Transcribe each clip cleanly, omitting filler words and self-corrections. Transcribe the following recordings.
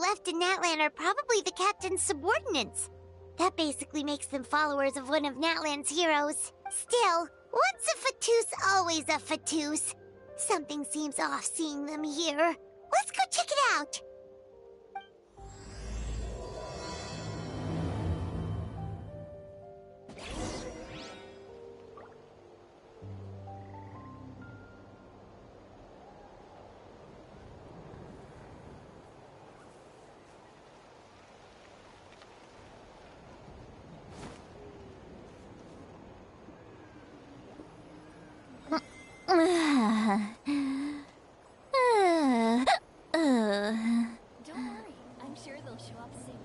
left in Natlan are probably the captain's subordinates. That basically makes them followers of one of Natlan's heroes. Still, once a Fatous, always a Fatous. Something seems off seeing them here. Let's go check it out! Don't worry, I'm sure they'll show up soon.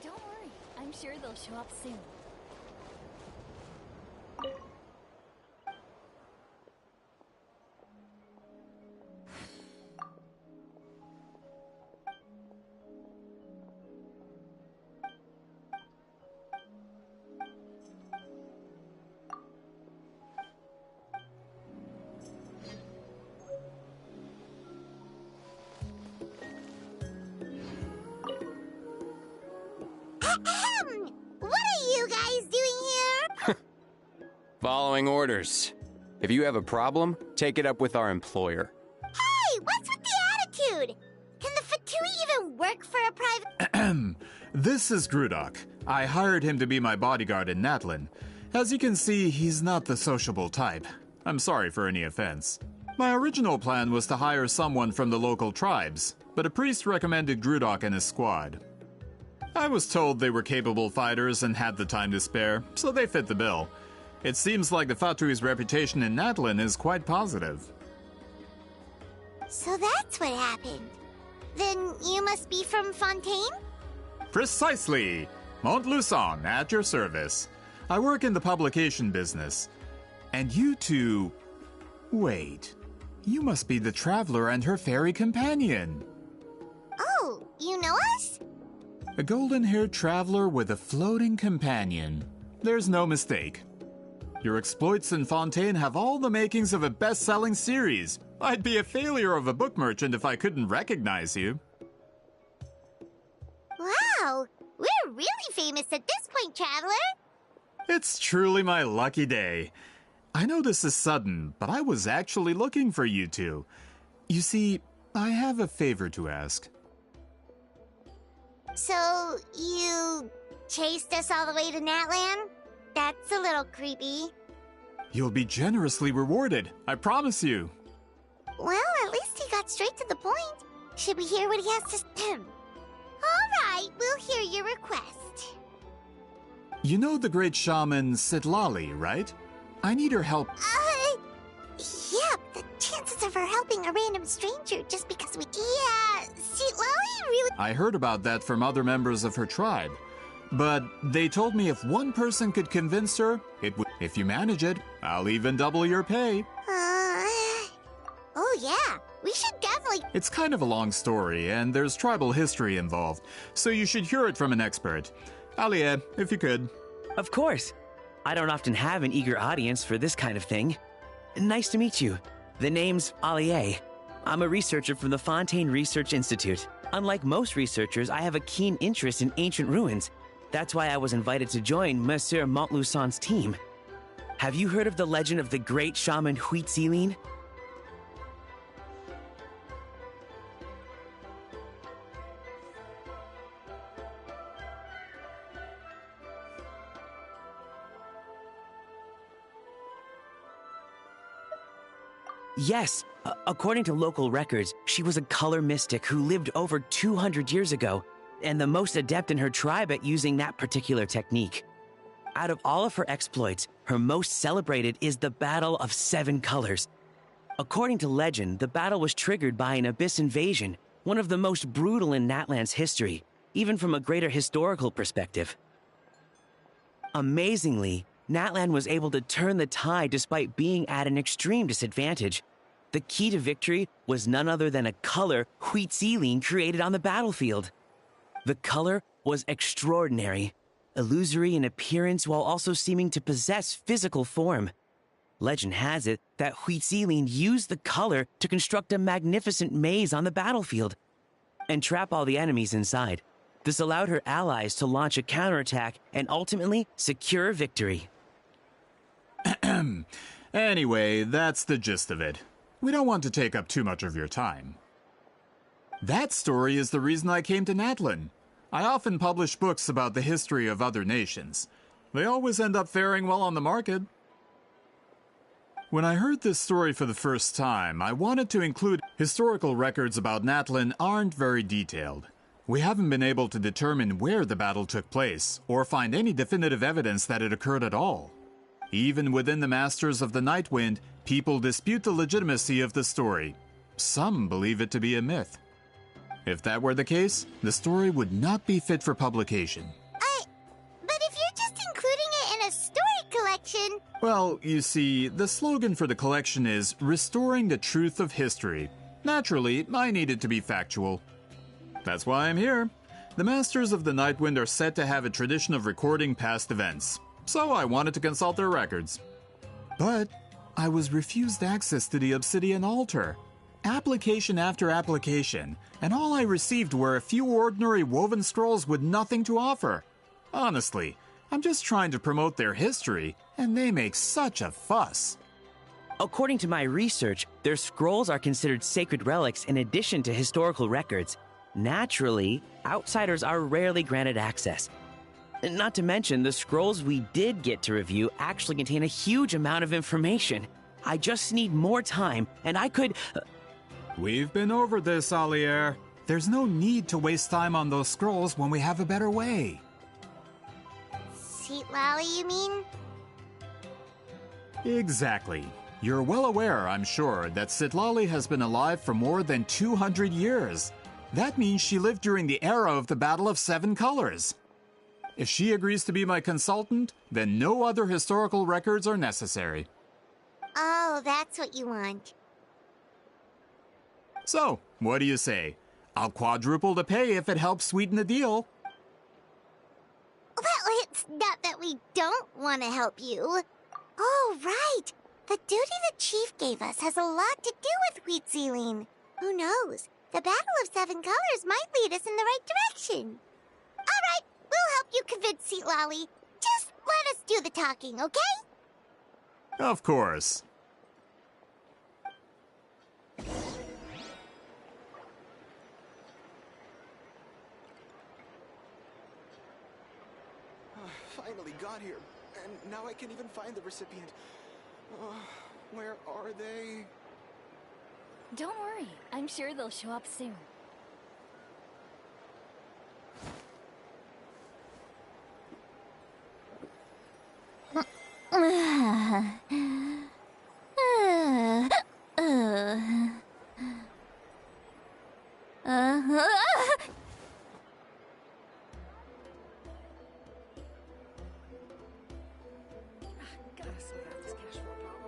Don't worry, I'm sure they'll show up soon. Ahem! What are you guys doing here? Following orders. If you have a problem, take it up with our employer. Hey, what's with the attitude? Can the Fatui even work for a private... This is Grudok. I hired him to be my bodyguard in Natlan. As you can see, he's not the sociable type. I'm sorry for any offense. My original plan was to hire someone from the local tribes, but a priest recommended Grudok and his squad. I was told they were capable fighters and had the time to spare, so they fit the bill. It seems like the Fatui's reputation in Natlan is quite positive. So that's what happened. Then you must be from Fontaine? Precisely! Montluçon, at your service. I work in the publication business. And you two... Wait. You must be the traveler and her fairy companion. Oh, you know us? A golden-haired traveler with a floating companion. There's no mistake. Your exploits in Fontaine have all the makings of a best-selling series. I'd be a failure of a book merchant if I couldn't recognize you. Wow, we're really famous at this point, Traveler. It's truly my lucky day. I know this is sudden, but I was actually looking for you two. You see, I have a favor to ask. So, you chased us all the way to Natlan? That's a little creepy. You'll be generously rewarded, I promise you. Well, at least he got straight to the point. Should we hear what he has to say? All right, we'll hear your request. You know the great shaman Citlali, right? I need her help. Yeah, the chances of her helping a random stranger just because we... Yeah, Citlali really... I heard about that from other members of her tribe. But they told me if one person could convince her, it would. If you manage it, I'll even double your pay. Oh yeah, we should definitely... It's kind of a long story, and there's tribal history involved, so you should hear it from an expert. Alie, if you could. Of course. I don't often have an eager audience for this kind of thing. Nice to meet you. The name's Alie. I'm a researcher from the Fontaine Research Institute. Unlike most researchers, I have a keen interest in ancient ruins. That's why I was invited to join Monsieur Montluçon's team. Have you heard of the legend of the great shaman Huitzilin? Yes, according to local records, she was a color mystic who lived over 200 years ago, and the most adept in her tribe at using that particular technique. Out of all of her exploits, her most celebrated is the Battle of Seven Colors. According to legend, the battle was triggered by an abyss invasion, one of the most brutal in Natlan's history, even from a greater historical perspective. Amazingly, Natlan was able to turn the tide despite being at an extreme disadvantage. The key to victory was none other than a color Huitziline created on the battlefield. The color was extraordinary, illusory in appearance while also seeming to possess physical form. Legend has it that Huitziline used the color to construct a magnificent maze on the battlefield and trap all the enemies inside. This allowed her allies to launch a counterattack and ultimately secure victory. Anyway, that's the gist of it. We don't want to take up too much of your time. That story is the reason I came to Natlan. I often publish books about the history of other nations. They always end up faring well on the market. When I heard this story for the first time, I wanted to include historical records about Natlan aren't very detailed. We haven't been able to determine where the battle took place, or find any definitive evidence that it occurred at all. Even within the Masters of the Nightwind, people dispute the legitimacy of the story. Some believe it to be a myth. If that were the case, the story would not be fit for publication. But if you're just including it in a story collection... Well, you see, the slogan for the collection is Restoring the Truth of History. Naturally, I need it to be factual. That's why I'm here. The Masters of the Nightwind are said to have a tradition of recording past events, so I wanted to consult their records. But I was refused access to the Obsidian Altar. Application after application, and all I received were a few ordinary woven scrolls with nothing to offer. Honestly, I'm just trying to promote their history, and they make such a fuss. According to my research, their scrolls are considered sacred relics in addition to historical records. Naturally, outsiders are rarely granted access. Not to mention, the scrolls we did get to review actually contain a huge amount of information. I just need more time, and I could... We've been over this, Alier. There's no need to waste time on those scrolls when we have a better way. Citlali, you mean? Exactly. You're well aware, I'm sure, that Citlali has been alive for more than 200 years. That means she lived during the era of the Battle of Seven Colors. If she agrees to be my consultant, then no other historical records are necessary. Oh, that's what you want. So, what do you say? I'll quadruple the pay if it helps sweeten the deal. Well, it's not that we don't want to help you. Oh, right. The duty the chief gave us has a lot to do with Huitziline. Who knows? The Battle of Seven Colors might lead us in the right direction. All right, we'll help you convince Citlali. Just let us do the talking, okay? Of course. Finally got here, and now I can't even find the recipient. Where are they? Don't worry, I'm sure they'll show up soon.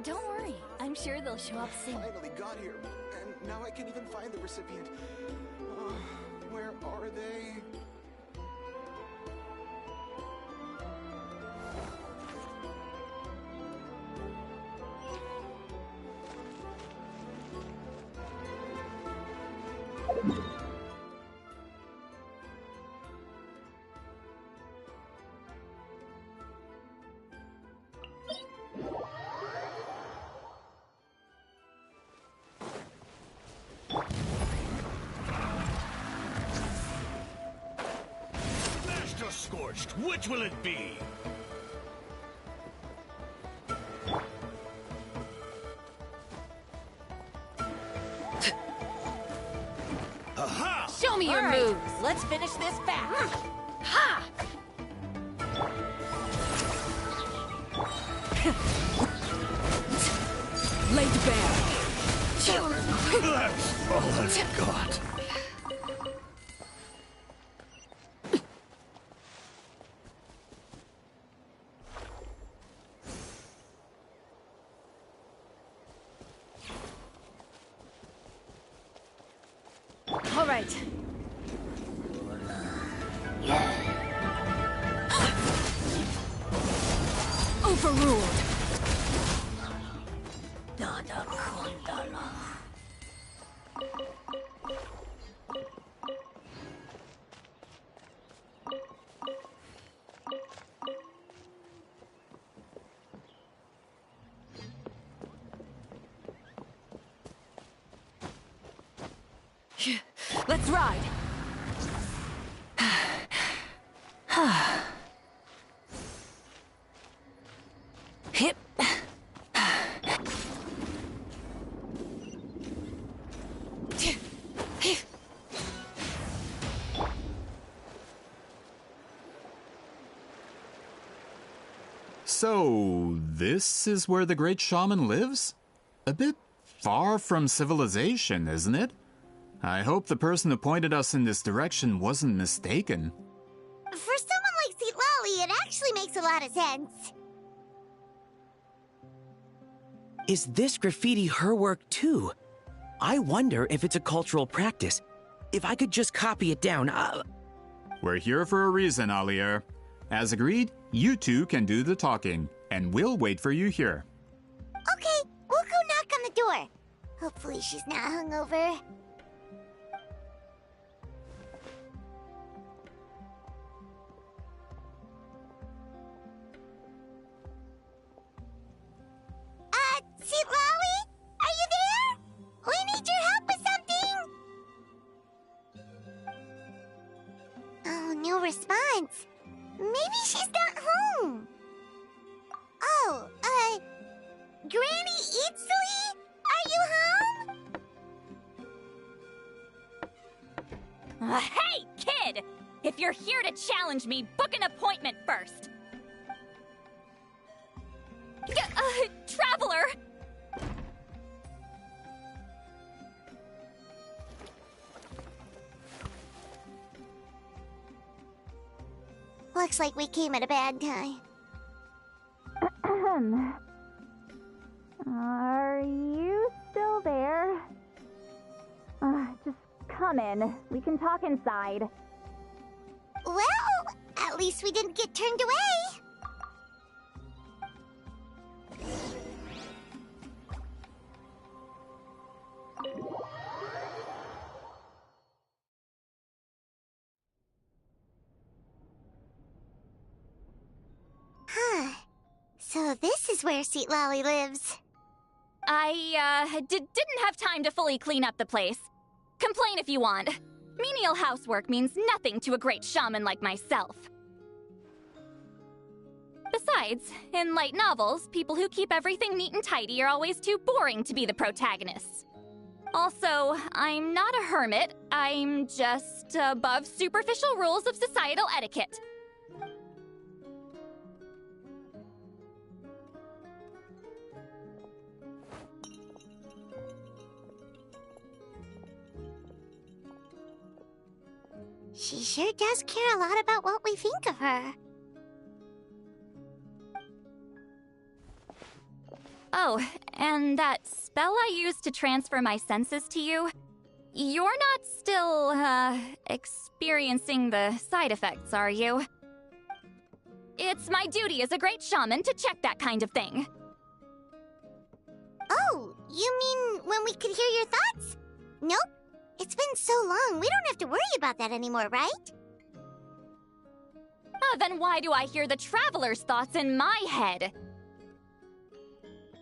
Don't worry, I'm sure they'll show up soon. Finally got here, and now I can't even find the recipient. Where are they? Master Scorched, which will it be? Aha! Show me your moves. Let's finish this fast. Ha! Lay to bear. That's all I've got. All right. Overruled. Let's ride. Hip. So, this is where the great shaman lives? A bit far from civilization, isn't it? I hope the person who pointed us in this direction wasn't mistaken. For someone like Citlali, it actually makes a lot of sense. Is this graffiti her work too? I wonder if it's a cultural practice. If I could just copy it down, We're here for a reason, Alier. As agreed, you two can do the talking, and we'll wait for you here. Okay, we'll go knock on the door. Hopefully she's not hungover. Citlali? Are you there? We need your help with something! Oh, no response. Maybe she's not home. Oh, Granny Itzli? Are you home? Hey, kid! If you're here to challenge me, book an appointment first. Traveler! Looks like we came at a bad time. Are you still there? Just come in. We can talk inside. Well, at least we didn't get turned away. So this is where Citlali lives. I, didn't have time to fully clean up the place. Complain if you want. Menial housework means nothing to a great shaman like myself. Besides, in light novels, people who keep everything neat and tidy are always too boring to be the protagonists. Also, I'm not a hermit. I'm just above superficial rules of societal etiquette. She sure does care a lot about what we think of her. Oh, and that spell I used to transfer my senses to you, you're not still, experiencing the side effects, are you? It's my duty as a great shaman to check that kind of thing. Oh, you mean when we could hear your thoughts? Nope. It's been so long, we don't have to worry about that anymore, right? Then why do I hear the traveler's thoughts in my head?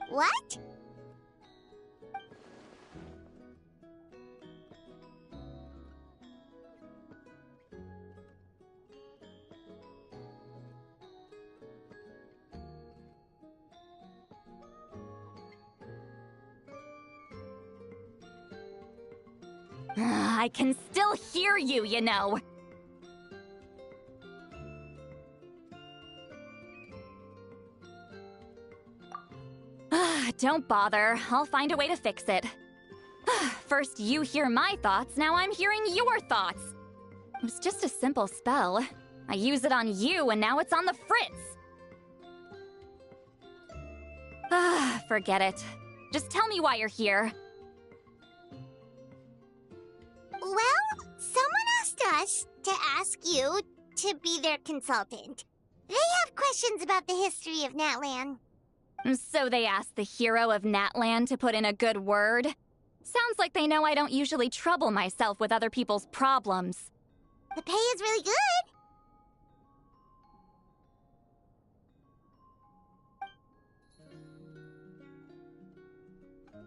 What? I can still hear you, you know. Don't bother. I'll find a way to fix it. First you hear my thoughts, now I'm hearing your thoughts. It was just a simple spell. I use it on you, and now it's on the Fritz. Forget it. Just tell me why you're here. Well, someone asked us to ask you to be their consultant. They have questions about the history of Natlan. So they asked the hero of Natlan to put in a good word? Sounds like they know I don't usually trouble myself with other people's problems. The pay is really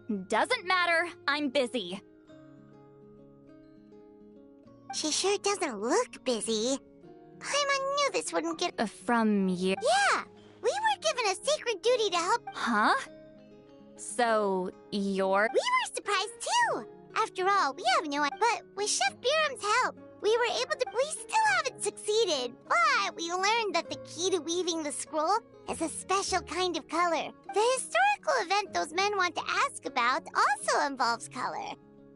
good. Doesn't matter, I'm busy. She sure doesn't look busy. Paimon knew this wouldn't get... From you? Yeah! We were given a sacred duty to help... Huh? So, you're... We were surprised too! After all, we have no idea. But with Chef Biram's help, we were able to... We still haven't succeeded, but we learned that the key to weaving the scroll is a special kind of color. The historical event those men want to ask about also involves color.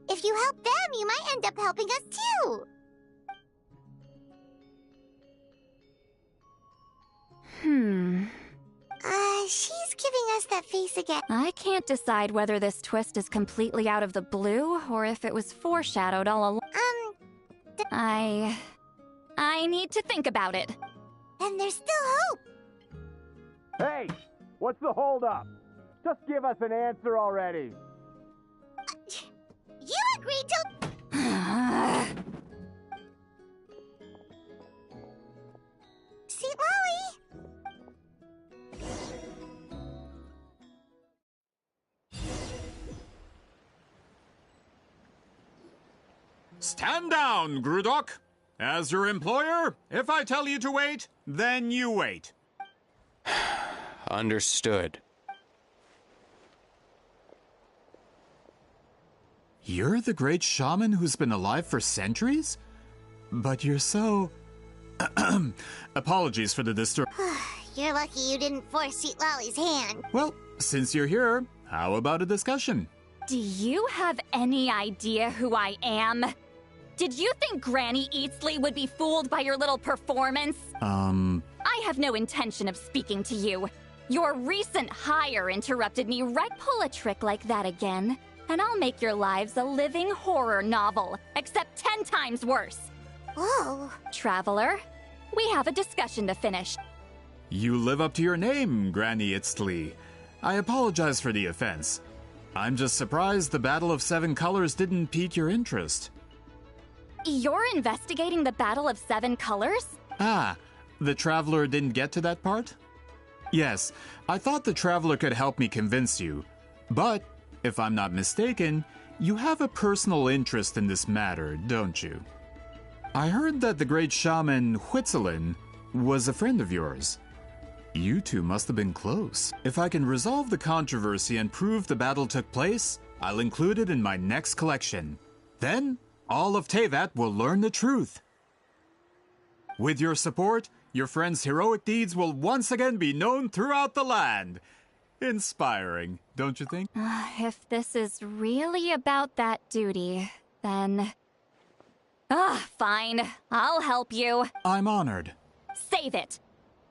If you help them, you might end up helping us too! She's giving us that face again. I can't decide whether this twist is completely out of the blue, or if it was foreshadowed all along. I need to think about it. Then there's still hope! Hey! What's the holdup? Just give us an answer already! You agreed to... Sweet Lolly! Stand down, Grudok. As your employer, if I tell you to wait, then you wait. Understood. You're the great shaman who's been alive for centuries? But you're so... Apologies for the disturb... You're lucky you didn't force Sweet Lolly's hand. Well, since you're here, how about a discussion? Do you have any idea who I am? Did you think Granny Eatsley would be fooled by your little performance? I have no intention of speaking to you. Your recent hire interrupted me right. Pull a trick like that again, and I'll make your lives a living horror novel, except 10 times worse. Whoa. Traveler, we have a discussion to finish. You live up to your name, Granny Eatsley. I apologize for the offense. I'm just surprised the Battle of Seven Colors didn't pique your interest. You're investigating the Battle of Seven Colors? Ah, the Traveler didn't get to that part? Yes, I thought the Traveler could help me convince you. But, if I'm not mistaken, you have a personal interest in this matter, don't you? I heard that the great shaman Huitzilin was a friend of yours. You two must have been close. If I can resolve the controversy and prove the battle took place, I'll include it in my next collection. Then, all of Teyvat will learn the truth. With your support, your friend's heroic deeds will once again be known throughout the land. Inspiring, don't you think? If this is really about that duty, then... fine. I'll help you. I'm honored. Save it.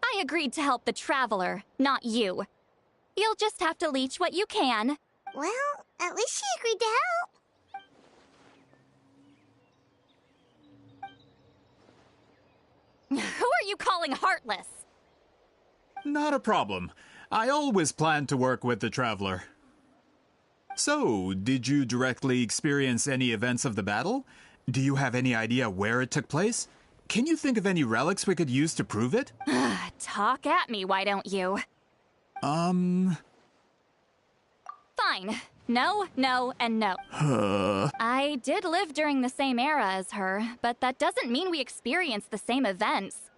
I agreed to help the Traveler, not you. You'll just have to leech what you can. Well, at least she agreed to help. Who are you calling heartless? Not a problem. I always planned to work with the Traveler. So, did you directly experience any events of the battle? Do you have any idea where it took place? Can you think of any relics we could use to prove it? Talk at me, why don't you? Fine. No, no, and no. I did live during the same era as her, but that doesn't mean we experienced the same events.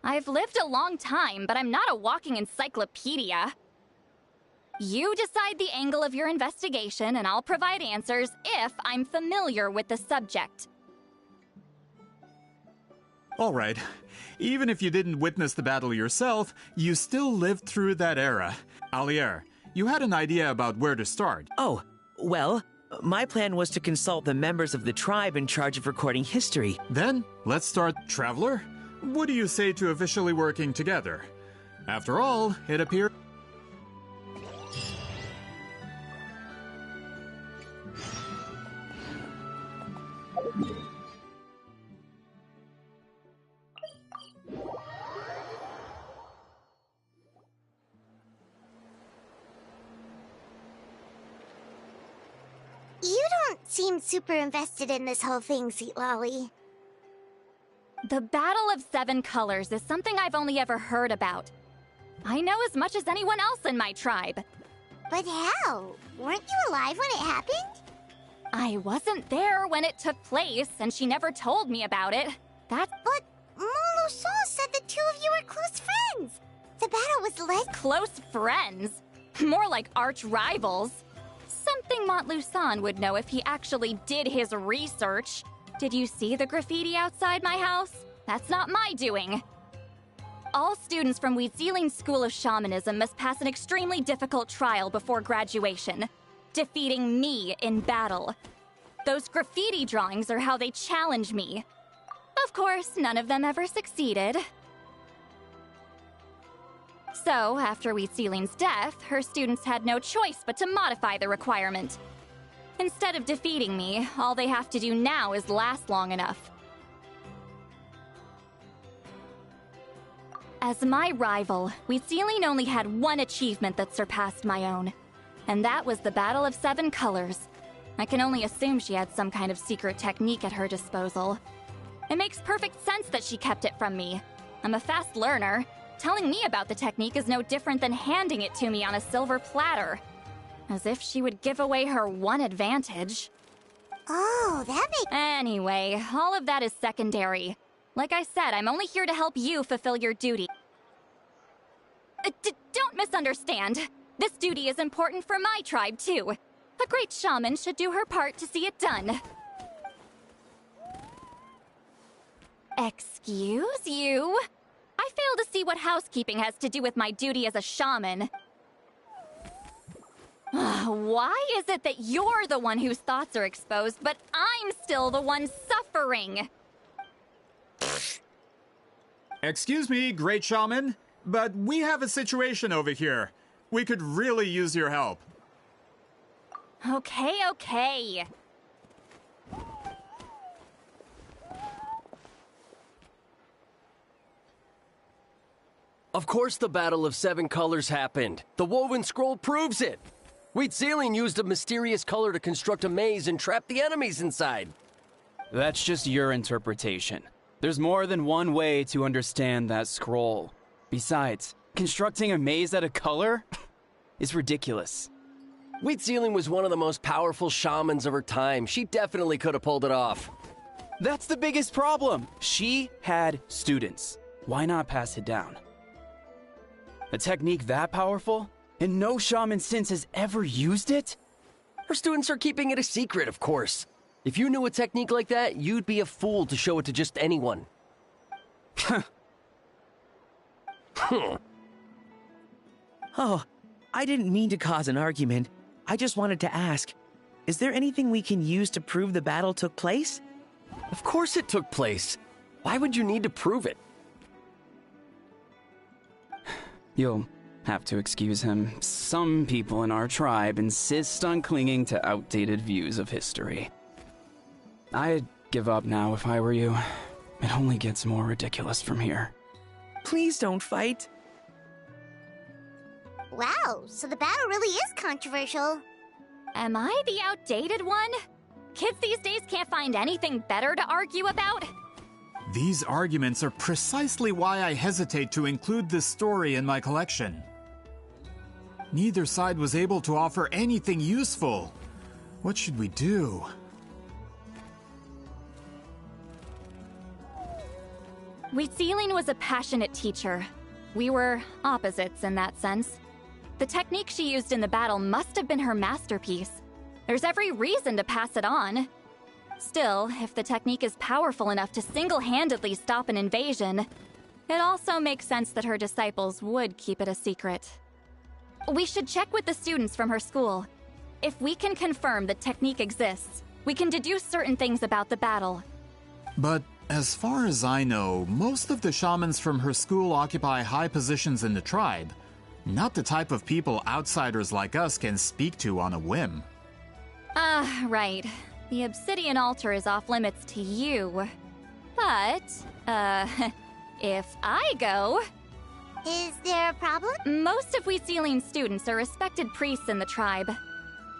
I've lived a long time, but I'm not a walking encyclopedia. You decide the angle of your investigation, and I'll provide answers if I'm familiar with the subject. All right. Even if you didn't witness the battle yourself, you still lived through that era. Alier, you had an idea about where to start. Oh, well, my plan was to consult the members of the tribe in charge of recording history. Then, let's start, Traveler. What do you say to officially working together? After all, it appears... seem super invested in this whole thing, Sweet Lolly. The Battle of Seven Colors is something I've only ever heard about. I know as much as anyone else in my tribe. But how? Weren't you alive when it happened? I wasn't there when it took place, and she never told me about it. But Montluçon said the two of you were close friends. The battle was led— Close friends? More like arch rivals. Something Montluçon would know if he actually did his research. Did you see the graffiti outside my house? That's not my doing. All students from Wheatsealing School of Shamanism must pass an extremely difficult trial before graduation, defeating me in battle. Those graffiti drawings are how they challenge me. Of course, none of them ever succeeded. So, after Wheatsealing's death, her students had no choice but to modify the requirement. Instead of defeating me, all they have to do now is last long enough. As my rival, Wheatsealing only had one achievement that surpassed my own, and that was the Battle of Seven Colors. I can only assume she had some kind of secret technique at her disposal. It makes perfect sense that she kept it from me. I'm a fast learner. Telling me about the technique is no different than handing it to me on a silver platter. As if she would give away her one advantage. Oh, that makes— Anyway, all of that is secondary. Like I said, I'm only here to help you fulfill your duty. Don't misunderstand. This duty is important for my tribe, too. A great shaman should do her part to see it done. Excuse you? I fail to see what housekeeping has to do with my duty as a shaman. Why is it that you're the one whose thoughts are exposed, but I'm still the one suffering? Excuse me, Great Shaman, but we have a situation over here. We could really use your help. Okay. Of course the Battle of Seven Colors happened. The woven scroll proves it. Wheatsealing used a mysterious color to construct a maze and trap the enemies inside. That's just your interpretation. There's more than one way to understand that scroll. Besides, constructing a maze out of color is ridiculous. Wheatsealing was one of the most powerful shamans of her time. She definitely could have pulled it off. That's the biggest problem. She had students. Why not pass it down? A technique that powerful? And no shaman since has ever used it? Her students are keeping it a secret, of course. If you knew a technique like that, you'd be a fool to show it to just anyone. Oh, I didn't mean to cause an argument. I just wanted to ask, is there anything we can use to prove the battle took place? Of course it took place. Why would you need to prove it? You'll have to excuse him. Some people in our tribe insist on clinging to outdated views of history. I'd give up now if I were you. It only gets more ridiculous from here. Please don't fight. Wow, so the battle really is controversial. Am I the outdated one? Kids these days can't find anything better to argue about? These arguments are precisely why I hesitate to include this story in my collection. Neither side was able to offer anything useful. What should we do? Wheatsealing was a passionate teacher. We were opposites in that sense. The technique she used in the battle must have been her masterpiece. There's every reason to pass it on. Still, if the technique is powerful enough to single-handedly stop an invasion, it also makes sense that her disciples would keep it a secret. We should check with the students from her school. If we can confirm the technique exists, we can deduce certain things about the battle. But as far as I know, most of the shamans from her school occupy high positions in the tribe. Not the type of people outsiders like us can speak to on a whim. Right. The obsidian altar is off limits to you. But, if I go... Is there a problem? Most of Wheatsealing's students are respected priests in the tribe.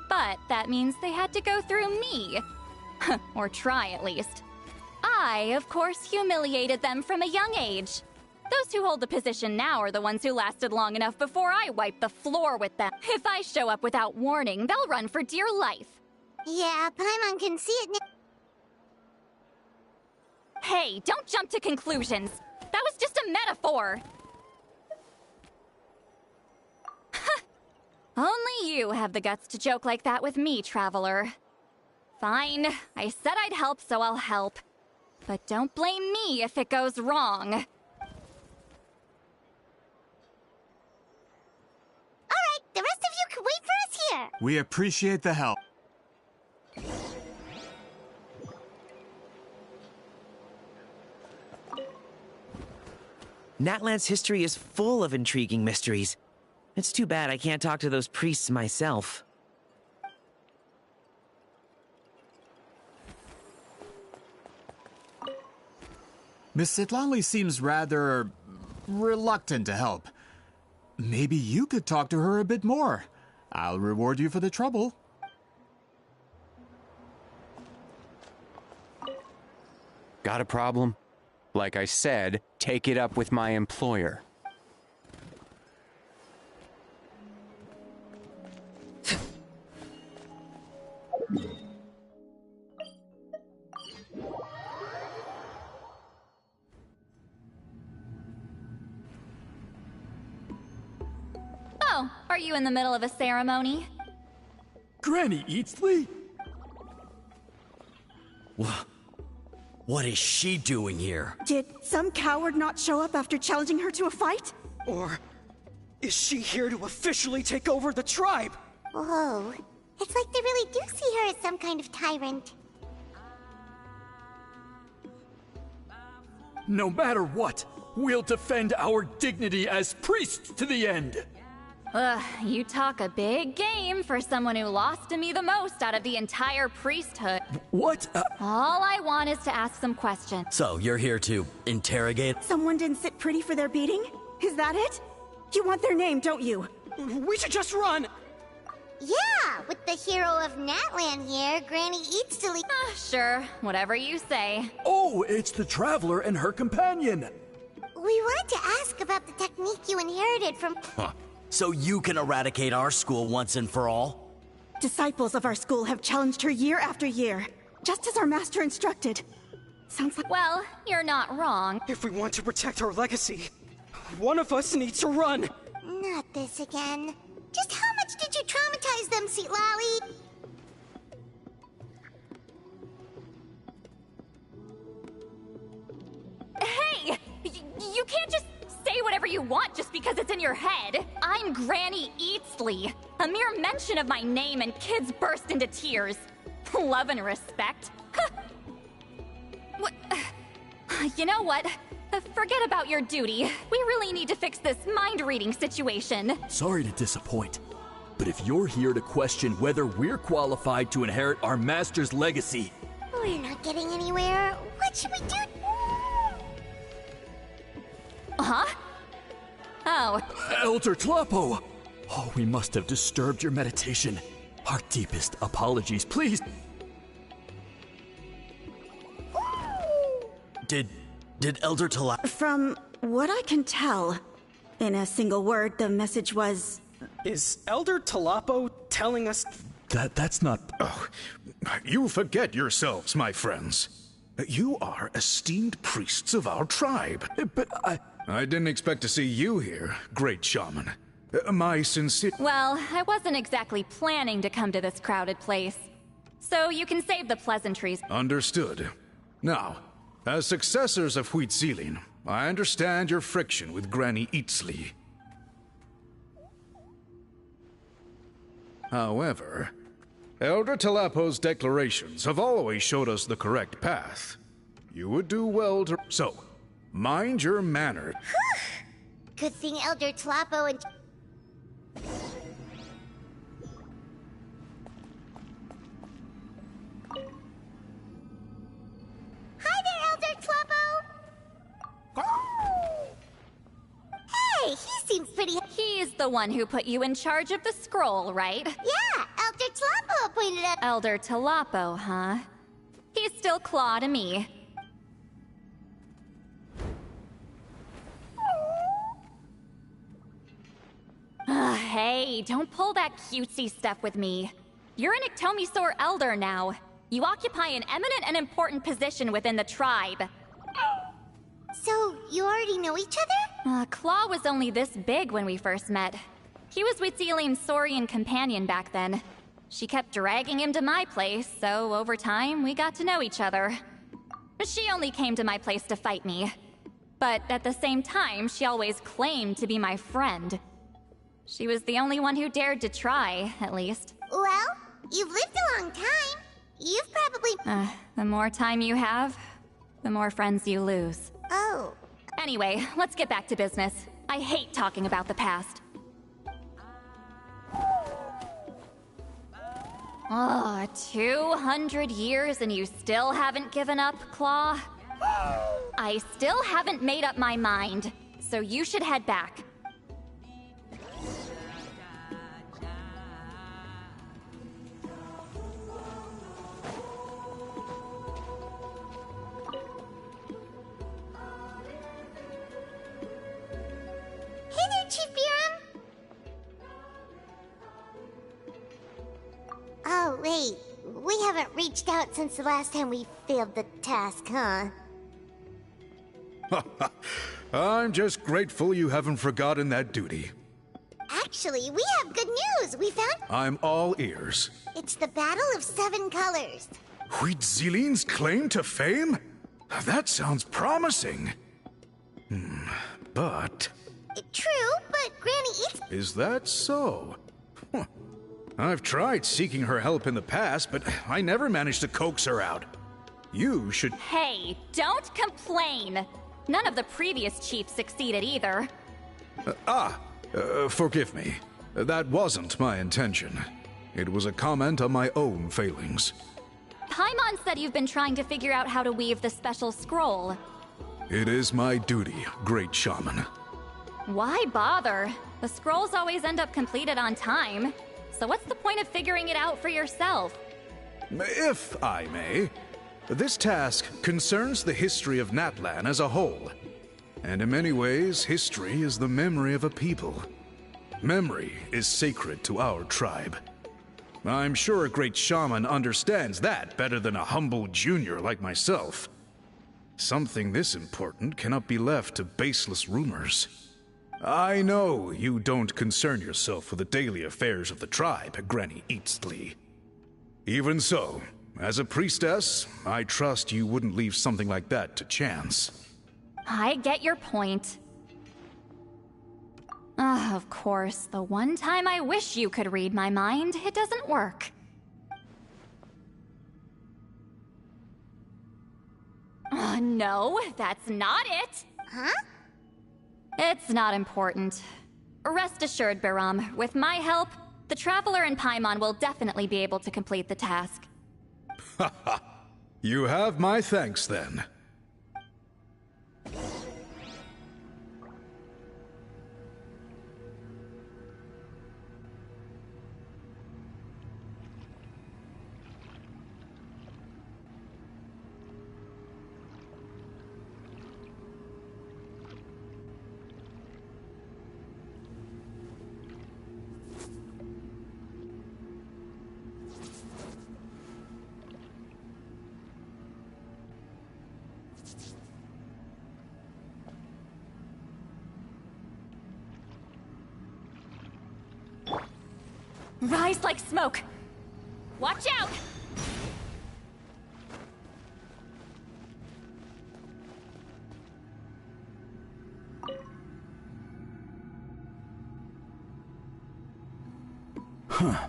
but that means they had to go through me. Or try, at least. I, of course, humiliated them from a young age. Those who hold the position now are the ones who lasted long enough before I wiped the floor with them. If I show up without warning, they'll run for dear life. Yeah, Paimon can see it now. Hey, don't jump to conclusions. That was just a metaphor. Only you have the guts to joke like that with me, Traveler. Fine, I said I'd help, so I'll help. But don't blame me if it goes wrong. Alright, the rest of you can wait for us here. We appreciate the help. Natlan's history is full of intriguing mysteries. It's too bad I can't talk to those priests myself. Miss Citlali seems rather reluctant to help. Maybe you could talk to her a bit more. I'll reward you for the trouble. Got a problem? Like I said, take it up with my employer. Oh, are you in the middle of a ceremony? Granny Eatsley? What is she doing here? Did some coward not show up after challenging her to a fight? Or is she here to officially take over the tribe? Whoa. It's like they really do see her as some kind of tyrant. No matter what, we'll defend our dignity as priests to the end. Ugh, you talk a big game for someone who lost to me the most out of the entire priesthood. What? All I want is to ask some questions. So, you're here to interrogate? Someone didn't sit pretty for their beating? Is that it? You want their name, don't you? We should just run! Yeah, with the hero of Natlan here, Granny Eatsley. Sure, whatever you say. Oh, it's the Traveler and her companion. We wanted to ask about the technique you inherited from... So you can eradicate our school once and for all? Disciples of our school have challenged her year after year, just as our master instructed. Sounds like... Well, you're not wrong. If we want to protect our legacy, one of us needs to run. Not this again. Just how much did you traumatize them, Citlali? Hey! You can't just say whatever you want just because it's in your head. I'm Granny Eatsley. A mere mention of my name and kids burst into tears. Love and respect. What? You know what? Forget about your duty. We really need to fix this mind-reading situation. Sorry to disappoint, but if you're here to question whether we're qualified to inherit our master's legacy... We're not getting anywhere. What should we do? Huh? Oh. Elder Tlapo! Oh, we must have disturbed your meditation. Our deepest apologies, please. Did Elder Tlapo... From what I can tell, in a single word, the message was... Is Elder Tlapo telling us... That's not... Oh, you forget yourselves, my friends. You are esteemed priests of our tribe. But I didn't expect to see you here, great shaman. My sincere... Well, I wasn't exactly planning to come to this crowded place. So you can save the pleasantries. Understood. Now, as successors of Huitzilin, I understand your friction with Granny Eatsley. However, Elder Tlapo's declarations have always showed us the correct path. You would do well to... So, mind your manner. Good thing Elder Tlapo and... Hi there, Elder Tlapo! Hey, he seems pretty... He's the one who put you in charge of the scroll, right? Yeah, Elder Tlapo appointed us. Elder Tlapo, huh? He's still Claw to me. Hey, don't pull that cutesy stuff with me. You're an Iktomisaur Elder now. You occupy an eminent and important position within the tribe. So, you already know each other? Claw was only this big when we first met. He was with Celine's Saurian companion back then. She kept dragging him to my place, so over time, we got to know each other. She only came to my place to fight me. But at the same time, she always claimed to be my friend. She was the only one who dared to try, at least. Well, you've lived a long time. You've probably... The more time you have, the more friends you lose. Oh. Anyway, let's get back to business. I hate talking about the past. Oh, 200 years and you still haven't given up, Claw? I still haven't made up my mind, so you should head back. Hey there, Chief Biram! Oh, wait. We haven't reached out since the last time we failed the task, huh? I'm just grateful you haven't forgotten that duty. Actually, we have good news! We found... I'm all ears. It's the Battle of Seven Colors. Huitziline's claim to fame? That sounds promising. But... True, but Granny eats... Is that so? Huh. I've tried seeking her help in the past, but I never managed to coax her out. You should... Hey, don't complain! None of the previous chiefs succeeded either. Forgive me. That wasn't my intention. It was a comment on my own failings. Paimon said you've been trying to figure out how to weave the special scroll. It is my duty, great shaman. Why bother? The scrolls always end up completed on time. So what's the point of figuring it out for yourself? If I may, this task concerns the history of Natlan as a whole. And in many ways, history is the memory of a people. Memory is sacred to our tribe. I'm sure a great shaman understands that better than a humble junior like myself. Something this important cannot be left to baseless rumors. I know you don't concern yourself with the daily affairs of the tribe, Granny Eatsley. Even so, as a priestess, I trust you wouldn't leave something like that to chance. I get your point. Of course, the one time I wish you could read my mind, it doesn't work. No, that's not it! Huh? It's not important. Rest assured, Biram, with my help, the Traveler and Paimon will definitely be able to complete the task. Haha. You have my thanks, then. Rise like smoke! Watch out! Huh.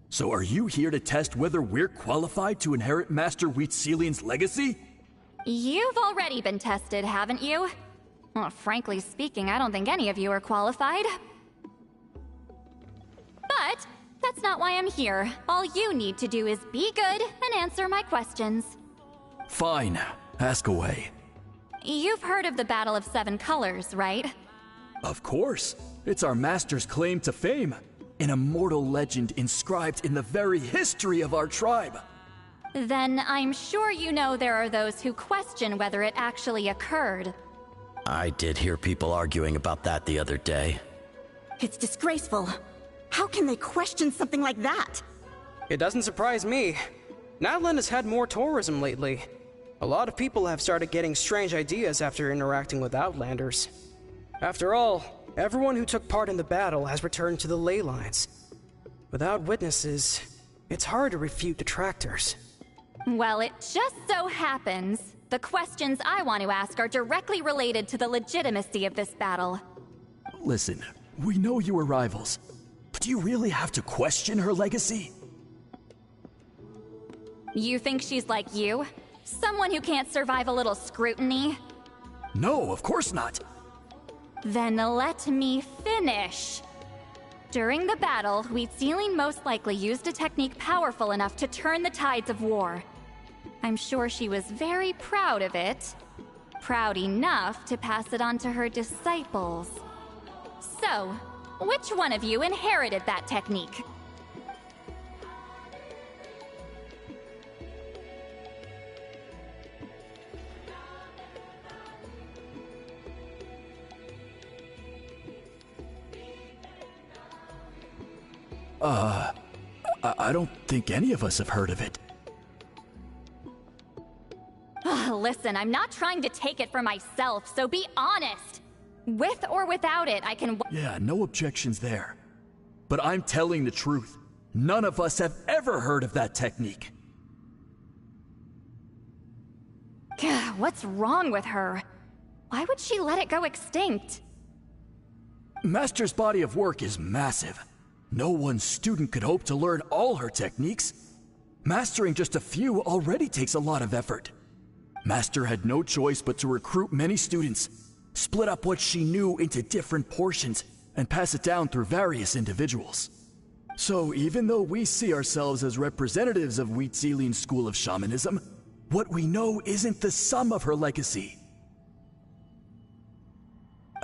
So are you here to test whether we're qualified to inherit Master Huitziline's legacy? You've already been tested, haven't you? Well, frankly speaking, I don't think any of you are qualified. But that's not why I'm here. All you need to do is be good and answer my questions. Fine. Ask away. You've heard of the Battle of Seven Colors, right? Of course. It's our master's claim to fame. An immortal legend inscribed in the very history of our tribe. Then I'm sure you know there are those who question whether it actually occurred. I did hear people arguing about that the other day. It's disgraceful. How can they question something like that? It doesn't surprise me. Natlan has had more tourism lately. A lot of people have started getting strange ideas after interacting with Outlanders. After all, everyone who took part in the battle has returned to the ley lines. Without witnesses, it's hard to refute detractors. Well, it just so happens the questions I want to ask are directly related to the legitimacy of this battle. Listen, we know you were rivals, but do you really have to question her legacy? You think she's like you? Someone who can't survive a little scrutiny? No, of course not. Then let me finish. During the battle, Wheatsealing most likely used a technique powerful enough to turn the tides of war. I'm sure she was very proud of it. Proud enough to pass it on to her disciples. So, which one of you inherited that technique? I don't think any of us have heard of it. Listen, I'm not trying to take it for myself, so be honest. With or without it, I can... Yeah, no objections there. But I'm telling the truth. None of us have ever heard of that technique. What's wrong with her? Why would she let it go extinct? Master's body of work is massive. No one student could hope to learn all her techniques. Mastering just a few already takes a lot of effort. Master had no choice but to recruit many students, split up what she knew into different portions, and pass it down through various individuals. So even though we see ourselves as representatives of Wheatsealing's school of shamanism, what we know isn't the sum of her legacy.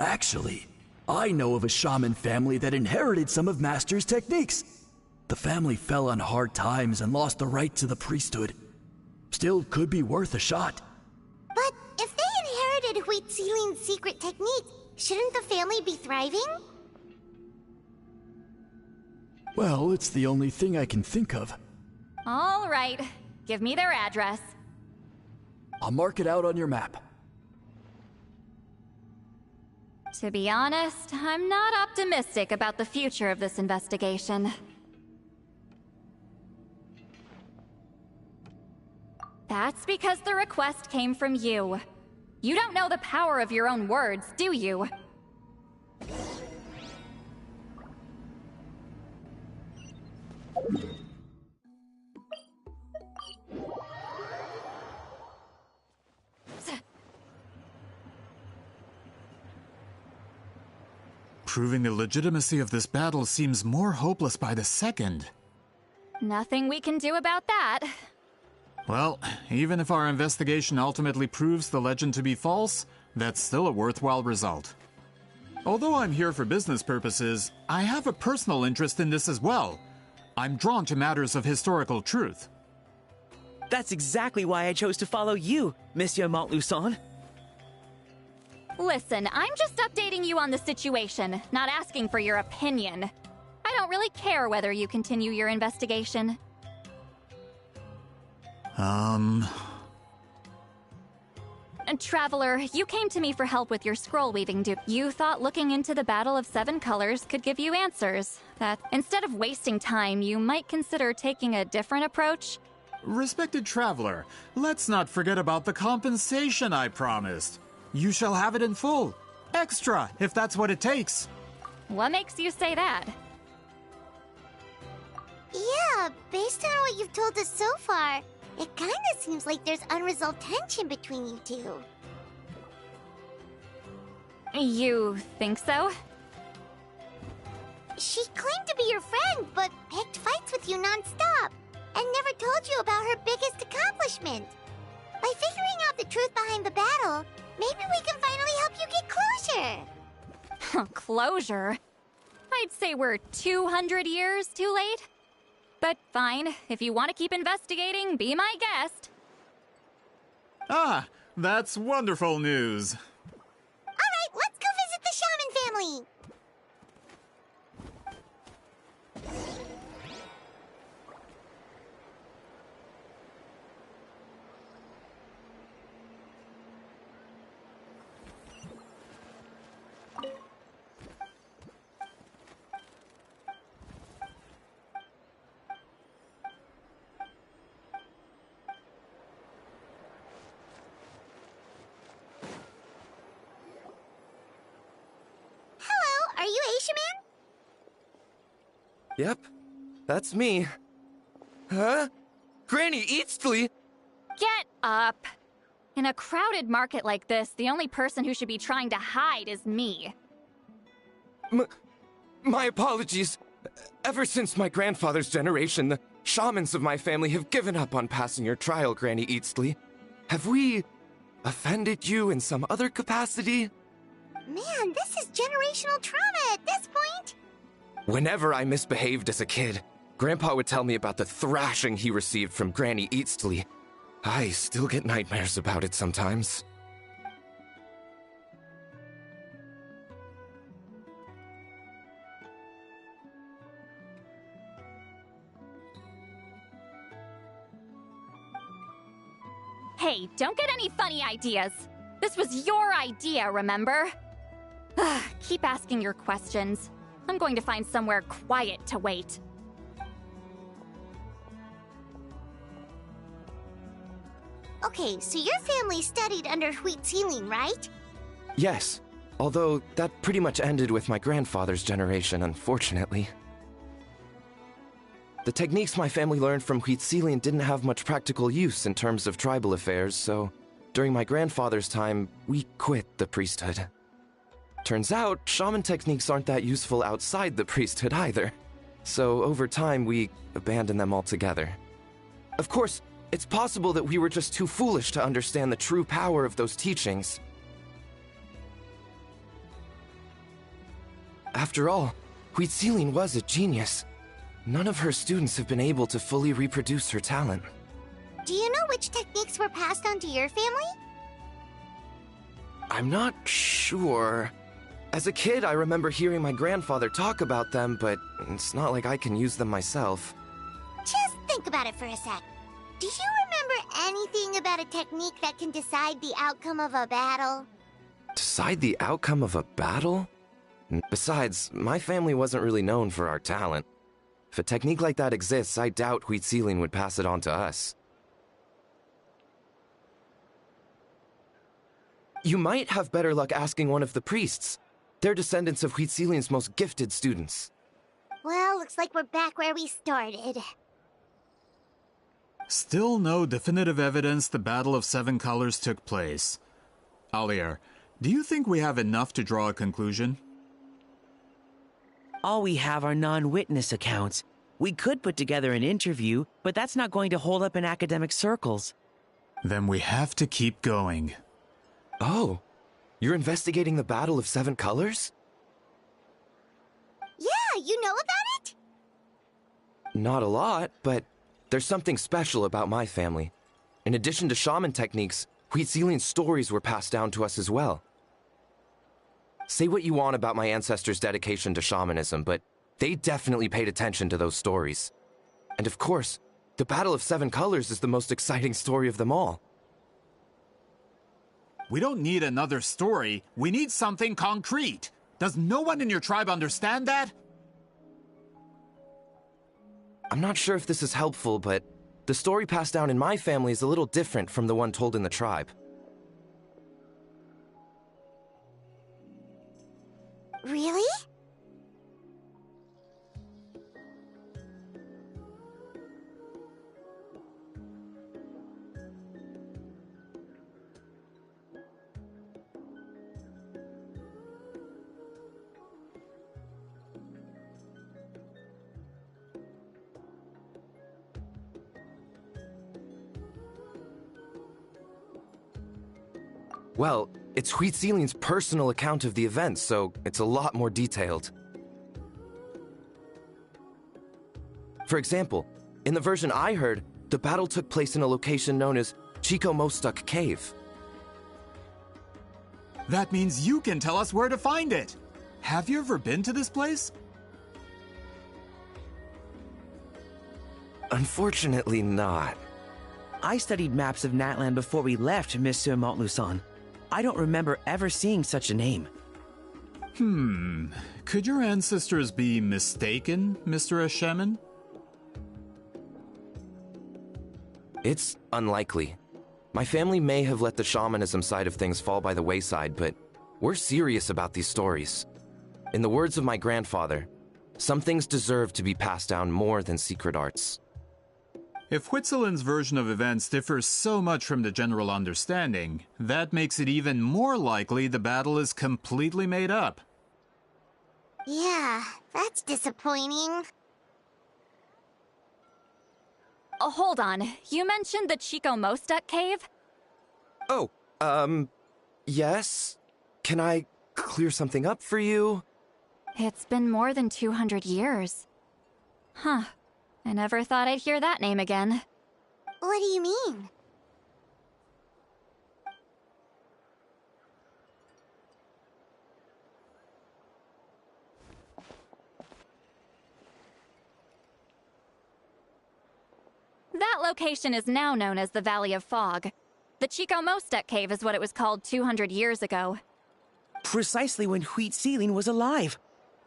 Actually, I know of a shaman family that inherited some of Master's techniques. The family fell on hard times and lost the right to the priesthood. Still could be worth a shot. But if they inherited Wheatsealing's secret technique, shouldn't the family be thriving? Well, it's the only thing I can think of. All right, give me their address. I'll mark it out on your map. To be honest, I'm not optimistic about the future of this investigation. That's because the request came from you. You don't know the power of your own words, do you? Proving the legitimacy of this battle seems more hopeless by the second. Nothing we can do about that. Well, even if our investigation ultimately proves the legend to be false, that's still a worthwhile result. Although I'm here for business purposes, I have a personal interest in this as well. I'm drawn to matters of historical truth. That's exactly why I chose to follow you, Monsieur Montluçon. Listen, I'm just updating you on the situation, not asking for your opinion. I don't really care whether you continue your investigation. Traveler, you came to me for help with your scroll weaving duty. You thought looking into the Battle of Seven Colors could give you answers. That instead of wasting time, you might consider taking a different approach. Respected Traveler, let's not forget about the compensation I promised. You shall have it in full. Extra, if that's what it takes. What makes you say that? Yeah, based on what you've told us so far, it kinda seems like there's unresolved tension between you two. You think so? She claimed to be your friend, but picked fights with you non-stop, and never told you about her biggest accomplishment. By figuring out the truth behind the battle, maybe we can finally help you get closure. Closure? I'd say we're 200 years too late. But fine, if you want to keep investigating, be my guest. Ah, that's wonderful news. Alright, let's go visit the Shaman family! Are you Aisha Man? Yep, that's me. Huh? Granny Eatsley? Get up! In a crowded market like this, the only person who should be trying to hide is me. My apologies. Ever since my grandfather's generation, the shamans of my family have given up on passing your trial, Granny Eatsley. Have we offended you in some other capacity? Man, this is generational trauma at this point! Whenever I misbehaved as a kid, Grandpa would tell me about the thrashing he received from Granny Eatsley. I still get nightmares about it sometimes. Hey, don't get any funny ideas. This was your idea, remember? Keep asking your questions. I'm going to find somewhere quiet to wait. Okay, so your family studied under Huitzilin, right? Yes, although that pretty much ended with my grandfather's generation, unfortunately. The techniques my family learned from Huitzilin didn't have much practical use in terms of tribal affairs, so during my grandfather's time, we quit the priesthood. Turns out, shaman techniques aren't that useful outside the priesthood either. So over time, we abandoned them altogether. Of course, it's possible that we were just too foolish to understand the true power of those teachings. After all, Huitzilin was a genius. None of her students have been able to fully reproduce her talent. Do you know which techniques were passed on to your family? I'm not sure. As a kid, I remember hearing my grandfather talk about them, but it's not like I can use them myself. Just think about it for a sec. Do you remember anything about a technique that can decide the outcome of a battle? Decide the outcome of a battle? Besides, my family wasn't really known for our talent. If a technique like that exists, I doubt Huitzilin would pass it on to us. You might have better luck asking one of the priests. They're descendants of Huitzilin's most gifted students. Well, looks like we're back where we started. Still no definitive evidence the Battle of Seven Colors took place. Alier, do you think we have enough to draw a conclusion? All we have are non-witness accounts. We could put together an interview, but that's not going to hold up in academic circles. Then we have to keep going. Oh, you're investigating the Battle of Seven Colors? Yeah, you know about it? Not a lot, but there's something special about my family. In addition to shaman techniques, Huitzilin's stories were passed down to us as well. Say what you want about my ancestors' dedication to shamanism, but they definitely paid attention to those stories. And of course, the Battle of Seven Colors is the most exciting story of them all. We don't need another story. We need something concrete. Does no one in your tribe understand that? I'm not sure if this is helpful, but the story passed down in my family is a little different from the one told in the tribe. Really? Well, It's Huitzilian's personal account of the event, so it's a lot more detailed. For example, in the version I heard, the battle took place in a location known as Chico Mostuk Cave. That means you can tell us where to find it. Have you ever been to this place? Unfortunately not. I studied maps of Natlan before we left, Monsieur Montluçon. I don't remember ever seeing such a name. Could your ancestors be mistaken, Mr. Ashemin? It's unlikely. My family may have let the shamanism side of things fall by the wayside, but we're serious about these stories. In the words of my grandfather, some things deserve to be passed down more than secret arts. If Huitzilin's version of events differs so much from the general understanding, that makes it even more likely the battle is completely made up. Yeah, that's disappointing. Oh, hold on. You mentioned the Chico Mostuk Cave? Oh, yes? Can I clear something up for you? It's been more than 200 years. Huh. I never thought I'd hear that name again. What do you mean? That location is now known as the Valley of Fog. The Chico Mostuk Cave is what it was called 200 years ago. Precisely when Huitzilin was alive.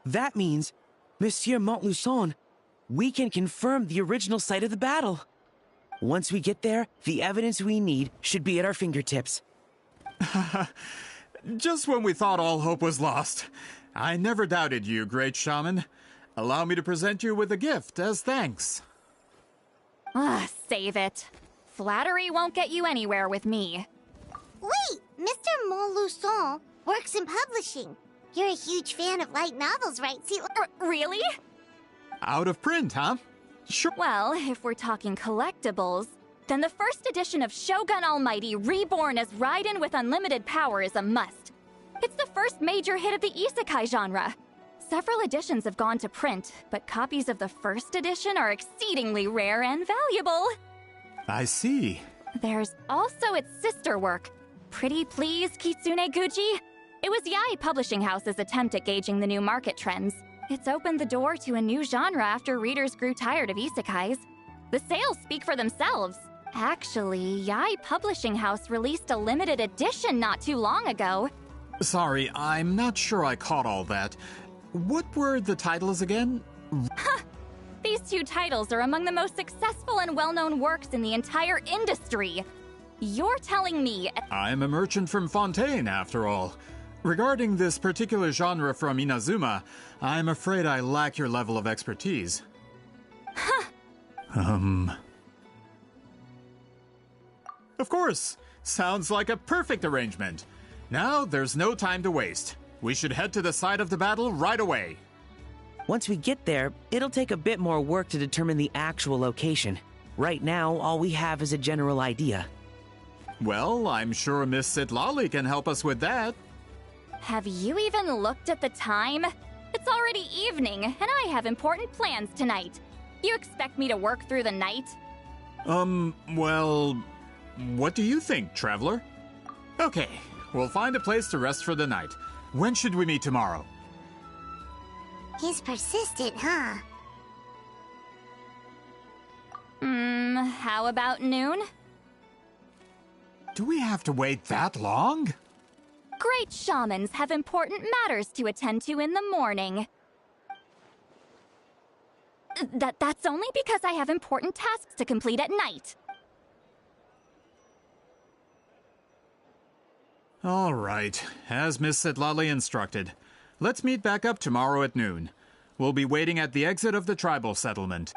That means, Monsieur Montluçon, we can confirm the original site of the battle. Once we get there, the evidence we need should be at our fingertips. Just when we thought all hope was lost. I never doubted you, great shaman. Allow me to present you with a gift as thanks. Save it. Flattery won't get you anywhere with me. Wait, Mr. Montluçon works in publishing. You're a huge fan of light novels, right, Really? Out of print, huh? Sure. Well, if we're talking collectibles, then the first edition of Shogun Almighty Reborn as Raiden with Unlimited Power is a must. It's the first major hit of the isekai genre. Several editions have gone to print, but copies of the first edition are exceedingly rare and valuable. I see. There's also its sister work, Pretty Please Kitsune Guji. It was Yae Publishing House's attempt at gauging the new market trends. It's opened the door to a new genre after readers grew tired of isekais. The sales speak for themselves. Actually, Yae Publishing House released a limited edition not too long ago. Sorry, I'm not sure I caught all that. What were the titles again? These two titles are among the most successful and well-known works in the entire industry. You're telling me... I'm a merchant from Fontaine, after all. Regarding this particular genre from Inazuma, I'm afraid I lack your level of expertise. Of course! Sounds like a perfect arrangement. Now, there's no time to waste. We should head to the site of the battle right away. Once we get there, it'll take a bit more work to determine the actual location. Right now, all we have is a general idea. Well, I'm sure Miss Sitlali can help us with that. Have you even looked at the time? It's already evening, and I have important plans tonight. You expect me to work through the night? Well, what do you think, traveler? Okay, we'll find a place to rest for the night. When should we meet tomorrow? He's persistent, huh? How about noon? Do we have to wait that long? Great shamans have important matters to attend to in the morning. That's only because I have important tasks to complete at night. All right, as Miss Sitlali instructed. Let's meet back up tomorrow at noon. We'll be waiting at the exit of the tribal settlement.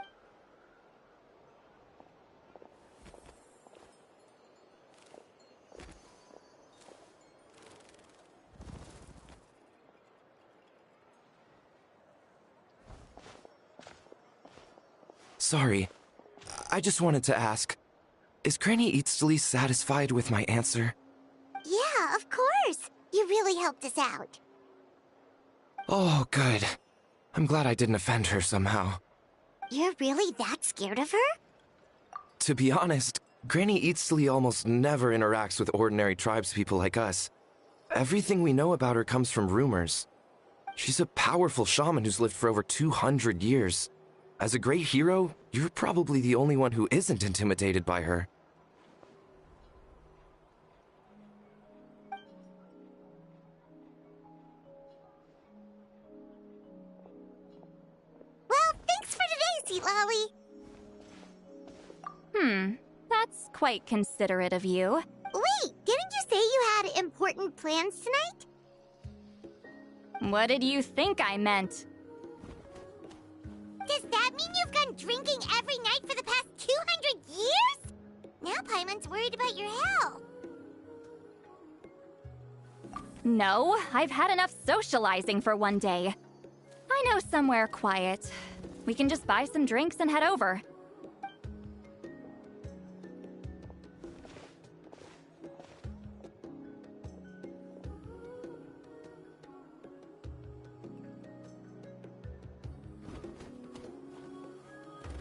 Sorry, I just wanted to ask, is Granny Eatsley satisfied with my answer? Yeah, of course. You really helped us out. Oh, good. I'm glad I didn't offend her somehow. You're really that scared of her? To be honest, Granny Eatsley almost never interacts with ordinary tribespeople like us. Everything we know about her comes from rumors. She's a powerful shaman who's lived for over 200 years. As a great hero, you're probably the only one who isn't intimidated by her. Well, thanks for today, Sweet Lolly. That's quite considerate of you. Wait, didn't you say you had important plans tonight? What did you think I meant? Does that mean you've gone drinking every night for the past 200 years? Now Paimon's worried about your health. No, I've had enough socializing for one day. I know somewhere quiet. We can just buy some drinks and head over.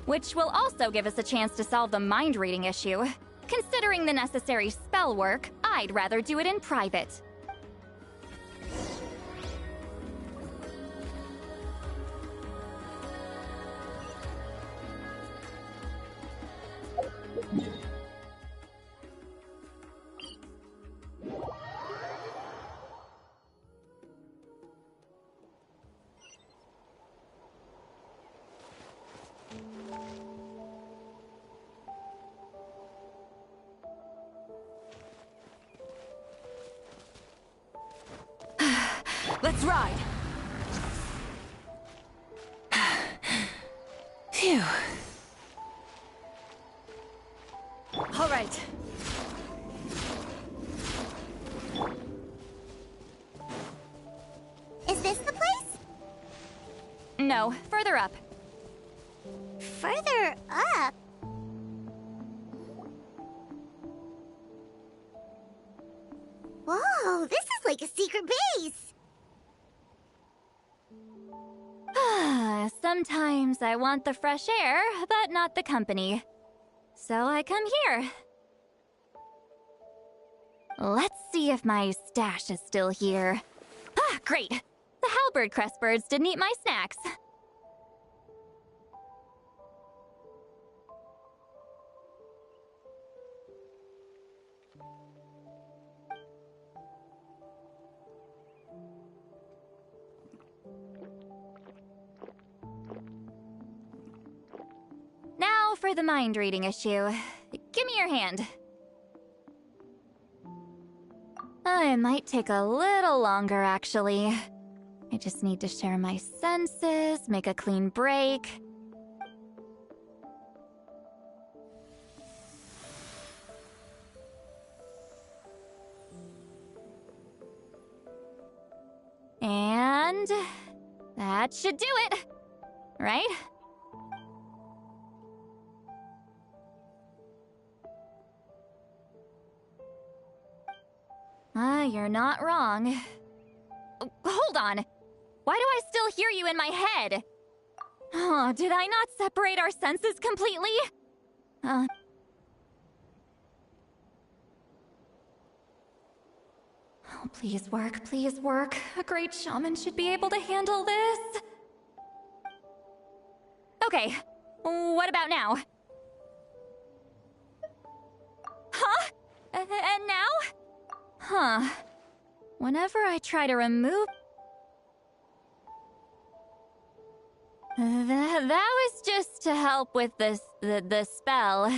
Which will also give us a chance to solve the mind-reading issue. Considering the necessary spell work, I'd rather do it in private. Let's ride! Phew. All right. Is this the place? No, further up. Further up? Whoa, this is like a secret base. Sometimes I want the fresh air, but not the company. So I come here. Let's see if my stash is still here. Ah, great! The halberd crest birds didn't eat my snacks. Now for the mind-reading issue. Give me your hand. It might take a little longer, actually. I just need to share my senses, make a clean break. And that should do it, right? You're not wrong. Hold on! Why do I still hear you in my head? Oh, did I not separate our senses completely? Oh, please work, please work. A great shaman should be able to handle this. Okay, what about now? Huh? And now? Huh. Whenever I try to remove... That was just to help with the spell.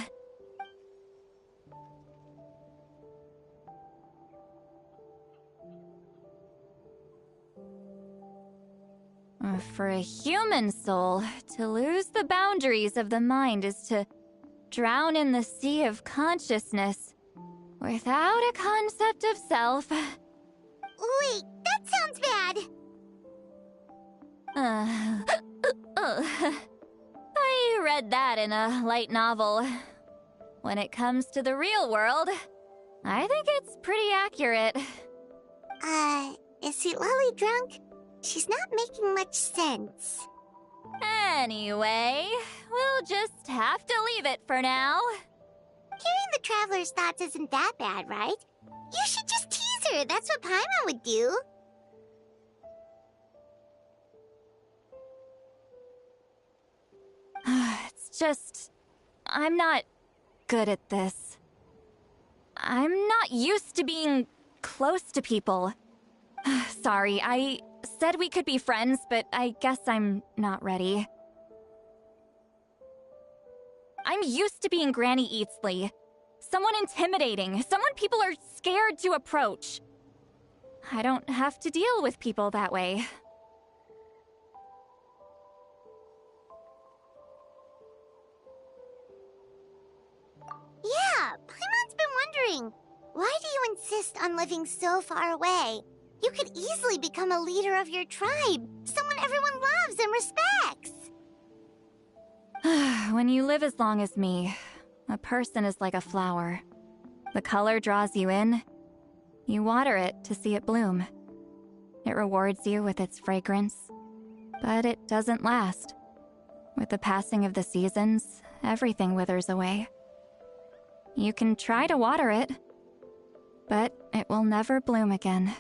For a human soul, to lose the boundaries of the mind is to drown in the sea of consciousness without a concept of self. Wait, that sounds bad. I read that in a light novel. When it comes to the real world, I think it's pretty accurate. Is Citlali drunk? She's not making much sense. Anyway, we'll just have to leave it for now. Hearing the Traveler's thoughts isn't that bad, right? You should just tease her. That's what Paimon would do. It's just... I'm not good at this. I'm not used to being close to people. Sorry, I said we could be friends, but I guess I'm not ready. I'm used to being Granny Eatsley. Someone intimidating, someone people are scared to approach. I don't have to deal with people that way. Yeah, Paimon's been wondering. Why do you insist on living so far away? You could easily become a leader of your tribe, someone everyone loves and respects. When you live as long as me, a person is like a flower. The color draws you in. You water it to see it bloom. It rewards you with its fragrance, but it doesn't last. With the passing of the seasons, everything withers away. You can try to water it, but it will never bloom again.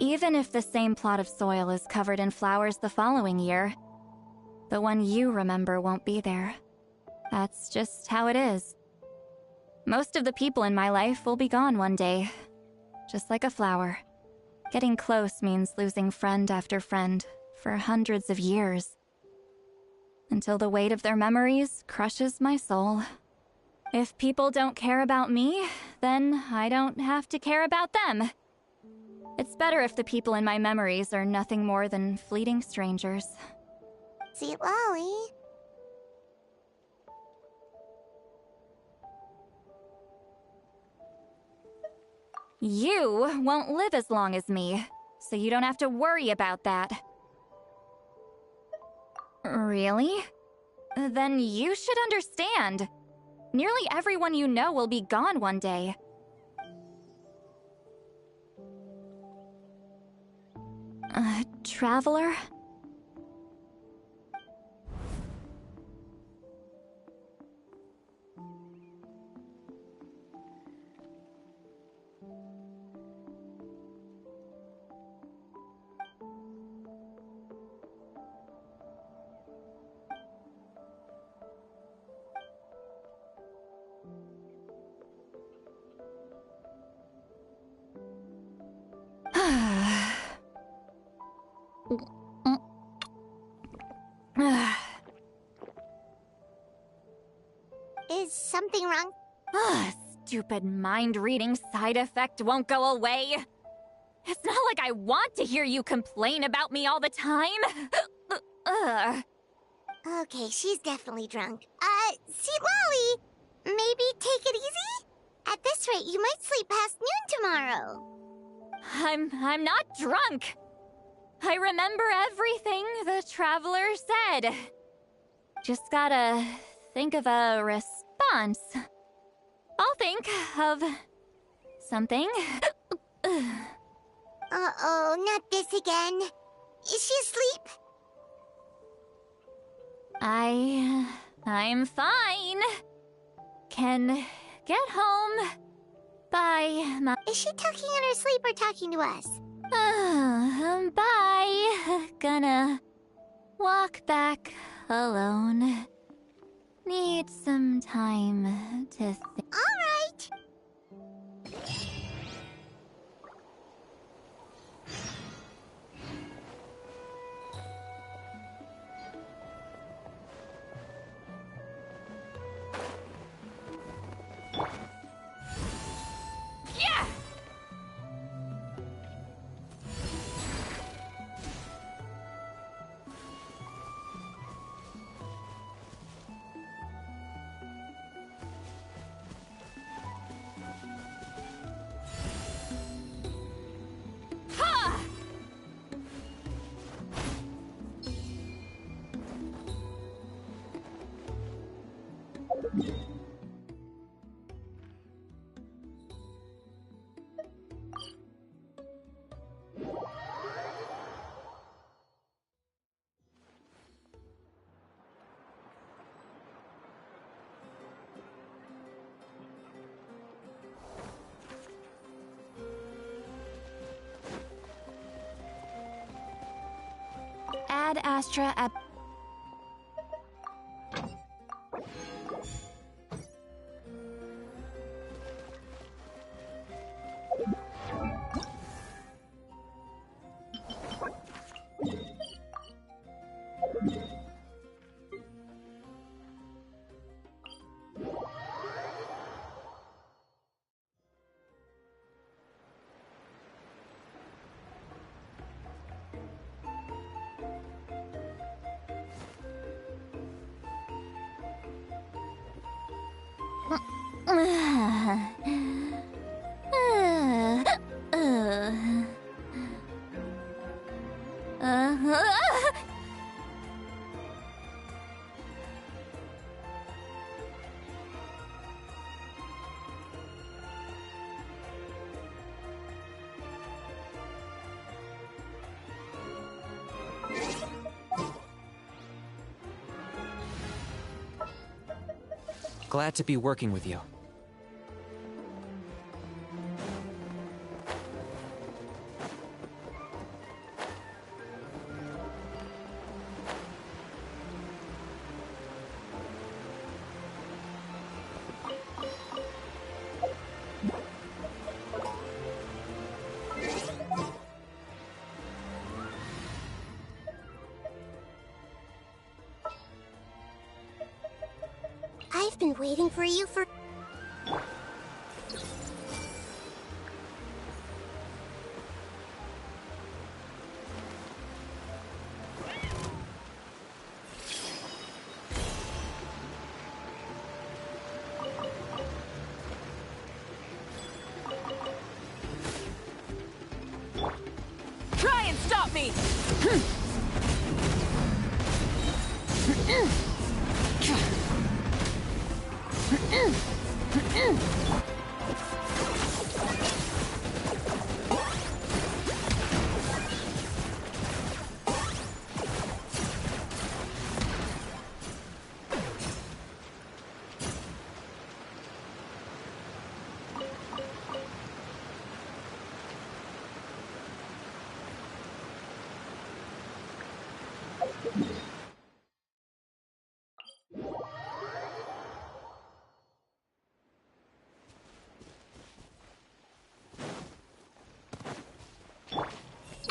Even if the same plot of soil is covered in flowers the following year, the one you remember won't be there. That's just how it is. Most of the people in my life will be gone one day, just like a flower. Getting close means losing friend after friend for hundreds of years, until the weight of their memories crushes my soul. If people don't care about me, then I don't have to care about them. It's better if the people in my memories are nothing more than fleeting strangers. Citlali. You won't live as long as me, so you don't have to worry about that. Really? Then you should understand. Nearly everyone you know will be gone one day. Traveler? Is something wrong? Stupid mind-reading side effect won't go away. It's not like I want to hear you complain about me all the time. Okay, she's definitely drunk. Citlali, maybe take it easy? At this rate, you might sleep past noon tomorrow. I'm not drunk. I remember everything the Traveler said. Just gotta think of a response. I'll think of something. Uh-oh, not this again. Is she asleep? I'm fine. Can get home by my... Is she talking in her sleep or talking to us? Bye. Gonna walk back alone. Need some time to think. All right. Yeah! Ad Astra Ab... Glad to be working with you. I've been waiting for you for... Try and stop me!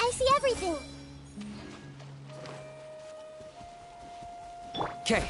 I see everything. Okay.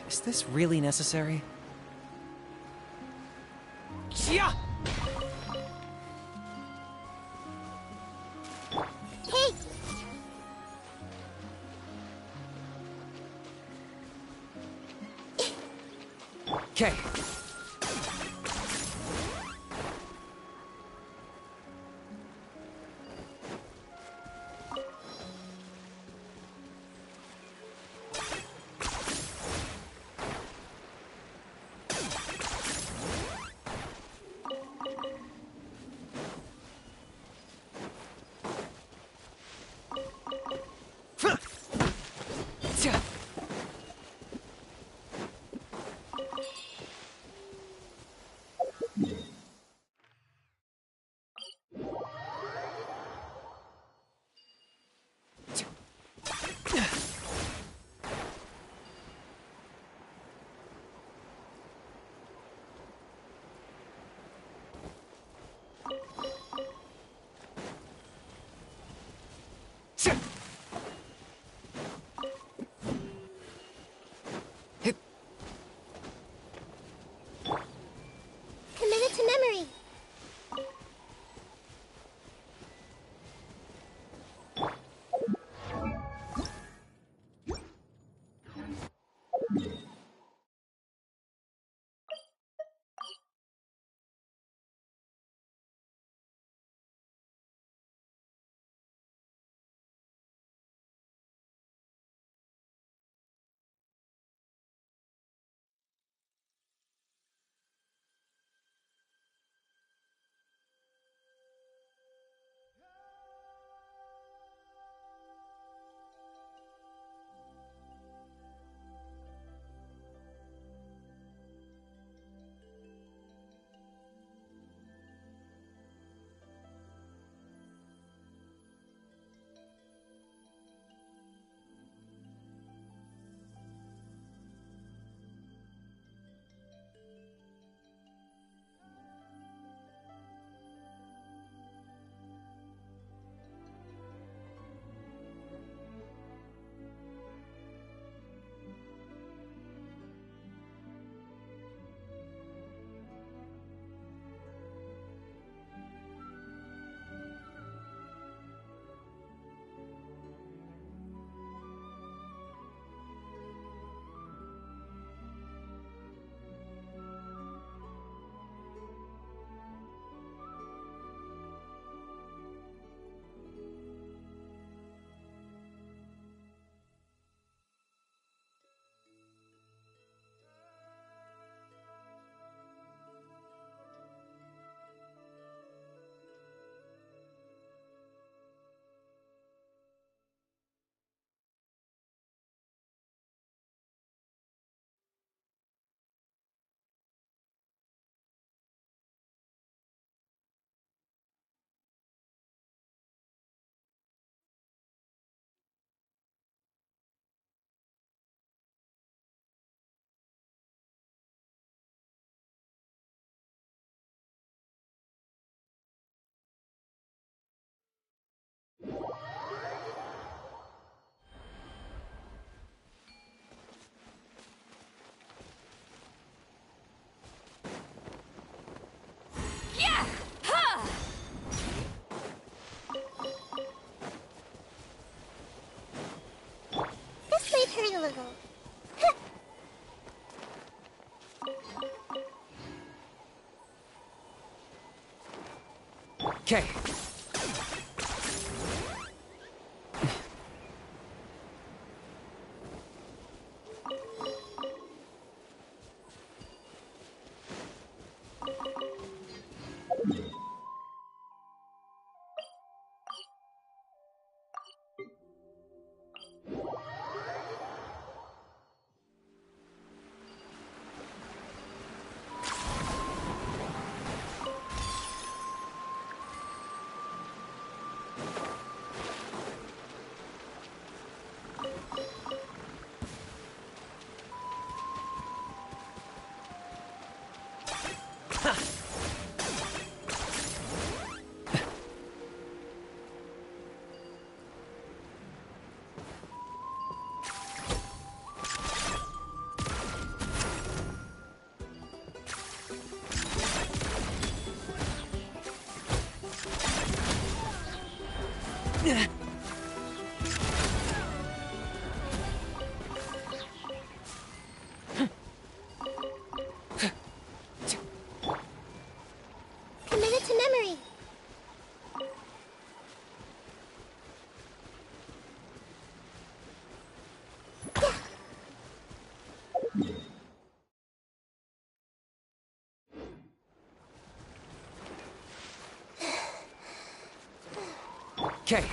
Is this really necessary? Yeah! Hey! Okay. Committed to memory. This might hurt a little. Okay. Committed to memory. Okay.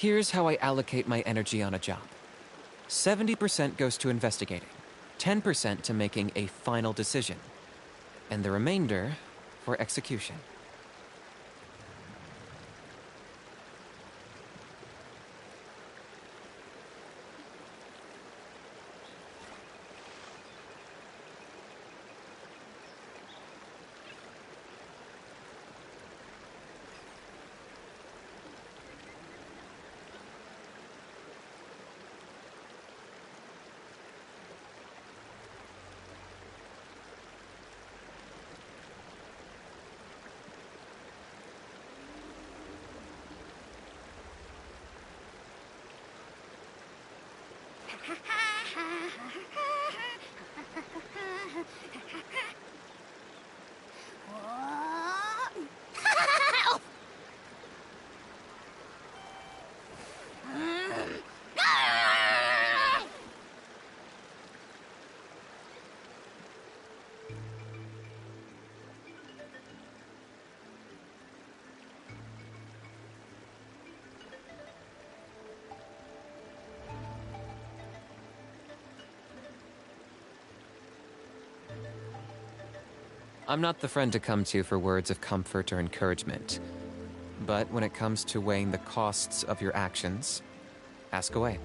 Here's how I allocate my energy on a job. 70% goes to investigating, 10% to making a final decision, and the remainder for execution. I'm not the friend to come to for words of comfort or encouragement. But when it comes to weighing the costs of your actions, ask away.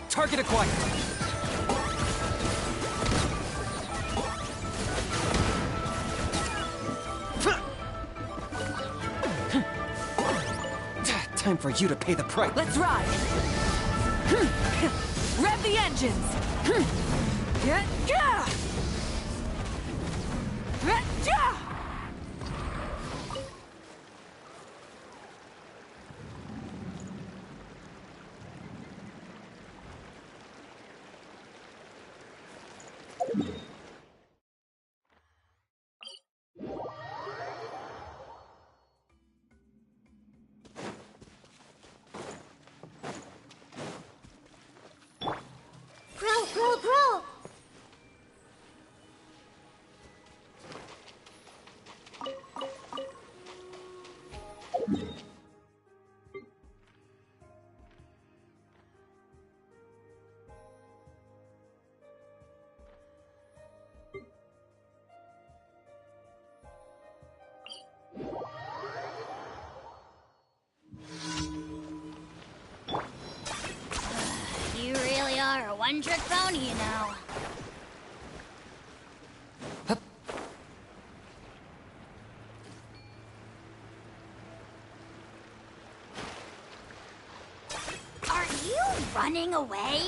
Target acquired. Time for you to pay the price. Let's ride! Rev the engines! Bro! You really are a one-trick pony, you know. Are you running away?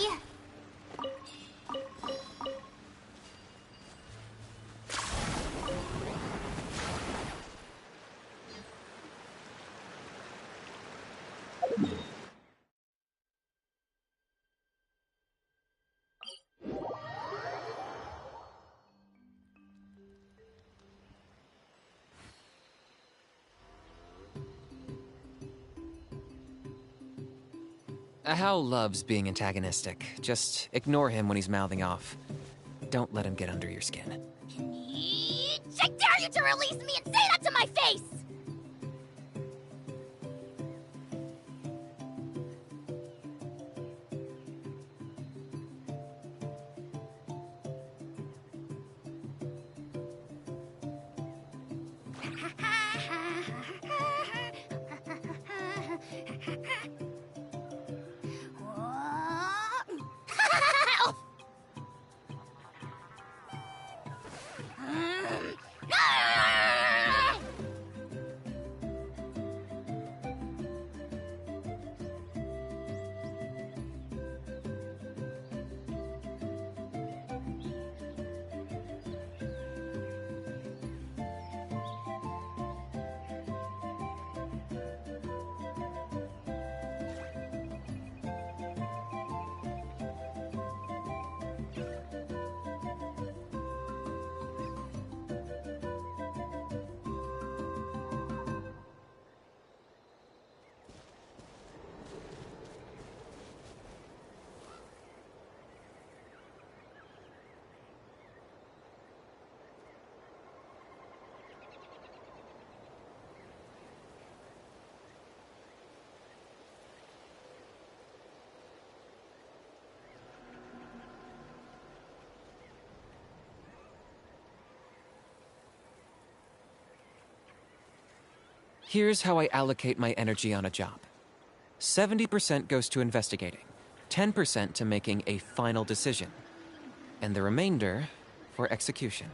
Hal loves being antagonistic. Just ignore him when he's mouthing off. Don't let him get under your skin. I dare you to release me and say that to my face! Here's how I allocate my energy on a job. 70% goes to investigating, 10% to making a final decision, and the remainder for execution.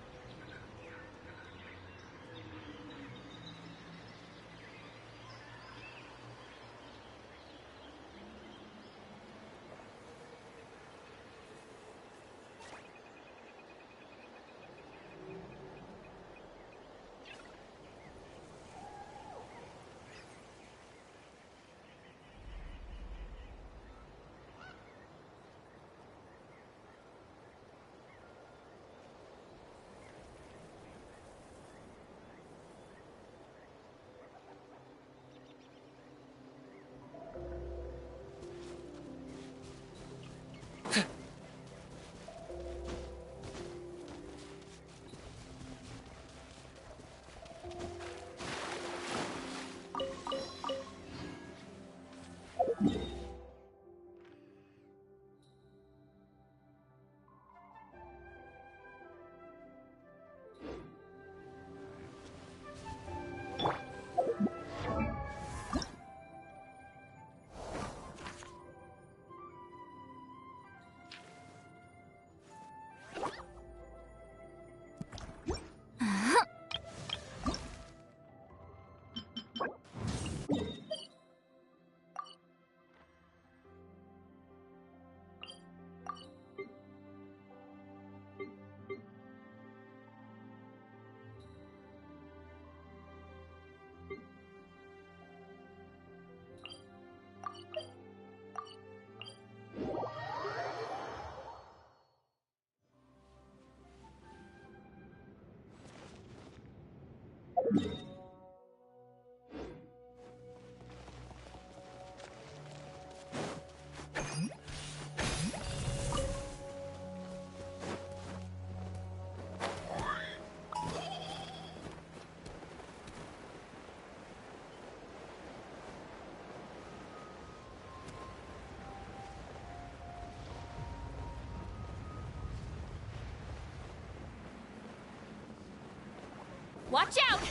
Watch out!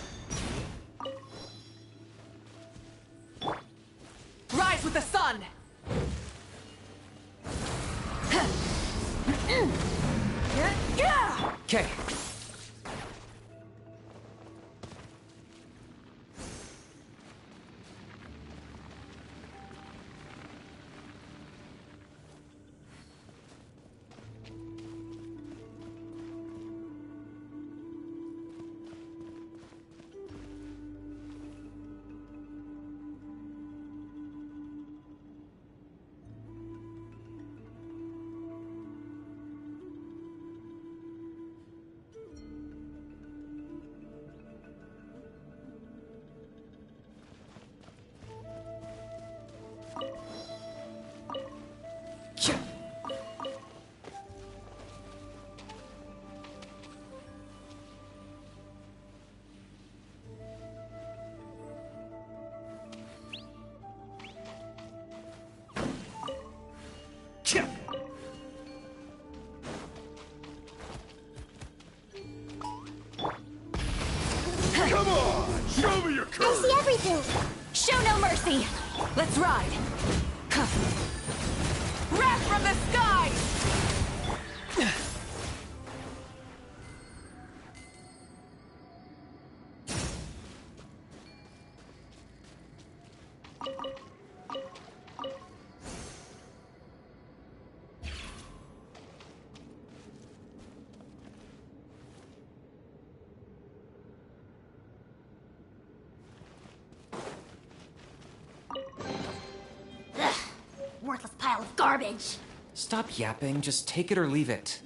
Rise with the sun! Okay. Come on! Show me your courage! I see everything! Show no mercy! Let's ride! Wrath from the skies! Worthless pile of garbage. Stop yapping, just take it or leave it.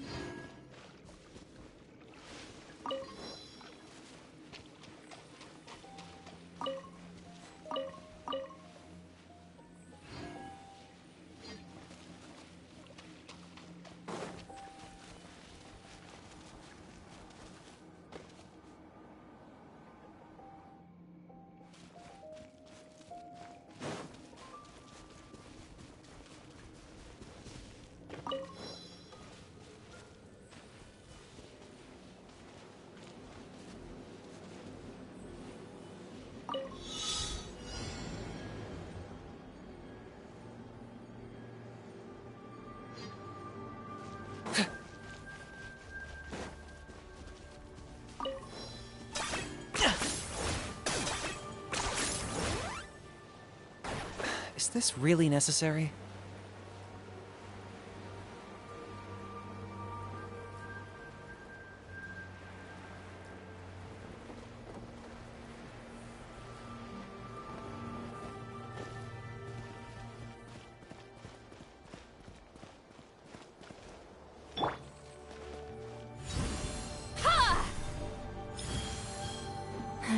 Is this really necessary?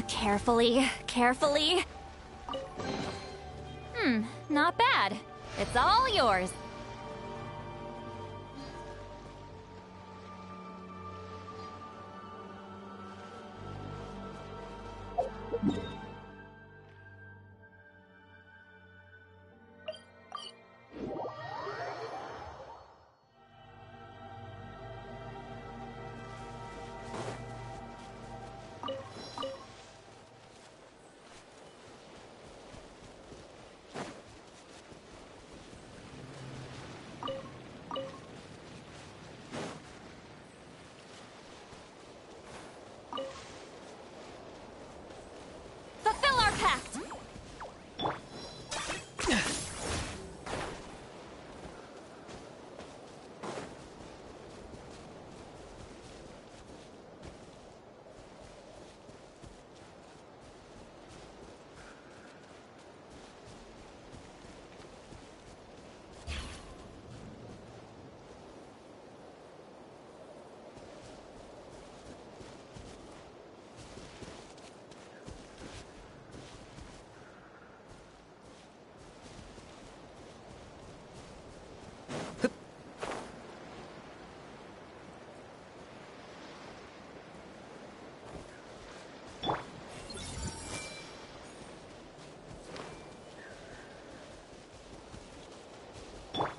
Carefully, carefully. Not bad. It's all yours. Fulfill our pact!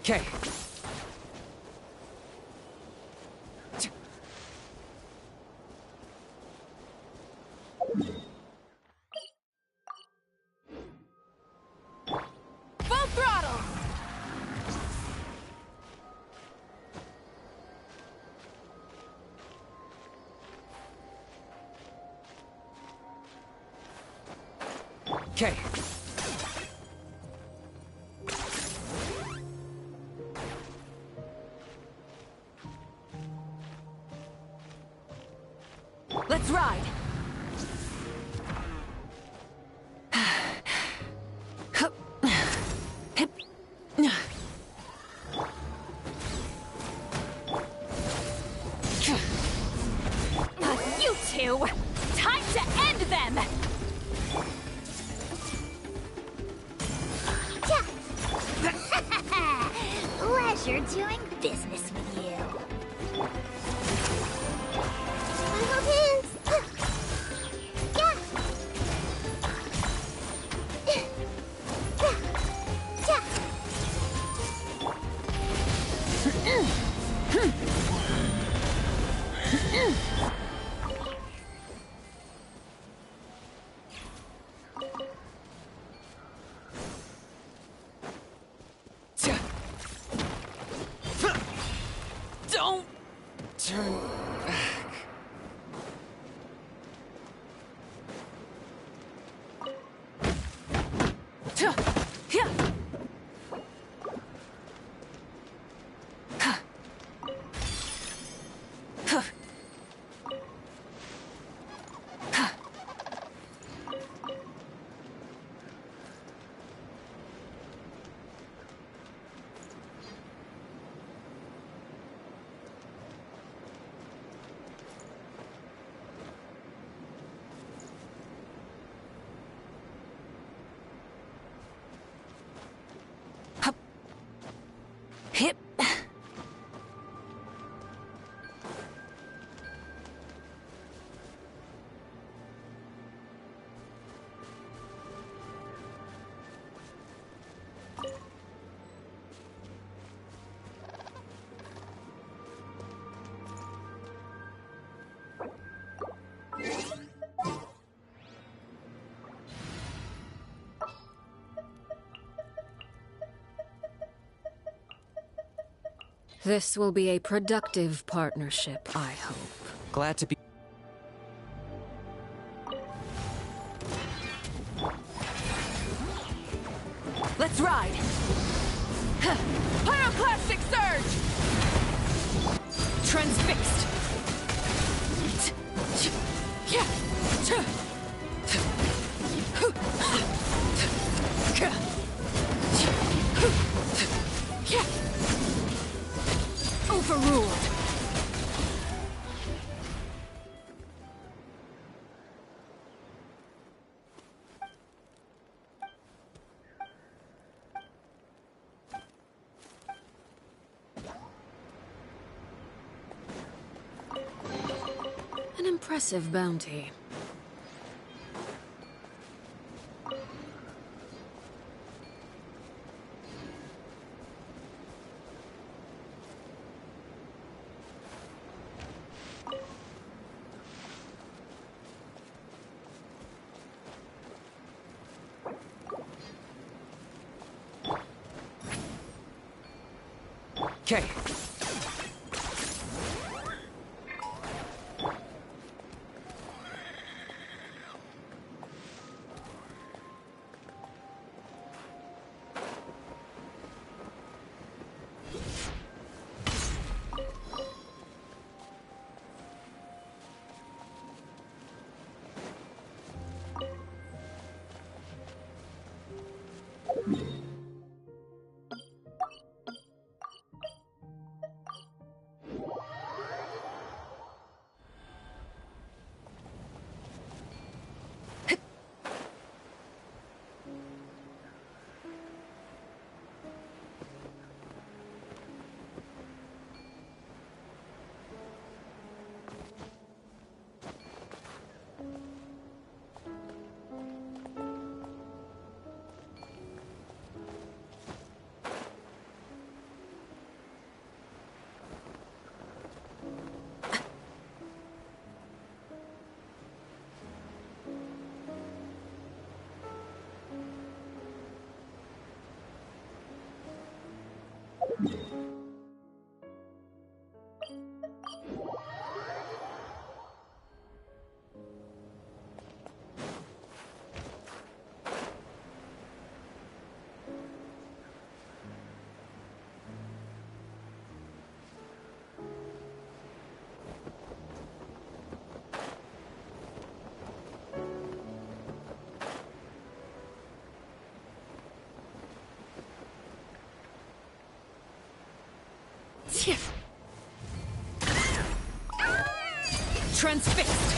Okay. Full throttle! Okay. Let's ride! You two! Time to end them! Pleasure doing business with you. Final hands. Yeah. Don't turn back. Hip. This will be a productive partnership, I hope. Glad to be. Let's Let's ride! Pyroclastic Surge! Transfixed! Overruled! An impressive bounty. Okay. Transfixed!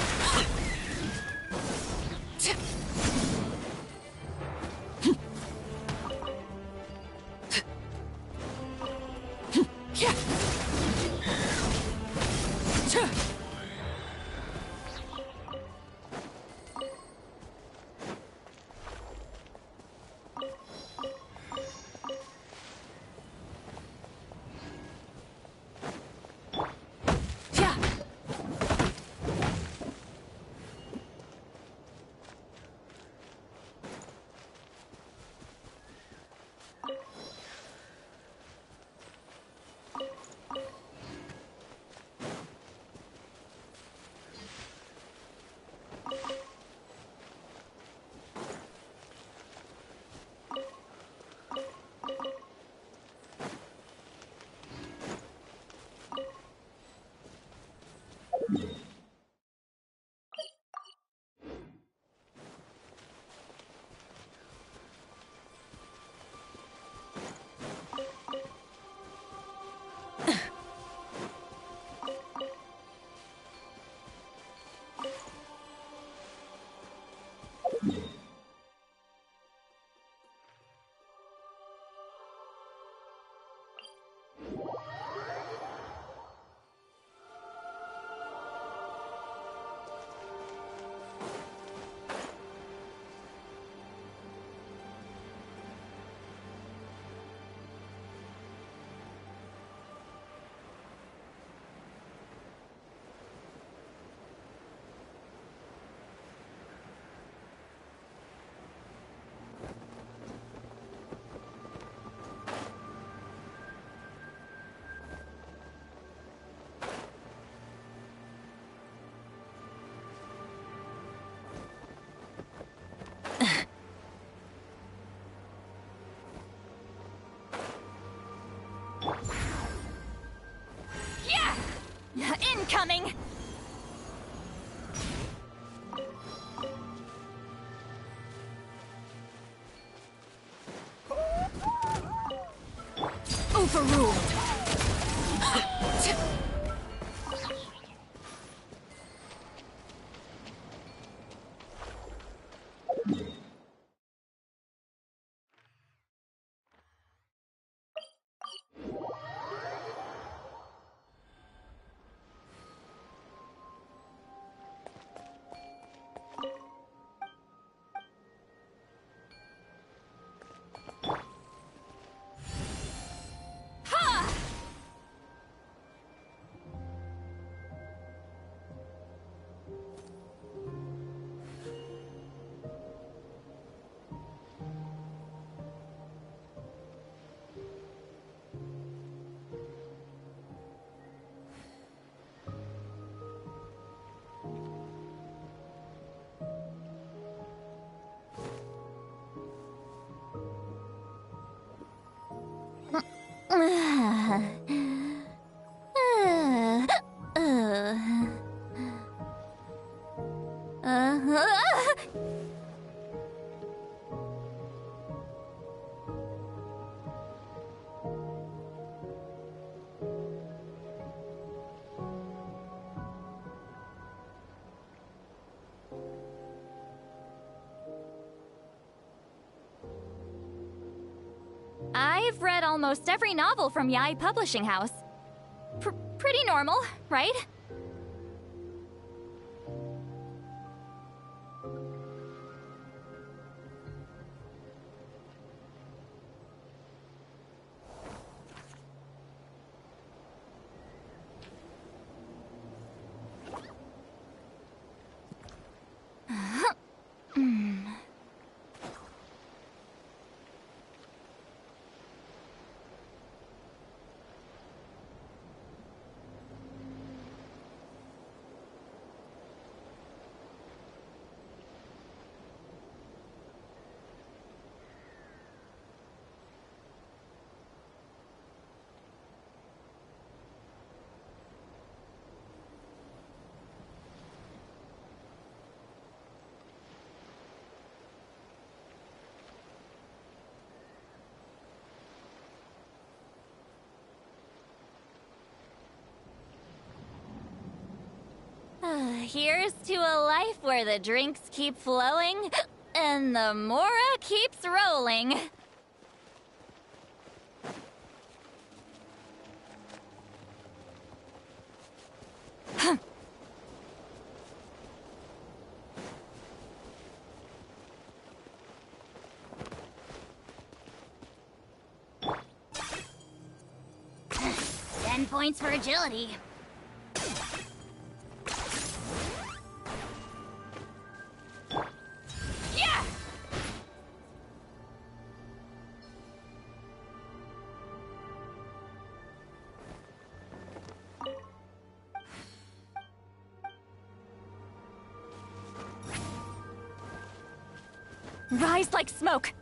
Incoming! Overruled. I've read almost every novel from Yae Publishing House. Pretty normal, right? Here's to a life where the drinks keep flowing and the Mora keeps rolling. Ten points for agility. Rise like smoke!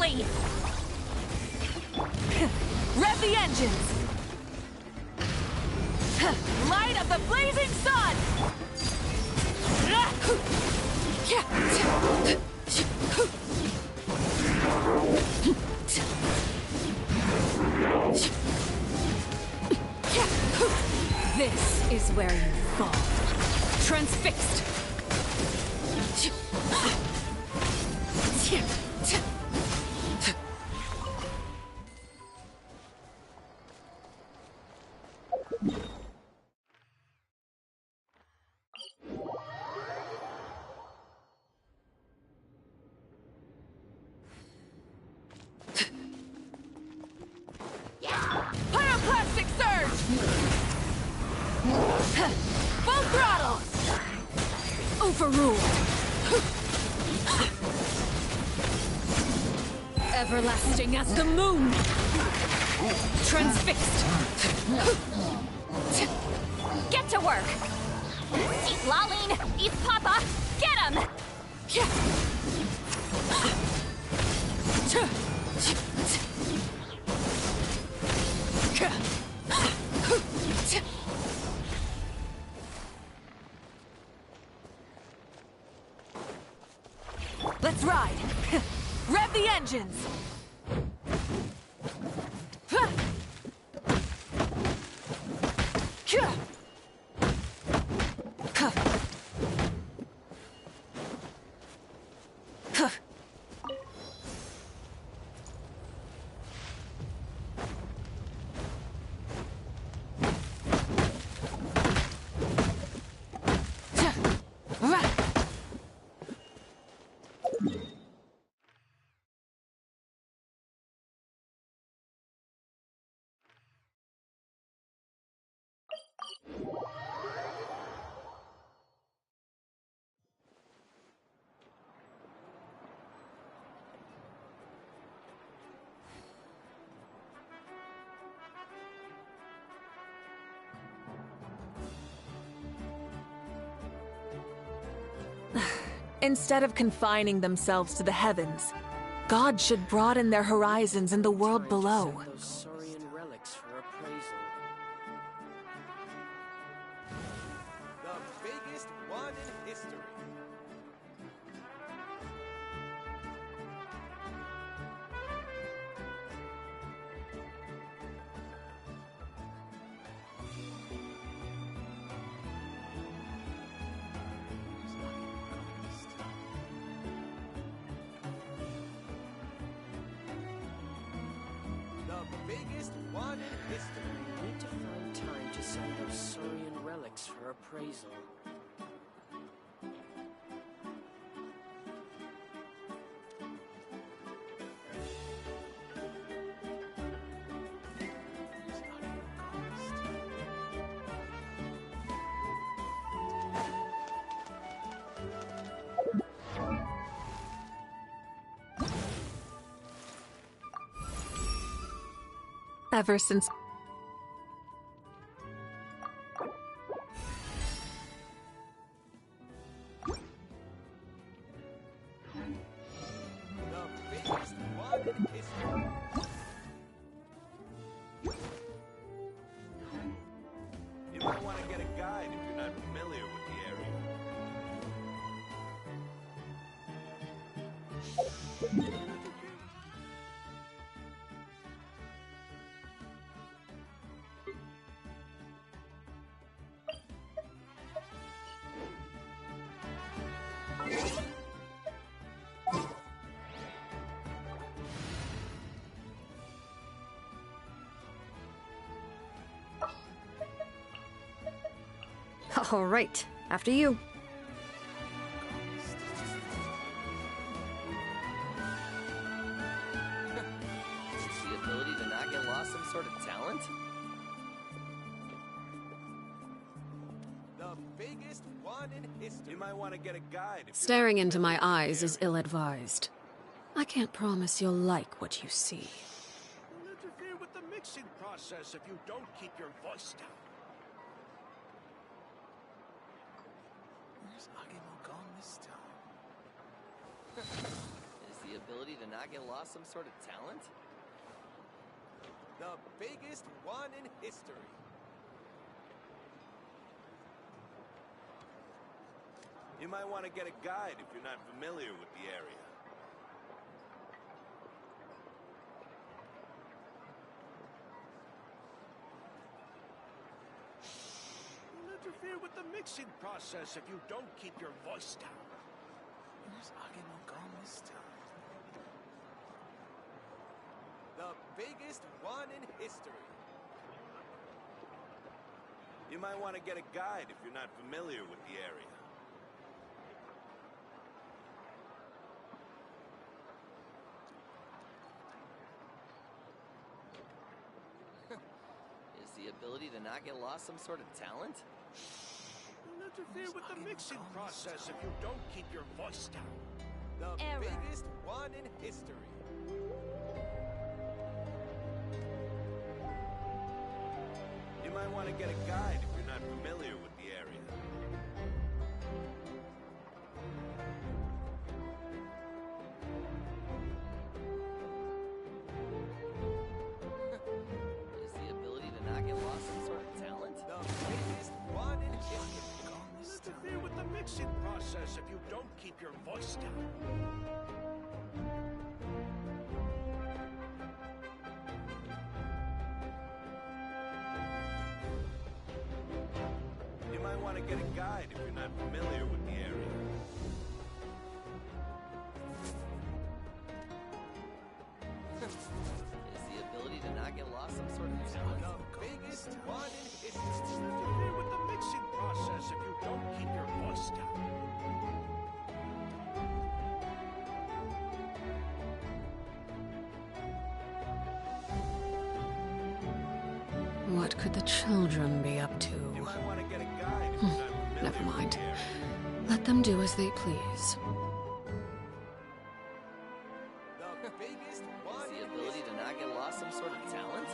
quickly! Rev the engines! Light of the blazing sun! This is where you fall. Transfixed! Pyroclastic surge! Full throttle! Overruled! Everlasting as the moon! Transfixed! Get to work! Eat Laline! Eat Papa! Get him! Let's ride! Rev the engines! Instead of confining themselves to the heavens, God should broaden their horizons in the world below. Those Saurian relics for appraisal. The biggest one in history. Biggest one in history. We need to find time to sell those Saurian relics for appraisal. Ever since You might want to get a guide if you're not familiar with the area. All right, after you. The ability to not get lost some sort of talent? The biggest one in history. You might want to get a guide if Staring into my eyes is ill-advised. I can't promise you'll like what you see. you'll interfere with the mixing process if you don't keep your voice down. Where's Agemo gone this time? Is the ability to not get lost some sort of talent? The biggest one in history. You might want to get a guide if you're not familiar with the area. You'll interfere with the mixing process if you don't keep your voice down. Where's Agemo gone this time? The biggest one in history. You might want to get a guide if you're not familiar with the area. Is the ability to not get lost some sort of talent? You'll interfere with the mixing process if you don't keep your voice down. The Error. biggest one in history. You might want to get a guide if you're not familiar with the area. Is the ability to not get lost some sort of talent? The biggest one in history. You'll interfere with the mixing process if you don't keep your voice down. You might want to get a guide if you're not familiar with the area. Is the ability to not get lost some sort of talent? The biggest one in history. You'll interfere with the mixing process if you don't keep your voice down. What could the children be up to? You might want to get a guide if you're not familiar Never with mind. the area. Let them do as they please. The biggest one. Is the ability to not get lost some sort of talent?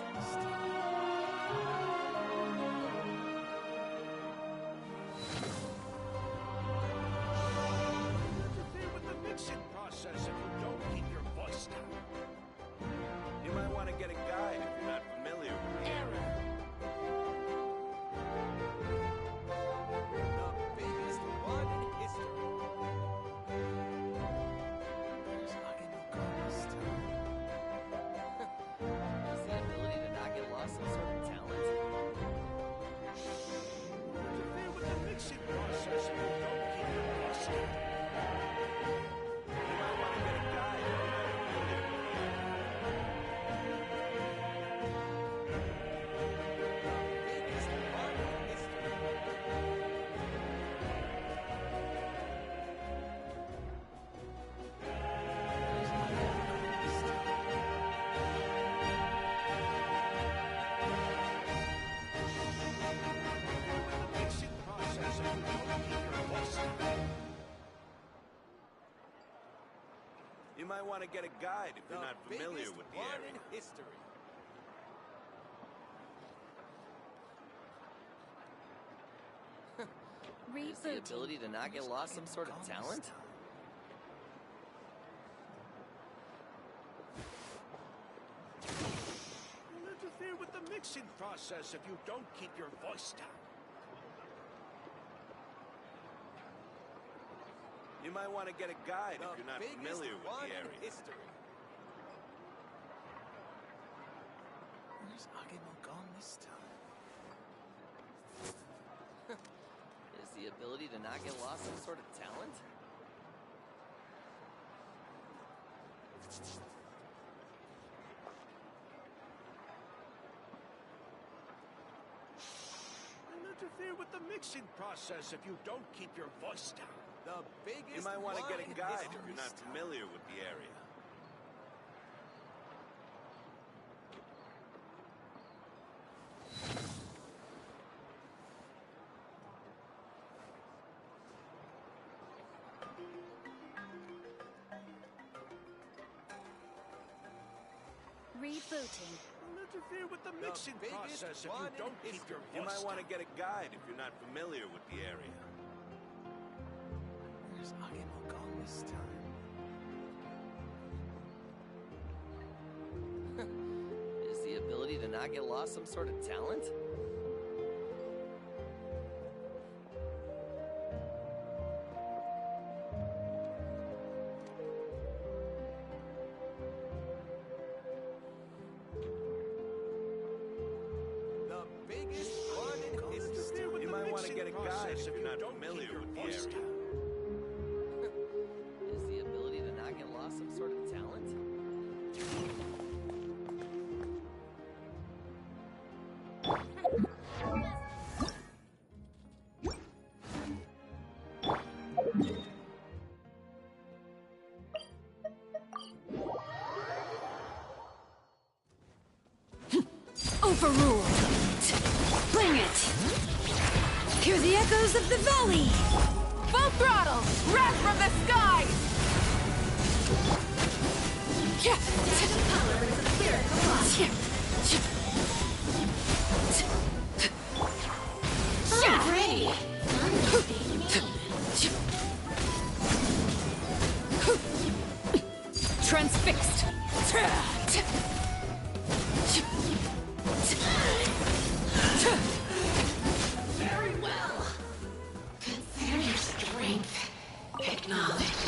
Interfere with the mixing process if you don't keep your voice down. You might want to get a guide if you're not familiar with the area. The biggest one in history. Where's Agemo gone this time? Is the ability to not get lost some sort of talent? Interfere with the mixing process if you don't keep your voice down. You might want to get a guide if you're not familiar with the area. Biggest one in history. Mixing process if you don't keep your voice down. You might want to get a guide if you're The not familiar biggest with the one area. in history. Is the ability to not get lost some sort of talent? You'll interfere with the mixing process if you don't keep your voice down. You might want to get a guide The if you're not biggest familiar with one the in area. history. Where's Agemo gone this time? Is the ability to not get lost some sort of talent? You'll interfere with the mixing process if you don't keep your voice down. The biggest You might want to one get a in guide if history. you're not familiar with the area. Rebooting. You'll interfere with the mixing biggest process if you one don't in keep your history. You voice might want to down. get a guide if you're not familiar with the area. Where's Agemo gone this time? to not get lost some sort of talent? The biggest run in history. You might want to get a guide if you're not familiar with the area. Is the ability to not get lost some sort of talent? Overruled. Bring it. Hear the echoes of the valley. Full throttle. Wrath from the skies. Transfixed. Very well. Consider your strength acknowledged.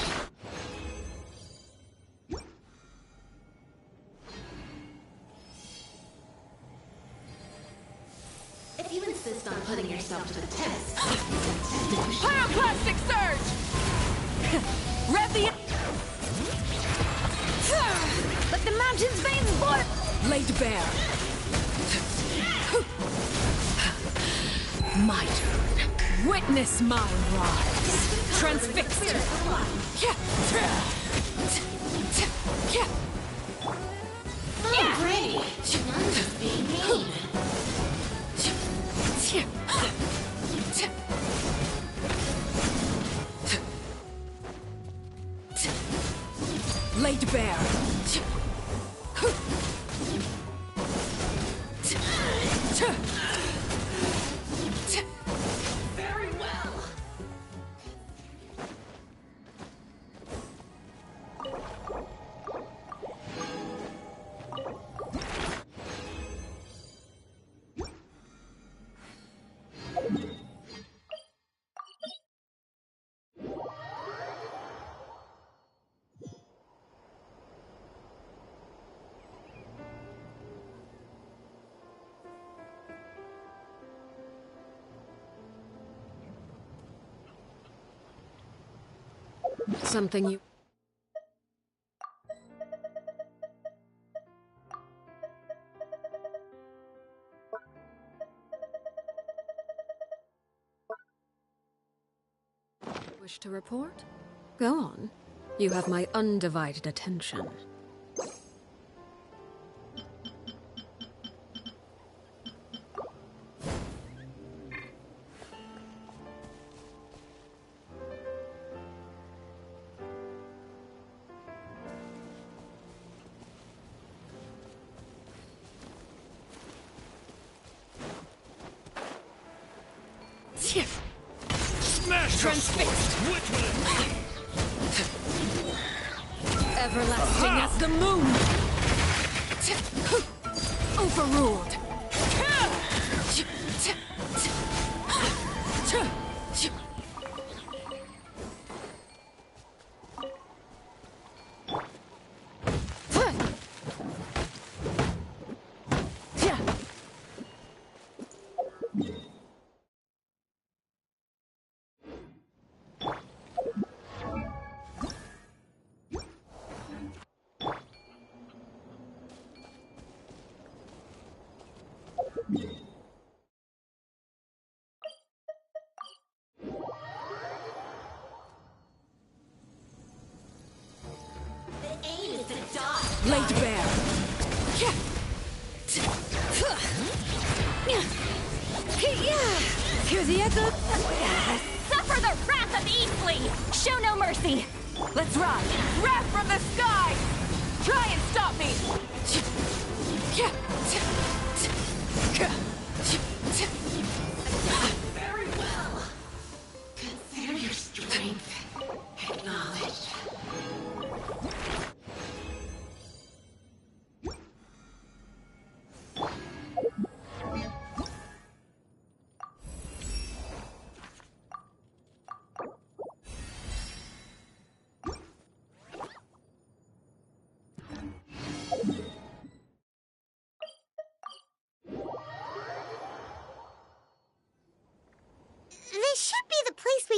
If you insist on putting yourself to the test, Pyroclastic surge! Rev the... Let the mountain's veins boil! Laid bare. My turn. Witness my rise. Transfixed. already. None is being mean. Laid bare. Very well. Something you... Wish to report? Go on. You have my undivided attention. Smash Transfixed! Everlasting as the moon! Overruled! The aim is to dodge. Laid bare! Hear the echo? Suffer the wrath of Eastleigh! Show no mercy! Let's ride! Wrath from the sky! Try and stop me! Very well. Consider your strength acknowledged.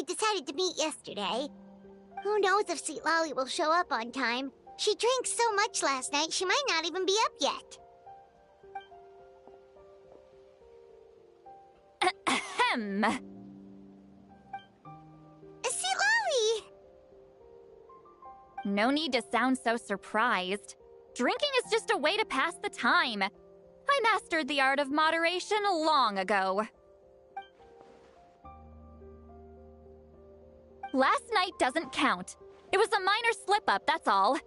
decided to meet yesterday. Who knows if Sweet Lolly will show up on time? She drank so much last night, she might not even be up yet. Ahem. Sweet Lolly! No need to sound so surprised. Drinking is just a way to pass the time. I mastered the art of moderation long ago. Last night doesn't count. It was a minor slip-up, that's all.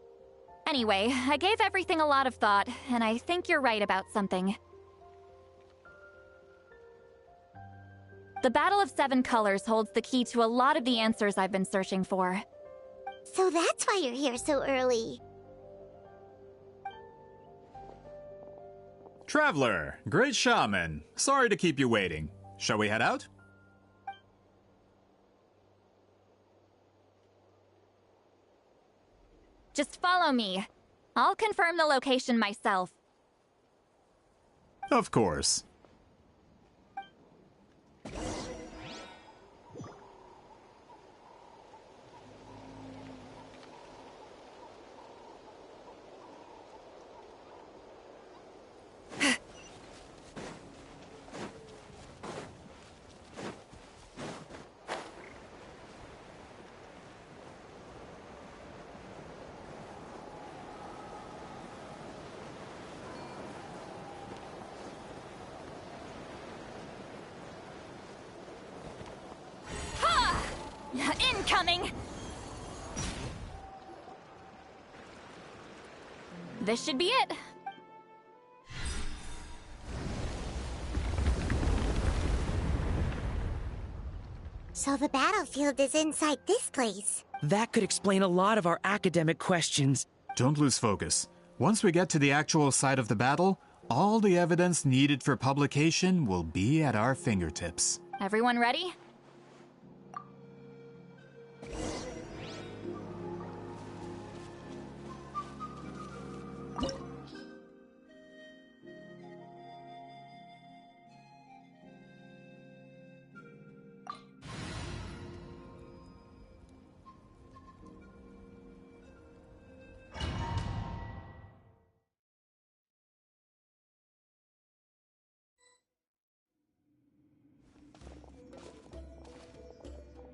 Anyway, I gave everything a lot of thought, and I think you're right about something. The Battle of Seven Colors holds the key to a lot of the answers I've been searching for. So that's why you're here so early. Traveler, great shaman. Sorry to keep you waiting. Shall we head out? Just follow me. I'll confirm the location myself. Of course. Incoming! This should be it. So the battlefield is inside this place. That could explain a lot of our academic questions. Don't lose focus. Once we get to the actual site of the battle, all the evidence needed for publication will be at our fingertips. Everyone ready?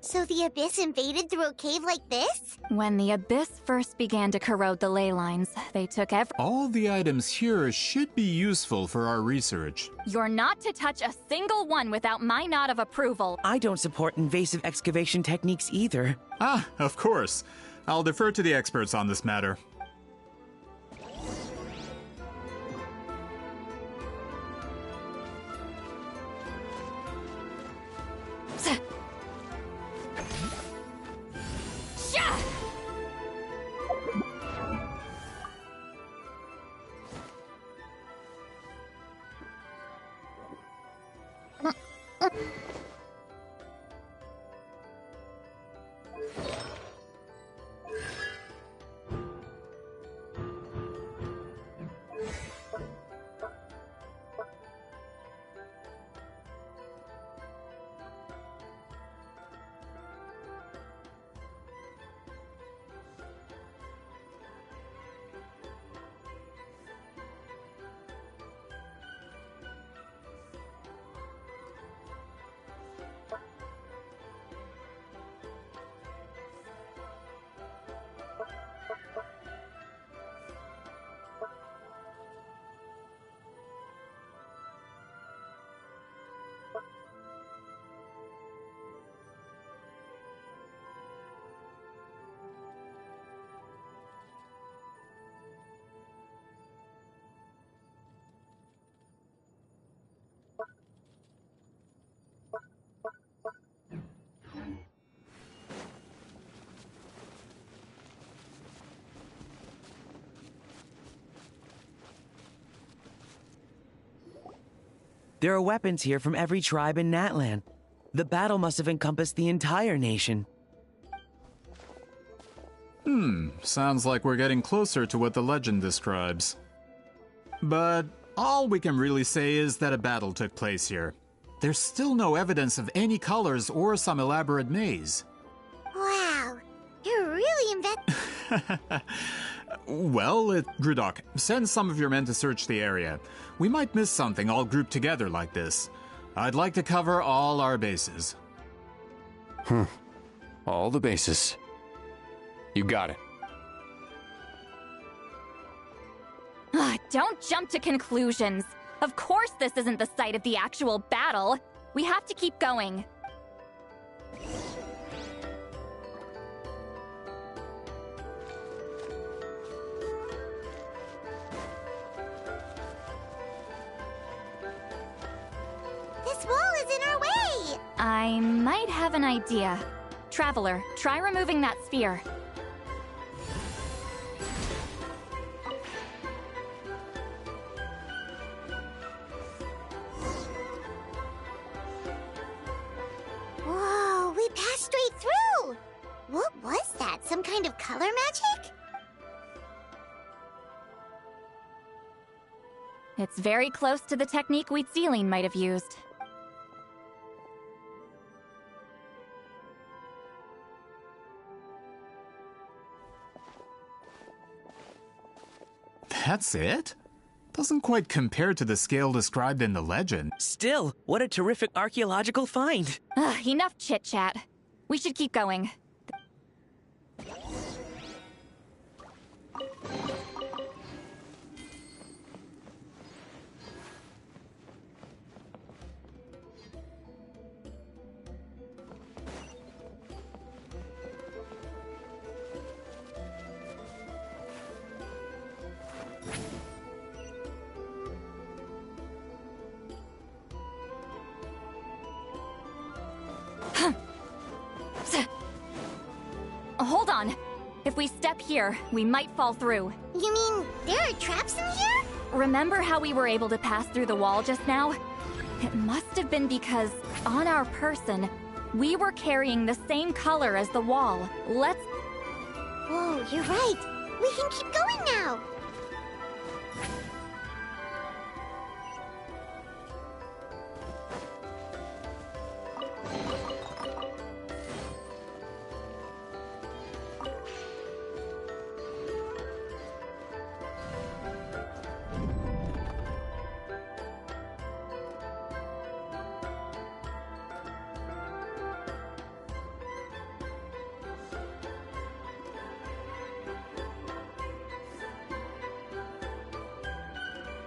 So the Abyss invaded through a cave like this? When the Abyss first began to corrode the ley lines, they took All the items here should be useful for our research. You're not to touch a single one without my nod of approval. I don't support invasive excavation techniques either. Ah, of course. I'll defer to the experts on this matter. There are weapons here from every tribe in Natlan. The battle must have encompassed the entire nation. Sounds like we're getting closer to what the legend describes. But all we can really say is that a battle took place here. there's still no evidence of any colors or some elaborate maze. Wow, you're really Well, Grudok, send some of your men to search the area. We might miss something all grouped together like this. I'd like to cover all our bases. All the bases. You got it. Don't jump to conclusions. Of course this isn't the site of the actual battle. We have to keep going. This wall is in our way! I might have an idea. Traveler, try removing that sphere. Whoa, we passed straight through! What was that? Some kind of color magic? It's very close to the technique Wheatsealing might have used. That's it? Doesn't quite compare to the scale described in the legend. Still, what a terrific archaeological find. Enough chit-chat. We should keep going. Hold on. If we step here, we might fall through. You mean there are traps in here? Remember how we were able to pass through the wall just now? It must have been because, on our person, we were carrying the same color as the wall. Let's... Whoa, you're right. We can keep going now.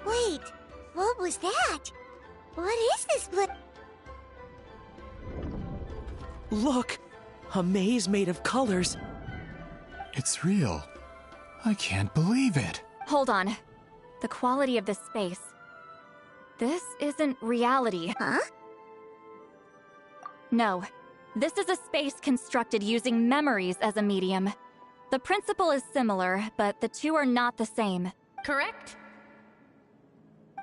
Wait, what was that? What is this Look! A maze made of colors. It's real. I can't believe it. Hold on. The quality of this space. This isn't reality. Huh? No. This is a space constructed using memories as a medium. The principle is similar, but the two are not the same. Correct?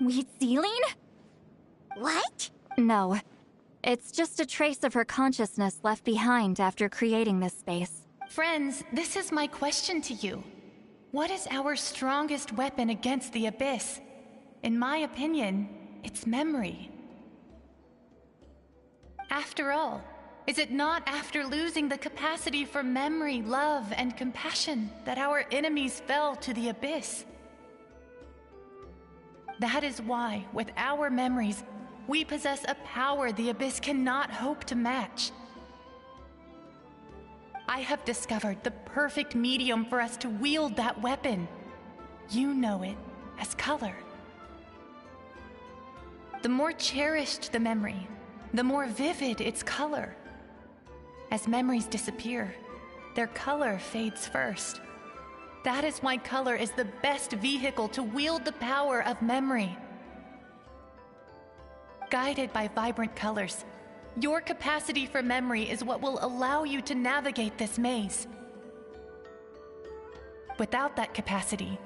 Wheatsealing? What? No. It's just a trace of her consciousness left behind after creating this space. Friends, this is my question to you. What is our strongest weapon against the Abyss? In my opinion, it's memory. After all, is it not after losing the capacity for memory, love, and compassion that our enemies fell to the Abyss? That is why, with our memories, we possess a power the Abyss cannot hope to match. I have discovered the perfect medium for us to wield that weapon. You know it as color. The more cherished the memory, the more vivid its color. As memories disappear, their color fades first. That is why color is the best vehicle to wield the power of memory. Guided by vibrant colors, your capacity for memory is what will allow you to navigate this maze. Without that capacity,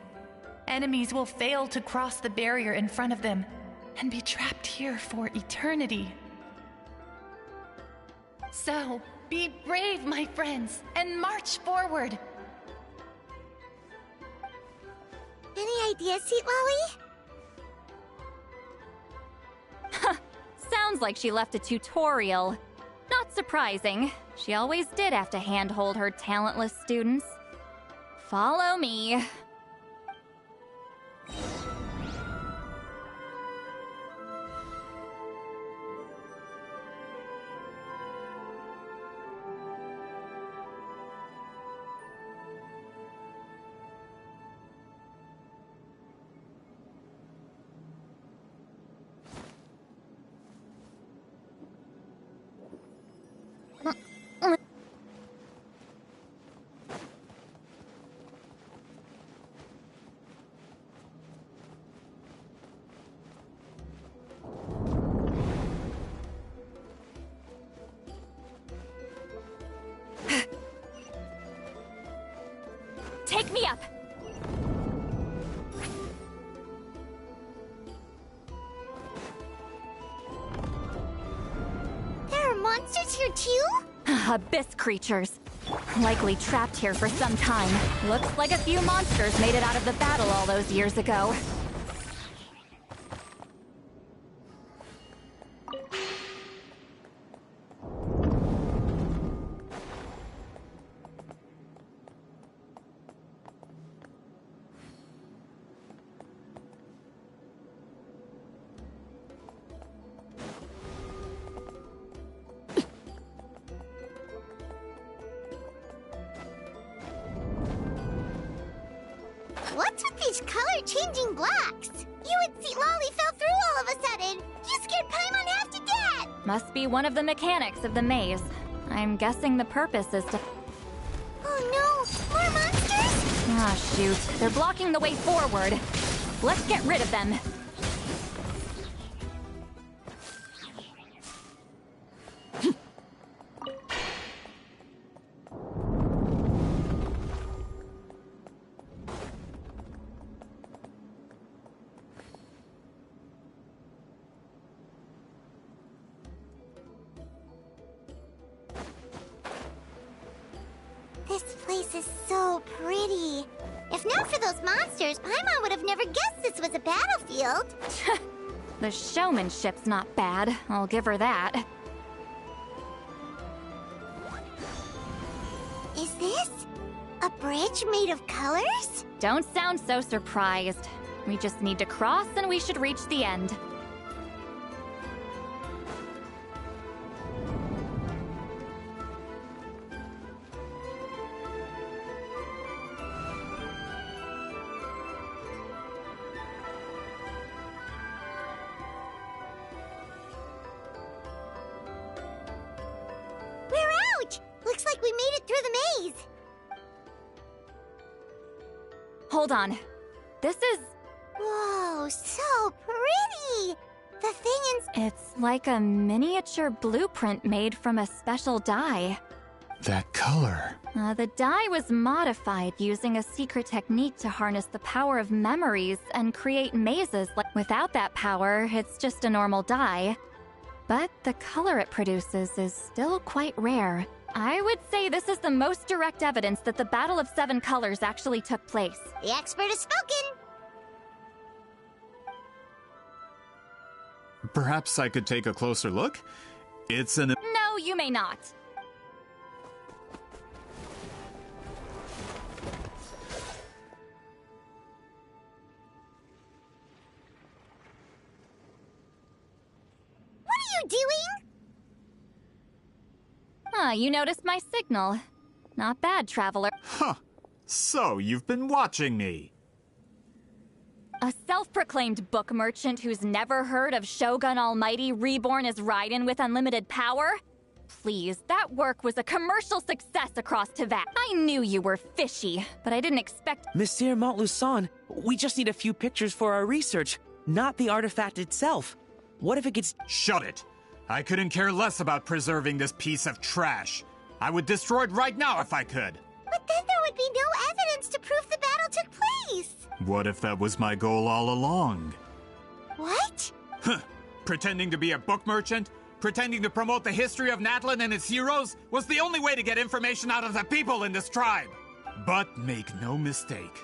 enemies will fail to cross the barrier in front of them and be trapped here for eternity. So, be brave, my friends, and march forward! Any ideas, Sweet Lolly? Sounds like she left a tutorial. Not surprising. She always did have to handhold her talentless students. Follow me. Take me up! There are monsters here too? Abyss creatures. Likely trapped here for some time. Looks like a few monsters made it out of the battle all those years ago. What's with these color-changing blocks? You and Seat Lolly fell through all of a sudden. You scared Paimon half to death. Must be one of the mechanics of the maze. I'm guessing the purpose is to... Oh no! More monsters? Ah, shoot. They're blocking the way forward. Let's get rid of them. This place is so pretty. If not for those monsters, Paimon would have never guessed this was a battlefield. The showmanship's not bad, I'll give her that. Is this a bridge made of colors? Don't sound so surprised. We just need to cross and we should reach the end. We're out! Looks like we made it through the maze. Hold on. This is... Whoa, so pretty! The thing It's like a miniature blueprint made from a special dye. That color. The dye was modified using a secret technique to harness the power of memories and create mazes. Without that power, it's just a normal dye. But the color it produces is still quite rare. I would say this is the most direct evidence that the Battle of Seven Colors actually took place. The expert has spoken! Perhaps I could take a closer look? It's an... No, you may not. What are you doing? Ah, you noticed my signal. Not bad, traveler. Huh. So, you've been watching me. A self-proclaimed book merchant who's never heard of Shogun Almighty reborn as Raiden with unlimited power? Please, that work was a commercial success across Teyvat. I knew you were fishy, but I didn't expect— Monsieur Montluçon, we just need a few pictures for our research, not the artifact itself. What if it gets— Shut it! I couldn't care less about preserving this piece of trash. I would destroy it right now if I could. But then there would be no evidence to prove the battle took place. What if that was my goal all along? What? Huh. Pretending to be a book merchant? Pretending to promote the history of Natlan and its heroes was the only way to get information out of the people in this tribe. But make no mistake,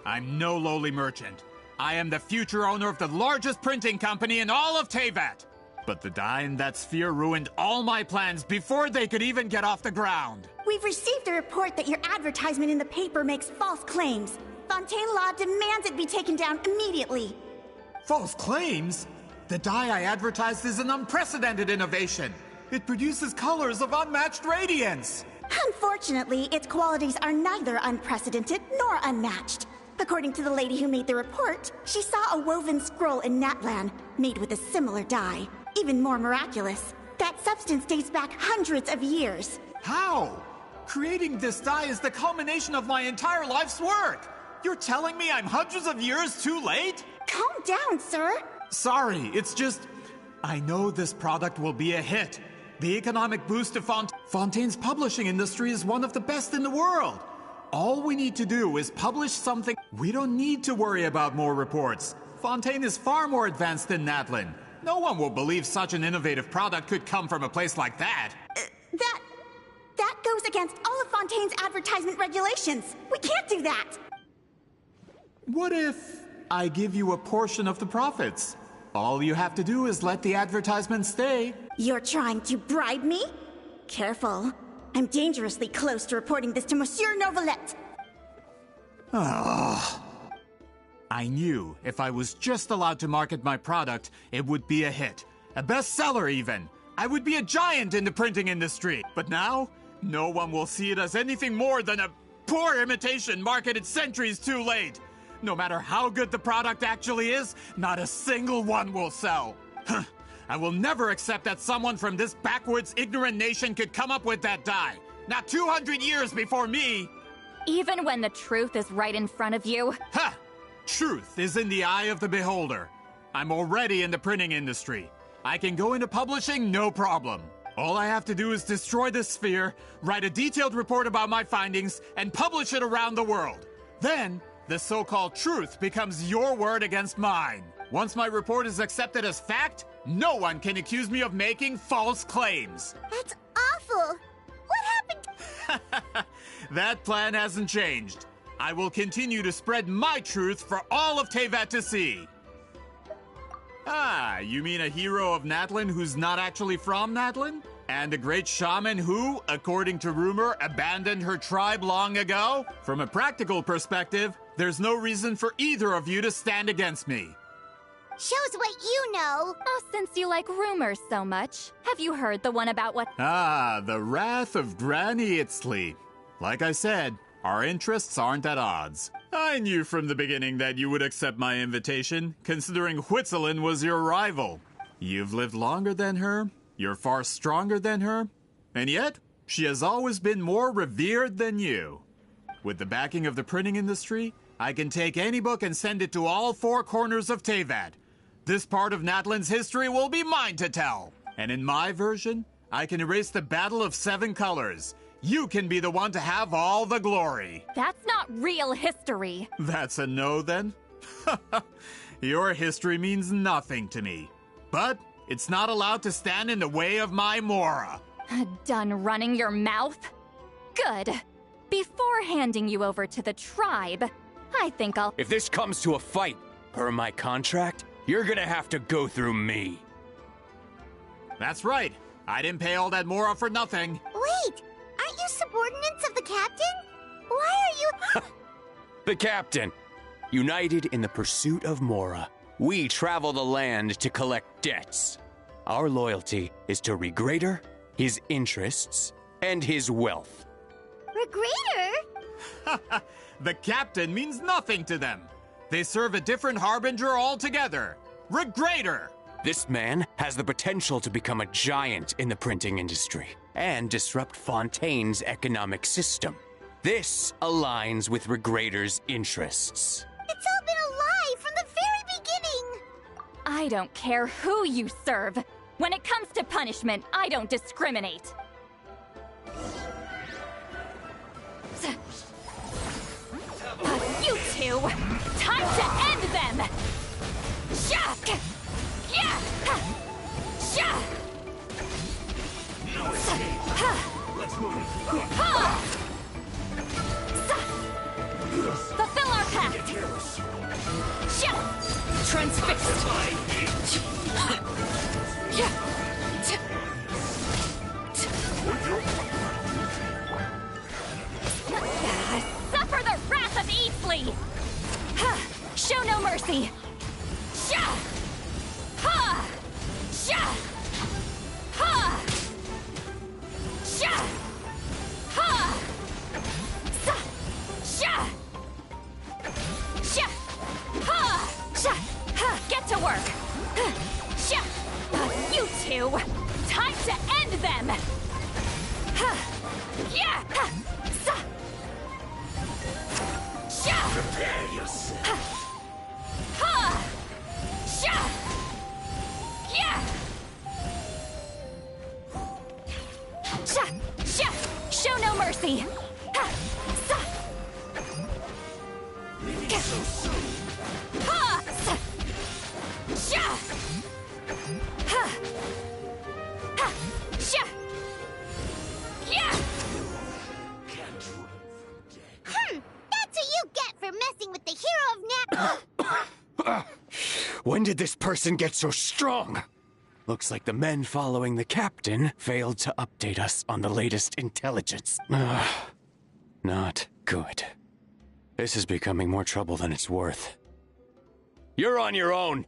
I'm no lowly merchant. I am the future owner of the largest printing company in all of Teyvat. But the dye in that sphere ruined all my plans before they could even get off the ground. We've received a report that your advertisement in the paper makes false claims. Fontaine Law demands it be taken down immediately. False claims? The dye I advertised is an unprecedented innovation. It produces colors of unmatched radiance. Unfortunately, its qualities are neither unprecedented nor unmatched. According to the lady who made the report, she saw a woven scroll in Natlan made with a similar dye. Even more miraculous, that substance dates back hundreds of years. How? Creating this dye is the culmination of my entire life's work. You're telling me I'm hundreds of years too late? Calm down, sir. Sorry, it's just... I know this product will be a hit. The economic boost to Fontaine's publishing industry is one of the best in the world. All we need to do is publish something. We don't need to worry about more reports. Fontaine is far more advanced than Natlan. No one will believe such an innovative product could come from a place like that. That goes against all of Fontaine's advertisement regulations. We can't do that. What if I give you a portion of the profits? All you have to do is let the advertisement stay. You're trying to bribe me? Careful. I'm dangerously close to reporting this to Monsieur Novelette. I knew if I was just allowed to market my product, it would be a hit. A bestseller even. I would be a giant in the printing industry. But now, no one will see it as anything more than a poor imitation marketed centuries too late. No matter how good the product actually is, not a single one will sell. I will never accept that someone from this backwoods, ignorant nation could come up with that dye. Not 200 years before me. Even when the truth is right in front of you. Ha! Truth is in the eye of the beholder. I'm already in the printing industry. I can go into publishing, no problem. All I have to do is destroy this sphere, write a detailed report about my findings, and publish it around the world. Then, the so-called truth becomes your word against mine. Once my report is accepted as fact, no one can accuse me of making false claims. That's awful. What happened? That plan hasn't changed. I will continue to spread my truth for all of Teyvat to see. Ah, you mean a hero of Natlan who's not actually from Natlan? And a great shaman who, according to rumor, abandoned her tribe long ago? From a practical perspective, there's no reason for either of you to stand against me. Shows what you know. Oh, since you like rumors so much, have you heard the one about what— Ah, the wrath of Granny Itzley. Like I said, our interests aren't at odds. I knew from the beginning that you would accept my invitation, considering Huitzilin was your rival. You've lived longer than her, you're far stronger than her, and yet, she has always been more revered than you. With the backing of the printing industry, I can take any book and send it to all four corners of Teyvat. This part of Natlan's history will be mine to tell. And in my version, I can erase the Battle of Seven Colors. You can be the one to have all the glory. That's not real history. That's a no, then? Your history means nothing to me. But it's not allowed to stand in the way of my Mora. Done running your mouth? Good. Before handing you over to the tribe, I think I'll— If this comes to a fight, per my contract, you're gonna have to go through me. That's right. I didn't pay all that Mora for nothing. Wait, aren't you subordinates of the captain? Why are you— The captain. United in the pursuit of Mora, we travel the land to collect debts. Our loyalty is to Regrader, his interests, and his wealth. Regrader? The captain means nothing to them. They serve a different harbinger altogether. Regrader! This man has the potential to become a giant in the printing industry and disrupt Fontaine's economic system. This aligns with Regrader's interests. It's all been a lie from the very beginning! I don't care who you serve. When it comes to punishment, I don't discriminate. You two! Time to end them! Shock! Yeah! Shah! Let's move. Fulfill our pact! Shah! Transfixed! Suffer the wrath of Easley! Show no mercy! Sha! Ha! Sha! Ha! Sha! Ha! Sa! Sha! Sha! Ha! Sha! Ha! Get to work! Sha! You two! Time to end them! Ha! Yeah! Ha! Sa! Sha! Prepare yourself. Ha! Sha! Yeah! Sha! Sha! Show no mercy! Ha! Sa! Ha! Sa! Sha! Ha! Ha! Sha! Yeah! That's what you get for messing with the hero of When did this person get so strong? Looks like the men following the captain failed to update us on the latest intelligence. Not good. This is becoming more trouble than it's worth. You're on your own!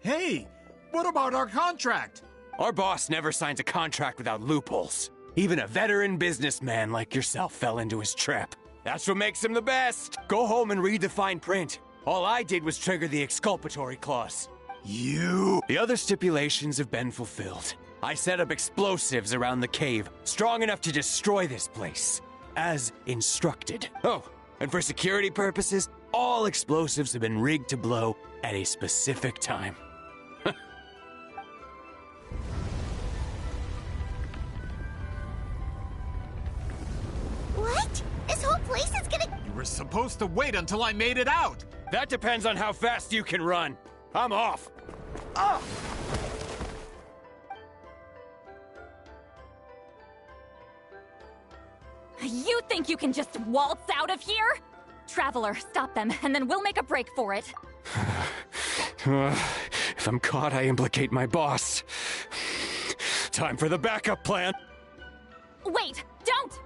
Hey, what about our contract? Our boss never signs a contract without loopholes. Even a veteran businessman like yourself fell into his trap. That's what makes him the best! Go home and read the fine print. All I did was trigger the exculpatory clause. The other stipulations have been fulfilled. I set up explosives around the cave, strong enough to destroy this place, as instructed. Oh, and for security purposes, all explosives have been rigged to blow at a specific time. What? This whole place is gonna... You were supposed to wait until I made it out! That depends on how fast you can run. I'm off. You think you can just waltz out of here? Traveler, stop them, and then we'll make a break for it. If I'm caught, I implicate my boss. Time for the backup plan. Wait, don't!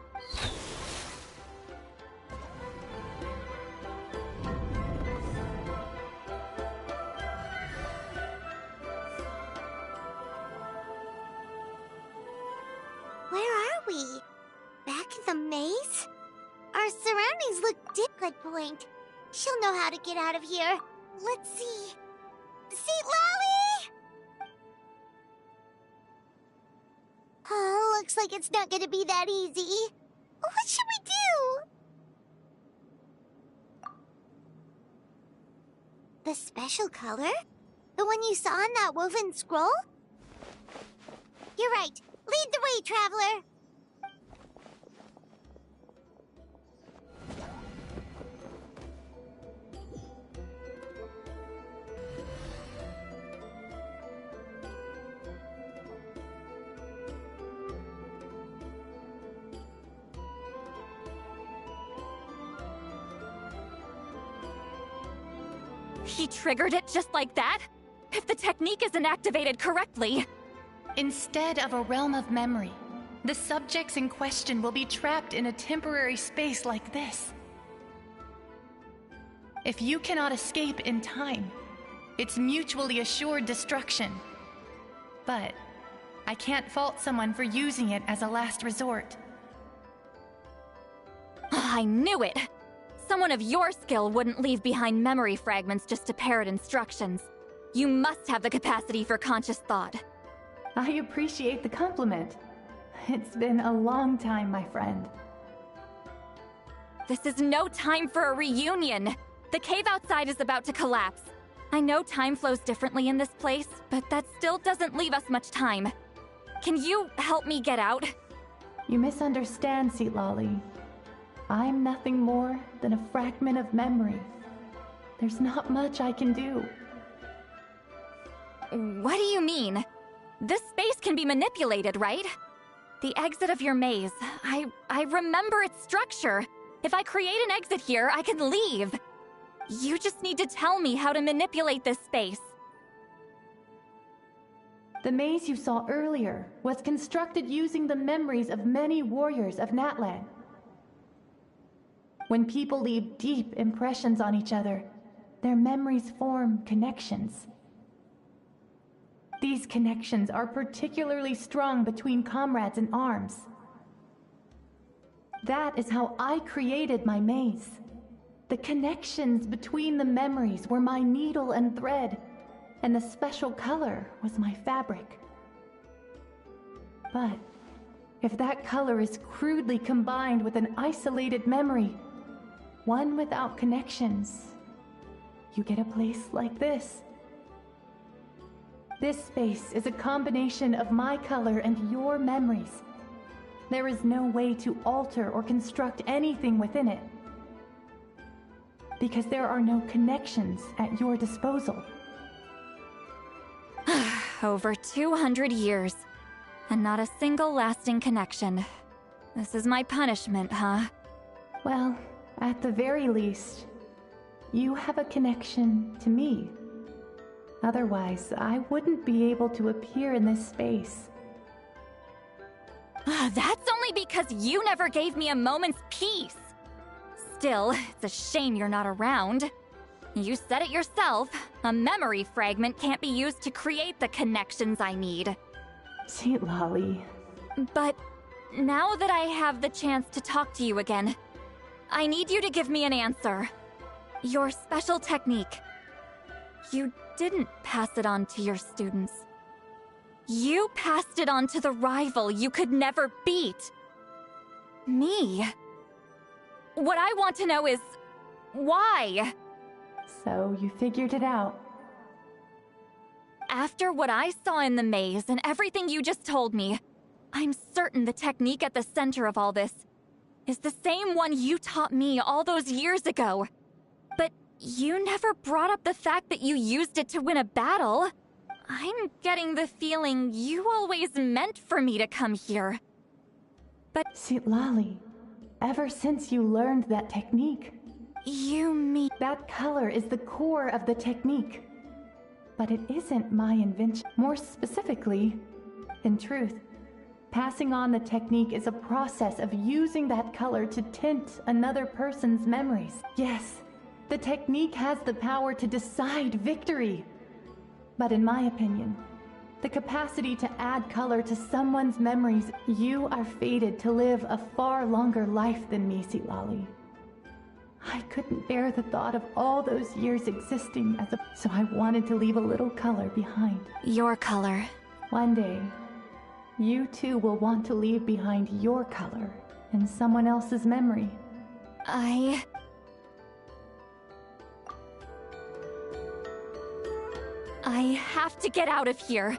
Where are we? Back in the maze? Our surroundings look good point. She'll know how to get out of here. Let's see. Seat Lolly! Oh, looks like it's not gonna be that easy. What should we do? The special color? The one you saw on that woven scroll? You're right. Lead the way, traveler. He triggered it just like that? If the technique isn't activated correctly... Instead of a realm of memory, the subjects in question will be trapped in a temporary space like this. If you cannot escape in time, it's mutually assured destruction. But I can't fault someone for using it as a last resort. I knew it! Someone of your skill wouldn't leave behind memory fragments just to parrot instructions. You must have the capacity for conscious thought. I appreciate the compliment. It's been a long time, my friend. This is no time for a reunion. The cave outside is about to collapse. I know time flows differently in this place, but that still doesn't leave us much time. Can you help me get out? You misunderstand, Seat Lolly. I'm nothing more than a fragment of memory. There's not much I can do. What do you mean? This space can be manipulated, right? The exit of your maze. I remember its structure. If I create an exit here, I can leave. You just need to tell me how to manipulate this space. The maze you saw earlier was constructed using the memories of many warriors of Natlan. When people leave deep impressions on each other, their memories form connections. These connections are particularly strong between comrades in arms. That is how I created my maze. The connections between the memories were my needle and thread, and the special color was my fabric. But if that color is crudely combined with an isolated memory, one without connections, you get a place like this. This space is a combination of my color and your memories. There is no way to alter or construct anything within it, because there are no connections at your disposal. Over 200 years, and not a single lasting connection. This is my punishment, huh? Well, at the very least, you have a connection to me. Otherwise, I wouldn't be able to appear in this space. That's only because you never gave me a moment's peace. Still, it's a shame you're not around. You said it yourself. A memory fragment can't be used to create the connections I need. Sweet Lolly. But now that I have the chance to talk to you again, I need you to give me an answer. Your special technique. You didn't pass it on to your students. You passed it on to the rival you could never beat. Me. What I want to know is, why? So you figured it out. After what I saw in the maze and everything you just told me, I'm certain the technique at the center of all this is the same one you taught me all those years ago. But you never brought up the fact that you used it to win a battle. I'm getting the feeling you always meant for me to come here. But Citlali, ever since you learned that technique, you mean that color is the core of the technique. But it isn't my invention. More specifically, in truth, passing on the technique is a process of using that color to tint another person's memories. Yes, the technique has the power to decide victory. But in my opinion, the capacity to add color to someone's memories, you are fated to live a far longer life than me, Citlali. I couldn't bear the thought of all those years existing as a... So I wanted to leave a little color behind. Your color. One day, you too will want to leave behind your color in someone else's memory. I have to get out of here.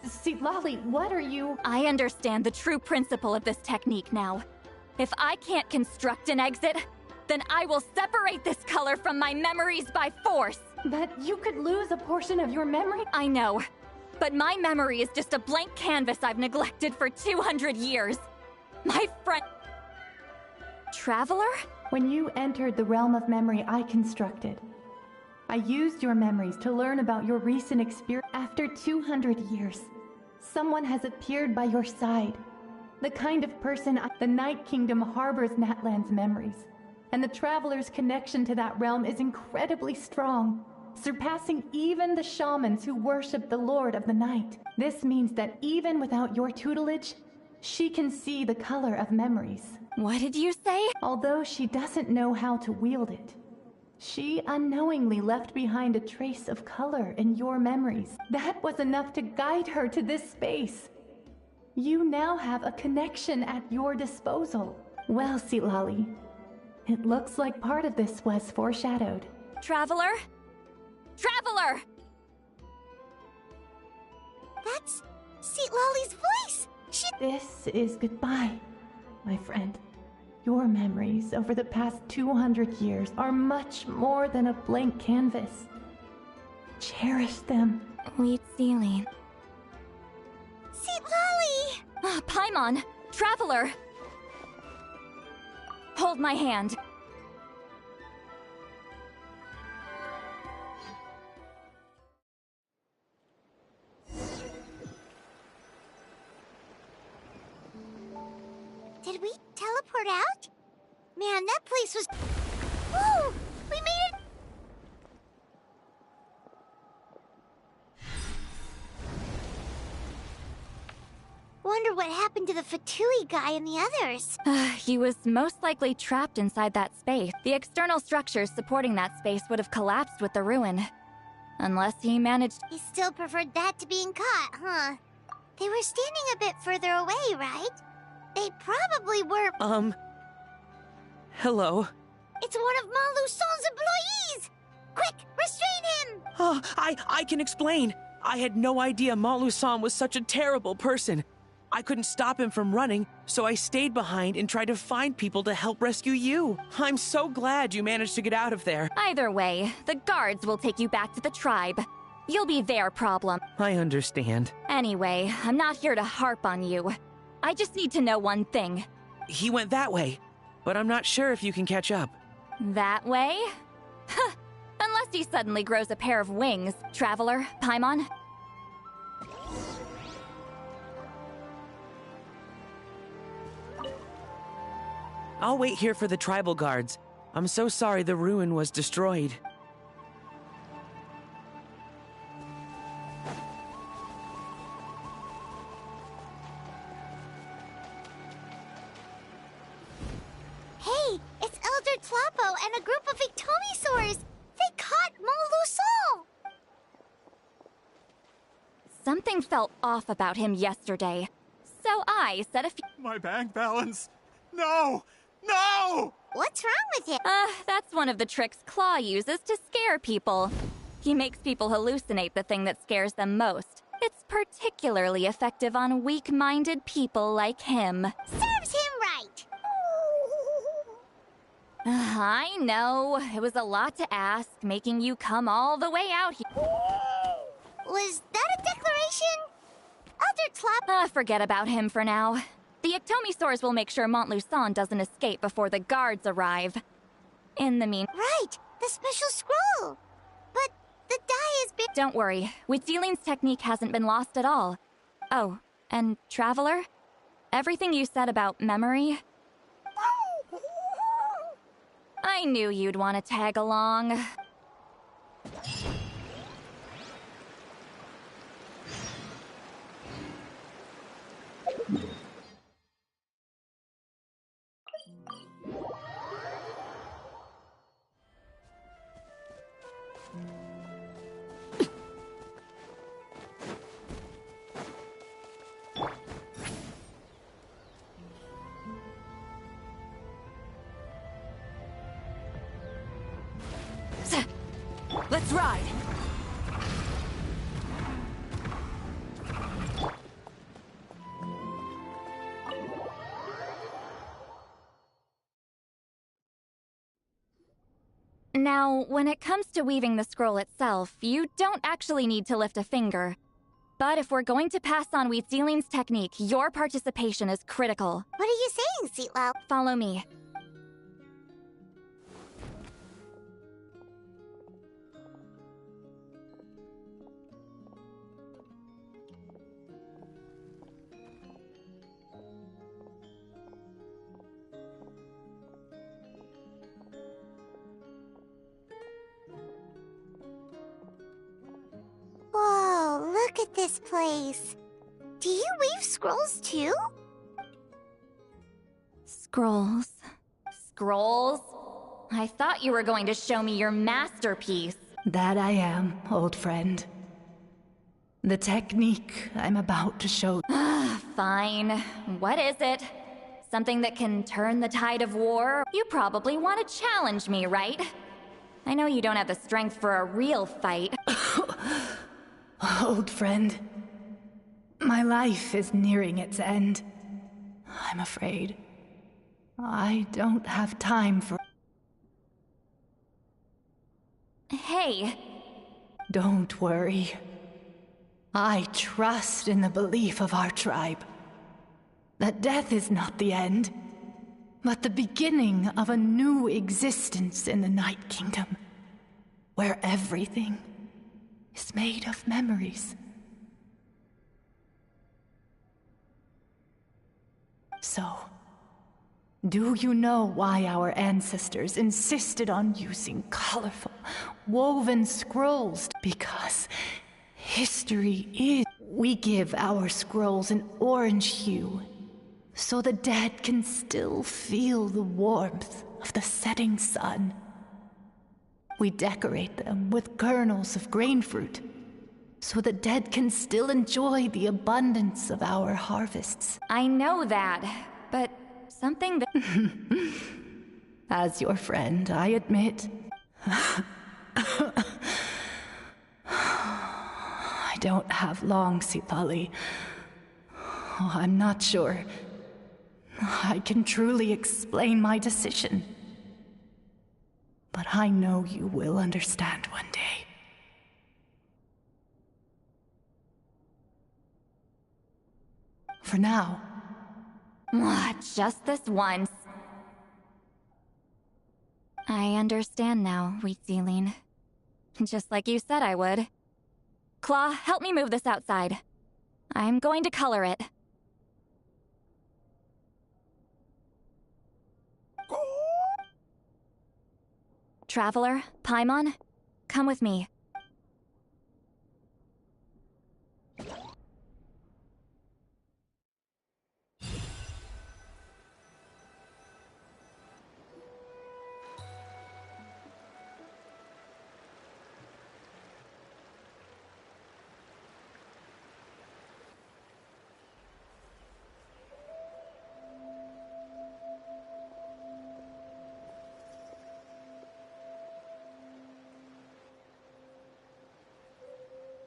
Citlali, what are you... I understand the true principle of this technique now. If I can't construct an exit, then I will separate this color from my memories by force. But you could lose a portion of your memory. I know, but my memory is just a blank canvas I've neglected for 200 years. My friend... Traveler? When you entered the realm of memory I constructed, I used your memories to learn about your recent experience. After 200 years, someone has appeared by your side. The kind of person the Night Kingdom harbors Natlan's memories, and the Traveler's connection to that realm is incredibly strong, surpassing even the shamans who worship the Lord of the Night. This means that even without your tutelage, she can see the color of memories. What did you say? Although she doesn't know how to wield it, she unknowingly left behind a trace of color in your memories. That was enough to guide her to this space. You now have a connection at your disposal. Well, Citlali, it looks like part of this was foreshadowed. Traveler? Traveler! That's Citlali's voice! This is goodbye, my friend. Your memories over the past 200 years are much more than a blank canvas. Cherish them. Wheat Sealing. Citlali! Paimon! Traveler! Hold my hand. Did we teleport out? Man, that place was... Whoa! We made it... Wonder what happened to the Fatui guy and the others. He was most likely trapped inside that space. The external structures supporting that space would have collapsed with the ruin. Unless he managed... He still preferred that to being caught, huh? They were standing a bit further away, right? They probably were... Hello? It's one of Maluson's employees! Quick, restrain him! Oh, I can explain. I had no idea Malusan was such a terrible person. I couldn't stop him from running, so I stayed behind and tried to find people to help rescue you. I'm so glad you managed to get out of there. Either way, the guards will take you back to the tribe. You'll be their problem. I understand. Anyway, I'm not here to harp on you. I just need to know one thing. He went that way, but I'm not sure if you can catch up. That way? Huh. Unless he suddenly grows a pair of wings, Traveler, Paimon. I'll wait here for the tribal guards. I'm so sorry the ruin was destroyed. Hey, it's Elder Tlapo and a group of Ictomisaurs! They caught Maluson! Something felt off about him yesterday, so I said a few... My bank balance! No! No! What's wrong with you? That's one of the tricks Claw uses to scare people. He makes people hallucinate the thing that scares them most. It's particularly effective on weak-minded people like him. Serves him right! I know. It was a lot to ask, making you come all the way out here. Was that a declaration? Elder Tlap... Forget about him for now. The Ictomisaurs will make sure Montluçon doesn't escape before the guards arrive. In the mean... Right! The special scroll! But the die is big... Don't worry. Huitzilin's technique hasn't been lost at all. Oh, and Traveler? Everything you said about memory... I knew you'd want to tag along. Let's ride! Now, when it comes to weaving the scroll itself, you don't actually need to lift a finger. But if we're going to pass on Huitzilin's technique, your participation is critical. What are you saying, Seatwell? Follow me. Whoa, look at this place. Do you weave scrolls too? Scrolls. Scrolls? I thought you were going to show me your masterpiece. That I am, old friend. The technique I'm about to show... Fine. What is it? Something that can turn the tide of war? You probably want to challenge me, right? I know you don't have the strength for a real fight. Old friend, my life is nearing its end. I'm afraid I don't have time for... Hey! Don't worry. I trust in the belief of our tribe that death is not the end, but the beginning of a new existence in the Night Kingdom, where everything is made of memories. So, Do you know why our ancestors insisted on using colorful, woven scrolls? Because history is... We give our scrolls an orange hue, so the dead can still feel the warmth of the setting sun. We decorate them with kernels of grain fruit, so the dead can still enjoy the abundance of our harvests. I know that, but something that... As your friend, I admit. I don't have long, Citali. Oh, I'm not sure I can truly explain my decision. But I know you will understand one day. For now. Just this once. I understand now, Wheatsealing. Just like you said I would. Claw, help me move this outside. I'm going to color it. Traveler, Paimon, come with me.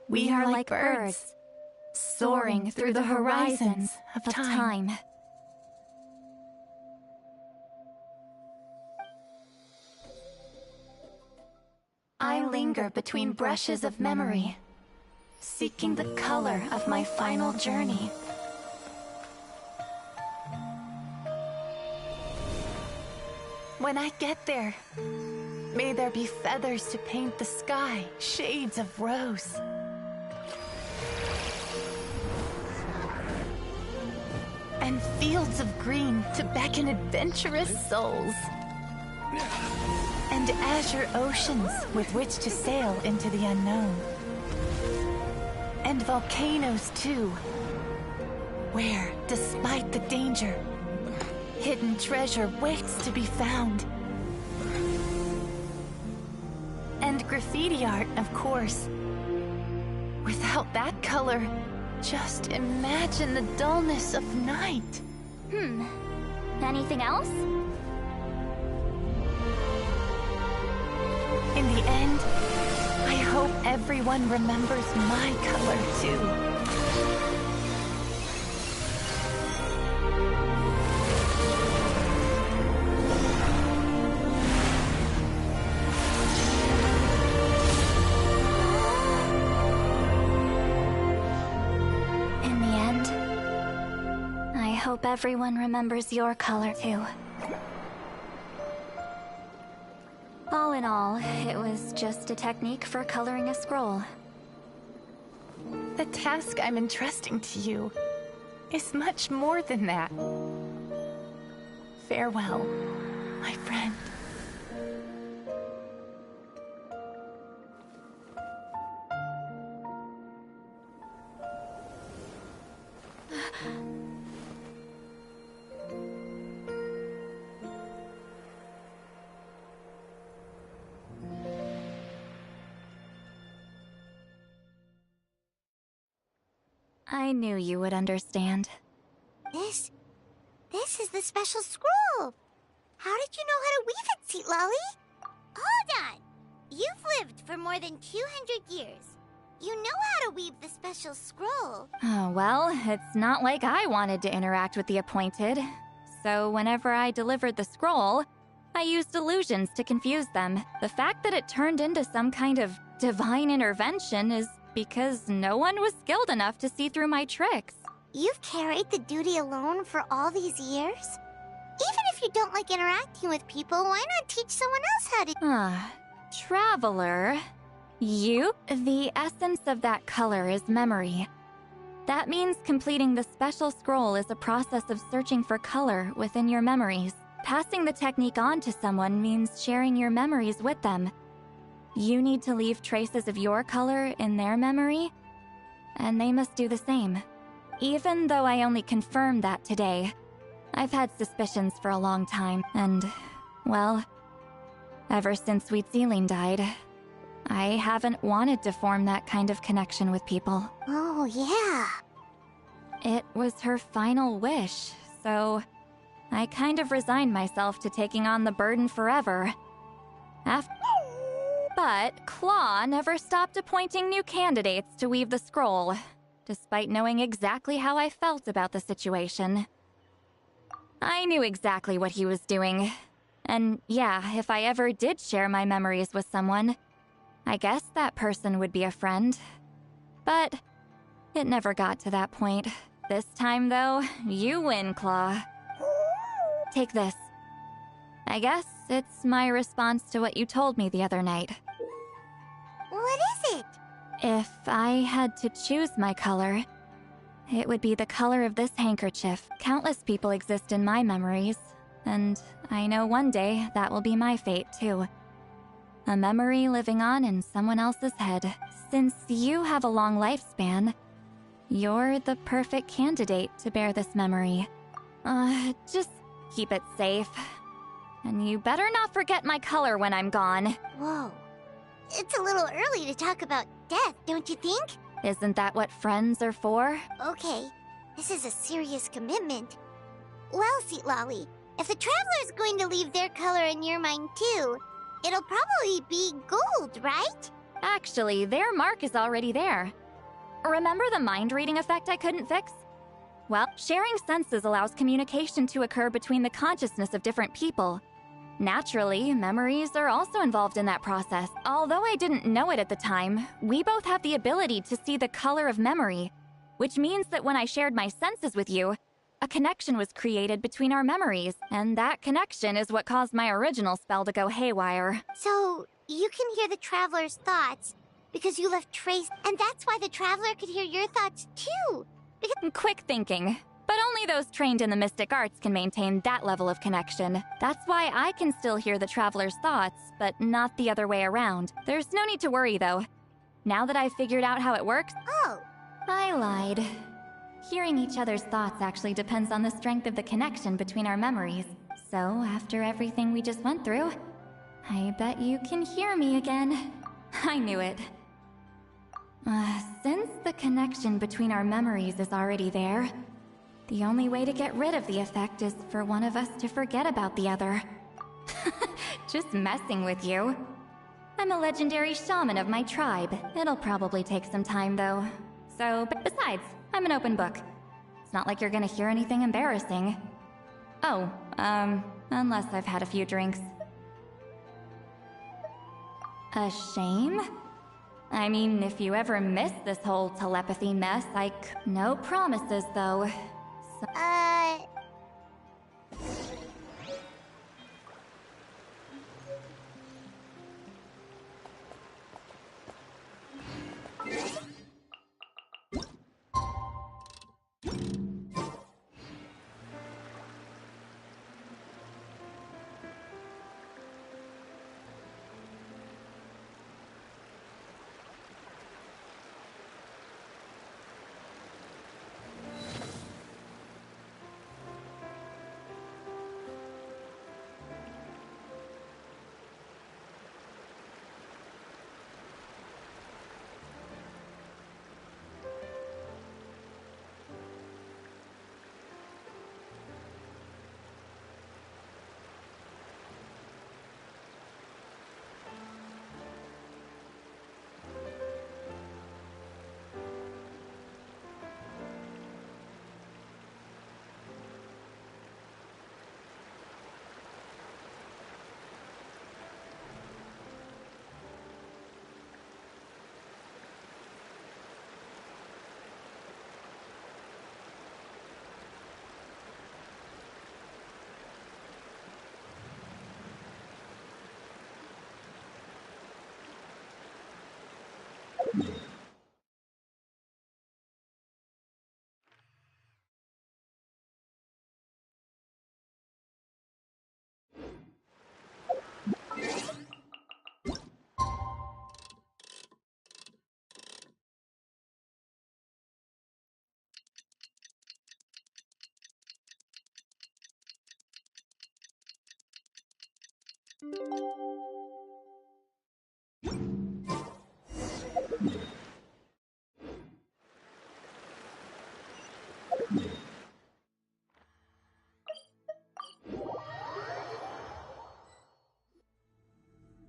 We are like birds, soaring through the horizons of time. I linger between brushes of memory, seeking the color of my final journey. When I get there, may there be feathers to paint the sky, shades of rose. And fields of green to beckon adventurous souls. And azure oceans with which to sail into the unknown. And volcanoes too, where, despite the danger, hidden treasure waits to be found. And graffiti art, of course. Without that color, just imagine the dullness of night. Anything else? In the end, I hope everyone remembers my color too. Hope everyone remembers your color too. All in all, it was just a technique for coloring a scroll. The task I'm entrusting to you is much more than that. Farewell, my friend. I knew you would understand. This is the special scroll. How did you know how to weave it, Citlali? Hold on. You've lived for more than 200 years. You know how to weave the special scroll. Oh, well, it's not like I wanted to interact with the Appointed. So whenever I delivered the scroll, I used illusions to confuse them. The fact that it turned into some kind of divine intervention is because no one was skilled enough to see through my tricks. You've carried the duty alone for all these years? Even if you don't like interacting with people, why not teach someone else how to... Traveler, the essence of that color is memory. That means completing the special scroll is a process of searching for color within your memories. Passing the technique on to someone means sharing your memories with them. You need to leave traces of your color in their memory, and they must do the same. Even though I only confirmed that today, I've had suspicions for a long time, and, well, ever since Sweet Zealing died, I haven't wanted to form that kind of connection with people. Oh, yeah. It was her final wish, so I kind of resigned myself to taking on the burden forever. But Claw never stopped appointing new candidates to weave the scroll, despite knowing exactly how I felt about the situation. I knew exactly what he was doing. And yeah, if I ever did share my memories with someone, I guess that person would be a friend. But it never got to that point. This time, though, you win, Claw. Take this. I guess it's my response to what you told me the other night. What is it? If I had to choose my color, it would be the color of this handkerchief. Countless people exist in my memories, and I know one day that will be my fate, too. A memory living on in someone else's head. Since you have a long lifespan, you're the perfect candidate to bear this memory. Just keep it safe. And you better not forget my color when I'm gone. Whoa. It's a little early to talk about death, don't you think? Isn't that what friends are for? Okay, this is a serious commitment. Well, Sweet Lolly, if the Traveler's going to leave their color in your mind too, it'll probably be gold, right? Actually, their mark is already there. Remember the mind reading effect I couldn't fix? Well, sharing senses allows communication to occur between the consciousness of different people. Naturally, memories are also involved in that process. Although I didn't know it at the time, we both have the ability to see the color of memory, which means that when I shared my senses with you, a connection was created between our memories, and that connection is what caused my original spell to go haywire. So, you can hear the Traveler's thoughts because you left trace, and that's why the Traveler could hear your thoughts too. Quick thinking. But only those trained in the mystic arts can maintain that level of connection. That's why I can still hear the Traveler's thoughts, but not the other way around. There's no need to worry, though. Now that I've figured out how it works... Oh! I lied. Hearing each other's thoughts actually depends on the strength of the connection between our memories. So, after everything we just went through, I bet you can hear me again. I knew it. Since the connection between our memories is already there, the only way to get rid of the effect is for one of us to forget about the other. Just messing with you. I'm a legendary shaman of my tribe. It'll probably take some time, though. So, besides, I'm an open book. It's not like you're gonna hear anything embarrassing. Oh, unless I've had a few drinks. A shame? I mean, if you ever miss this whole telepathy mess, no promises, though.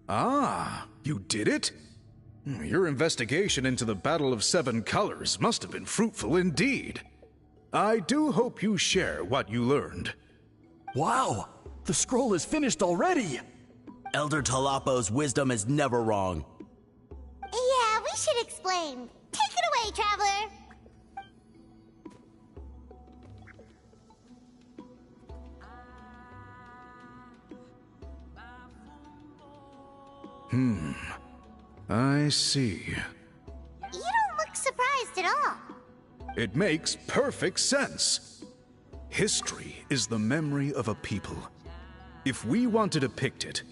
Ah, you did it? Your investigation into the Battle of Seven Colors must have been fruitful indeed. I do hope you share what you learned. Wow! The scroll is finished already! Elder Talapo's wisdom is never wrong. Yeah, we should explain. Take it away, Traveler! I see. You don't look surprised at all. It makes perfect sense. History is the memory of a people. If we want to depict it,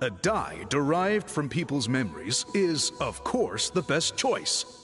a die derived from people's memories is, of course, the best choice.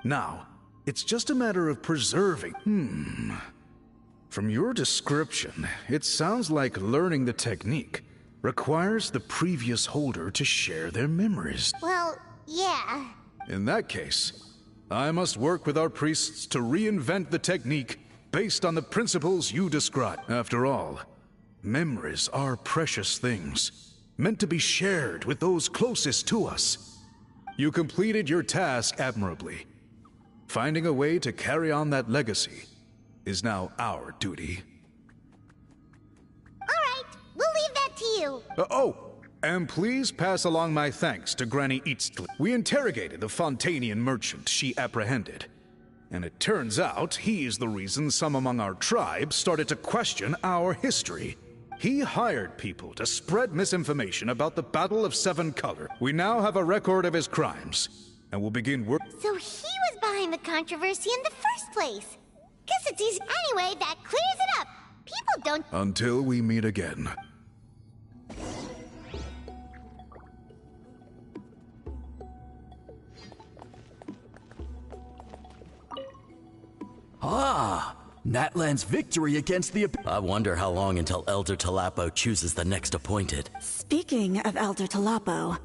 Now, it's just a matter of preserving. From your description, it sounds like learning the technique requires the previous holder to share their memories. Well, yeah. In that case, I must work with our priests to reinvent the technique based on the principles you describe. After all, memories are precious things, meant to be shared with those closest to us. You completed your task admirably. Finding a way to carry on that legacy is now our duty. All right, we'll leave that to you. And please pass along my thanks to Granny Eastly. We interrogated the Fontanian merchant she apprehended, and it turns out he's the reason some among our tribe started to question our history. He hired people to spread misinformation about the Battle of Seven Color. We now have a record of his crimes, and will begin work. So he was behind the controversy in the first place. Guess it's easy. Anyway, that clears it up. People don't. Until we meet again. Ah, Natlan's victory against the... I wonder how long until Elder Talapo chooses the next appointed. Speaking of Elder Talapo,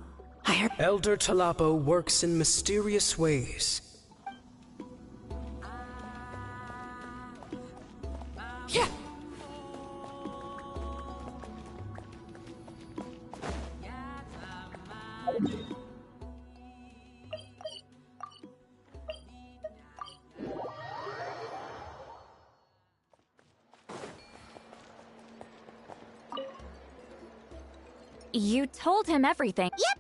I heard... Elder Talapo works in mysterious ways. Yeah. You told him everything. Yep,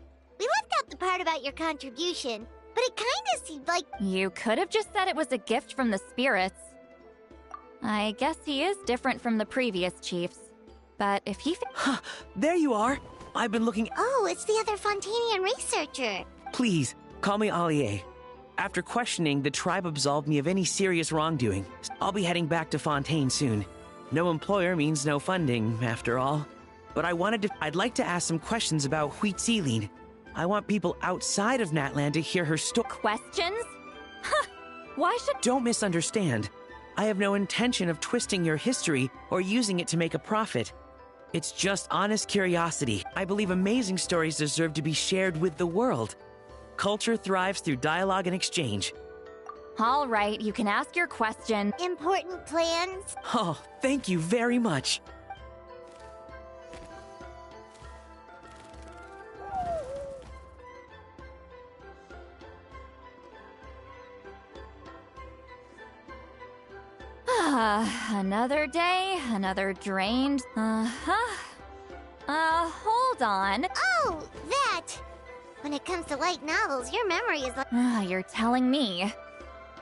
part about your contribution, but it kinda seemed like... You could have just said it was a gift from the spirits. I guess he is different from the previous chiefs. But if he... There you are! I've been looking... Oh, it's the other Fontanian researcher. Please, call me Allier. After questioning, the tribe absolved me of any serious wrongdoing. I'll be heading back to Fontaine soon. No employer means no funding, after all. But I'd like to ask some questions about Huitzilin. I want people outside of Natlan to hear her story. Questions? Huh! Why should... Don't misunderstand. I have no intention of twisting your history or using it to make a profit. It's just honest curiosity. I believe amazing stories deserve to be shared with the world. Culture thrives through dialogue and exchange. All right, you can ask your question. Important plans? Oh, thank you very much. Another day, another drained. Hold on. Oh, that! When it comes to light novels, your memory is like... You're telling me.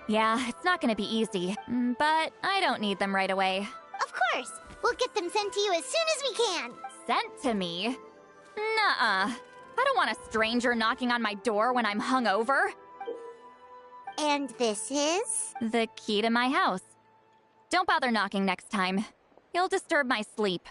Yeah, it's not gonna be easy, but I don't need them right away. Of course! We'll get them sent to you as soon as we can! Sent to me? Nuh-uh. I don't want a stranger knocking on my door when I'm hungover. And this is? The key to my house. Don't bother knocking next time. You'll disturb my sleep.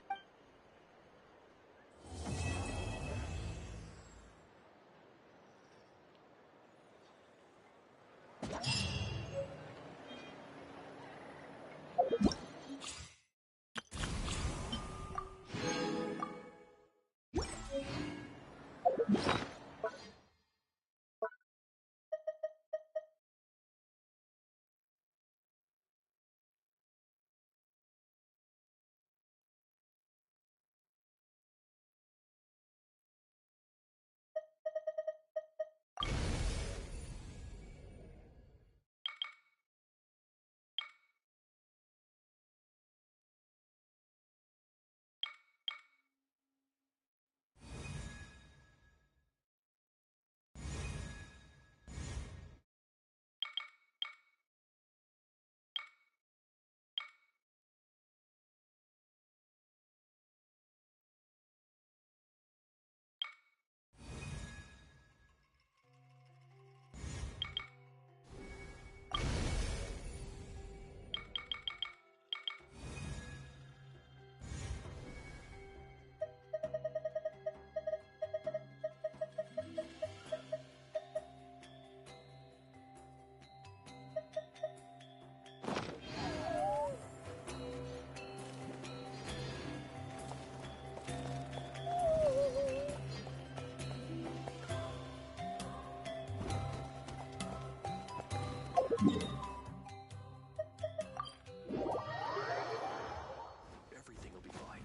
Everything will be fine.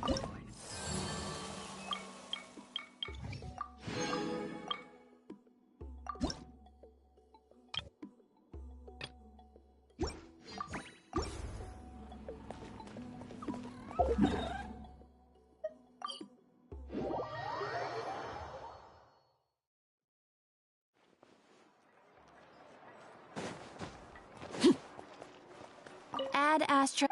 It'll be fine. Ad Astra.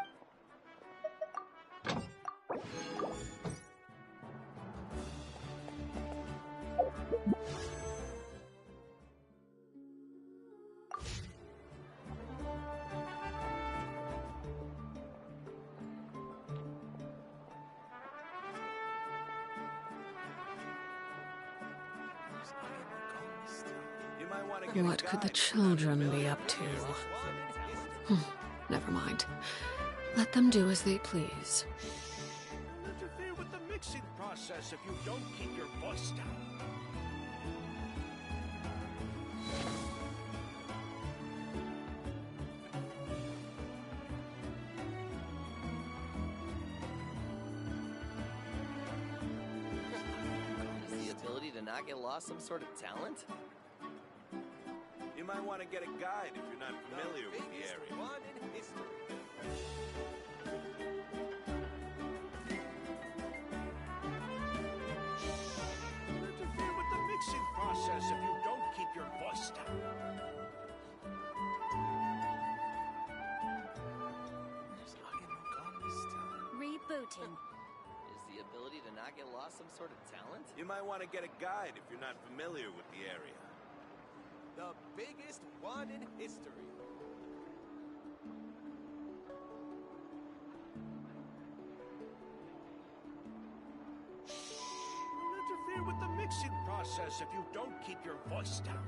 What could the children be up to? Never mind. Let them do as they please. You'll interfere with the mixing process if you don't keep your voice down. Is the ability to not get lost some sort of talent? You might want to get a guide if you're not familiar with the area. Interfere with the mixing process. Rebooting. Is the ability to not get lost some sort of talent? You might want to get a guide if you're not familiar with the area. The biggest wand in history. You'll interfere with the mixing process if you don't keep your voice down.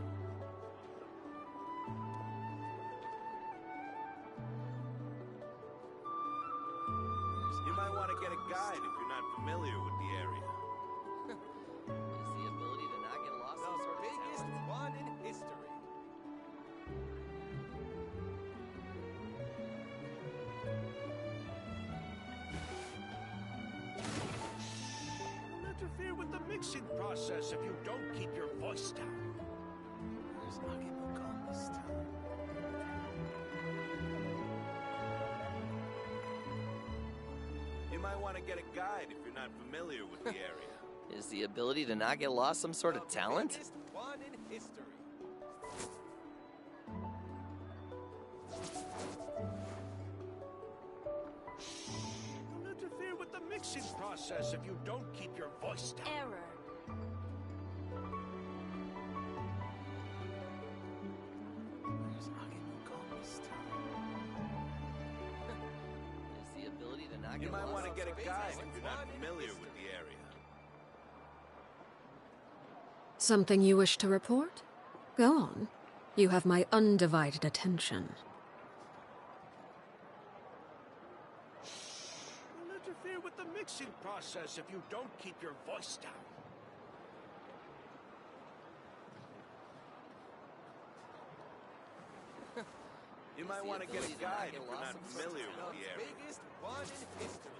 You might want to get a guide if you're not familiar with the area. Is the ability to not get lost some sort of Biggest talent? wand in history. You'll interfere with the mixing process if you don't keep your voice down. Where's Agumon this time? You might want to get a guide if you're not familiar with the area. Is the ability to not get lost some sort of talent? Biggest wand in history. You'll interfere with the mixing process if you don't keep your voice down. Error. Where's Agumon this time? Is the ability to not You get might lost want to some get a sort of guide talent? if you're not familiar with the area. Something you wish to report? Go on. You have my undivided attention. You'll interfere with the mixing process if you don't keep your voice down. You might want to get a guide if you're not familiar with the area. Biggest wand in history.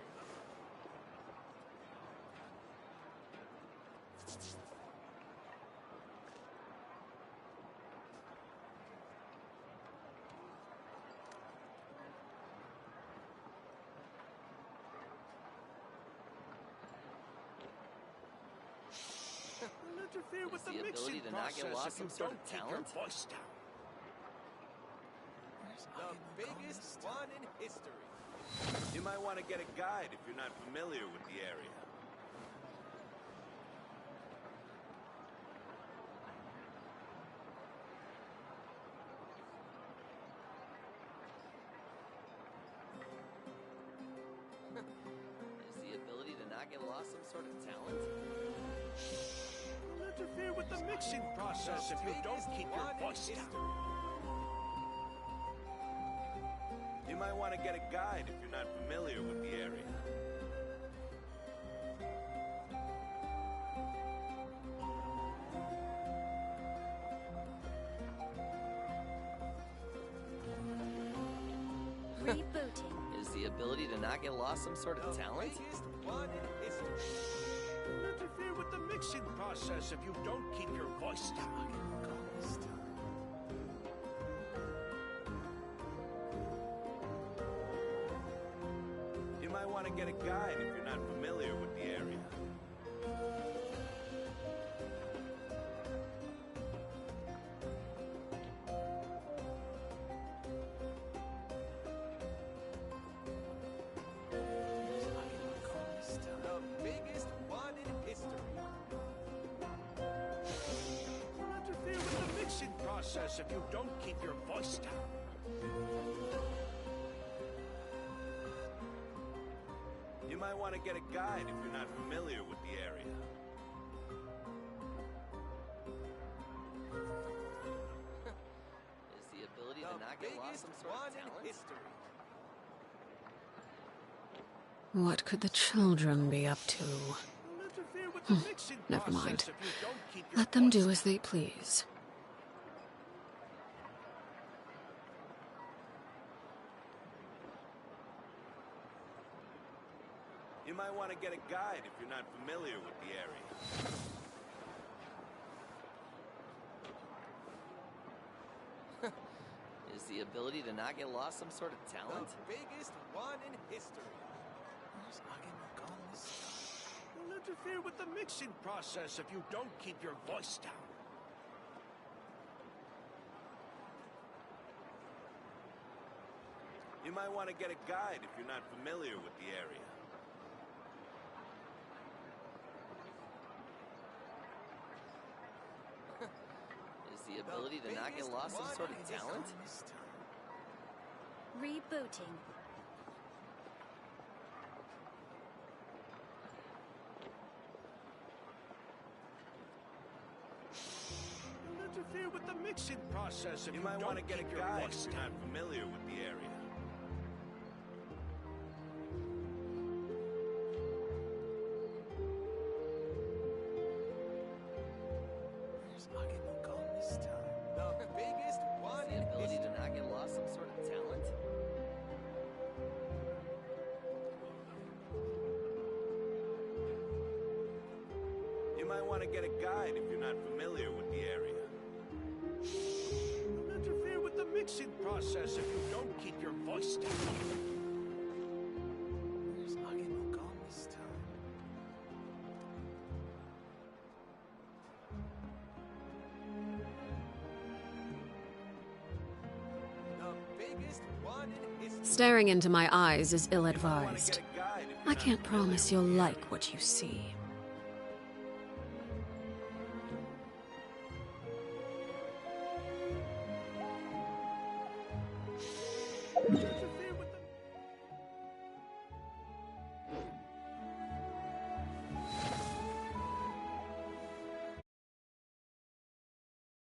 You'll interfere with Is the the mixing ability to not get process lost if you some sort don't of keep your talent? voice down. Where's The Agumon biggest this time? wand in history. You might want to get a guide if you're not familiar with the area. Is the ability to not get lost some sort of talent? You'll interfere with the mixing process if you don't keep your voice down. You might want to get a guide if you're not familiar with the area. Rebooting. Is the ability to not get lost some sort of talent? Biggest wand in history. You'll interfere with the mixing process if you don't keep your voice down. You might want to get a guide if you're not familiar with the area. The biggest wand in history. You'll interfere with the mixing process if you don't keep your voice down. You might want to get a guide if you're not familiar with the area. Is the ability to not get lost some sort of talent? History. What could the children be up to? You'll interfere with the mixing Never process mind. if you don't keep your Let them voice do as they please. You might want to get a guide if you're not familiar with the area. Is the ability to not get lost some sort of talent? The biggest wand in history. Where's Agumon this time? You'll interfere with the mixing process if you don't keep your voice down. You might want to get a guide if you're not familiar with the area. The ability to not get lost some sort of talent? Rebooting. Don't interfere with the mixing process if You you might don't want to get a keep your guide voice if you're down. not familiar with the area. I'll get no gum this time. The biggest one. The ability to not get lost some sort of talent? You might want to get a guide if you're not familiar with the area. Don't interfere with the mixing process if you don't keep your voice down. I'll get no gum this time. The biggest one is Staring into my eyes is ill-advised. I can't promise you'll like what you see. Don't interfere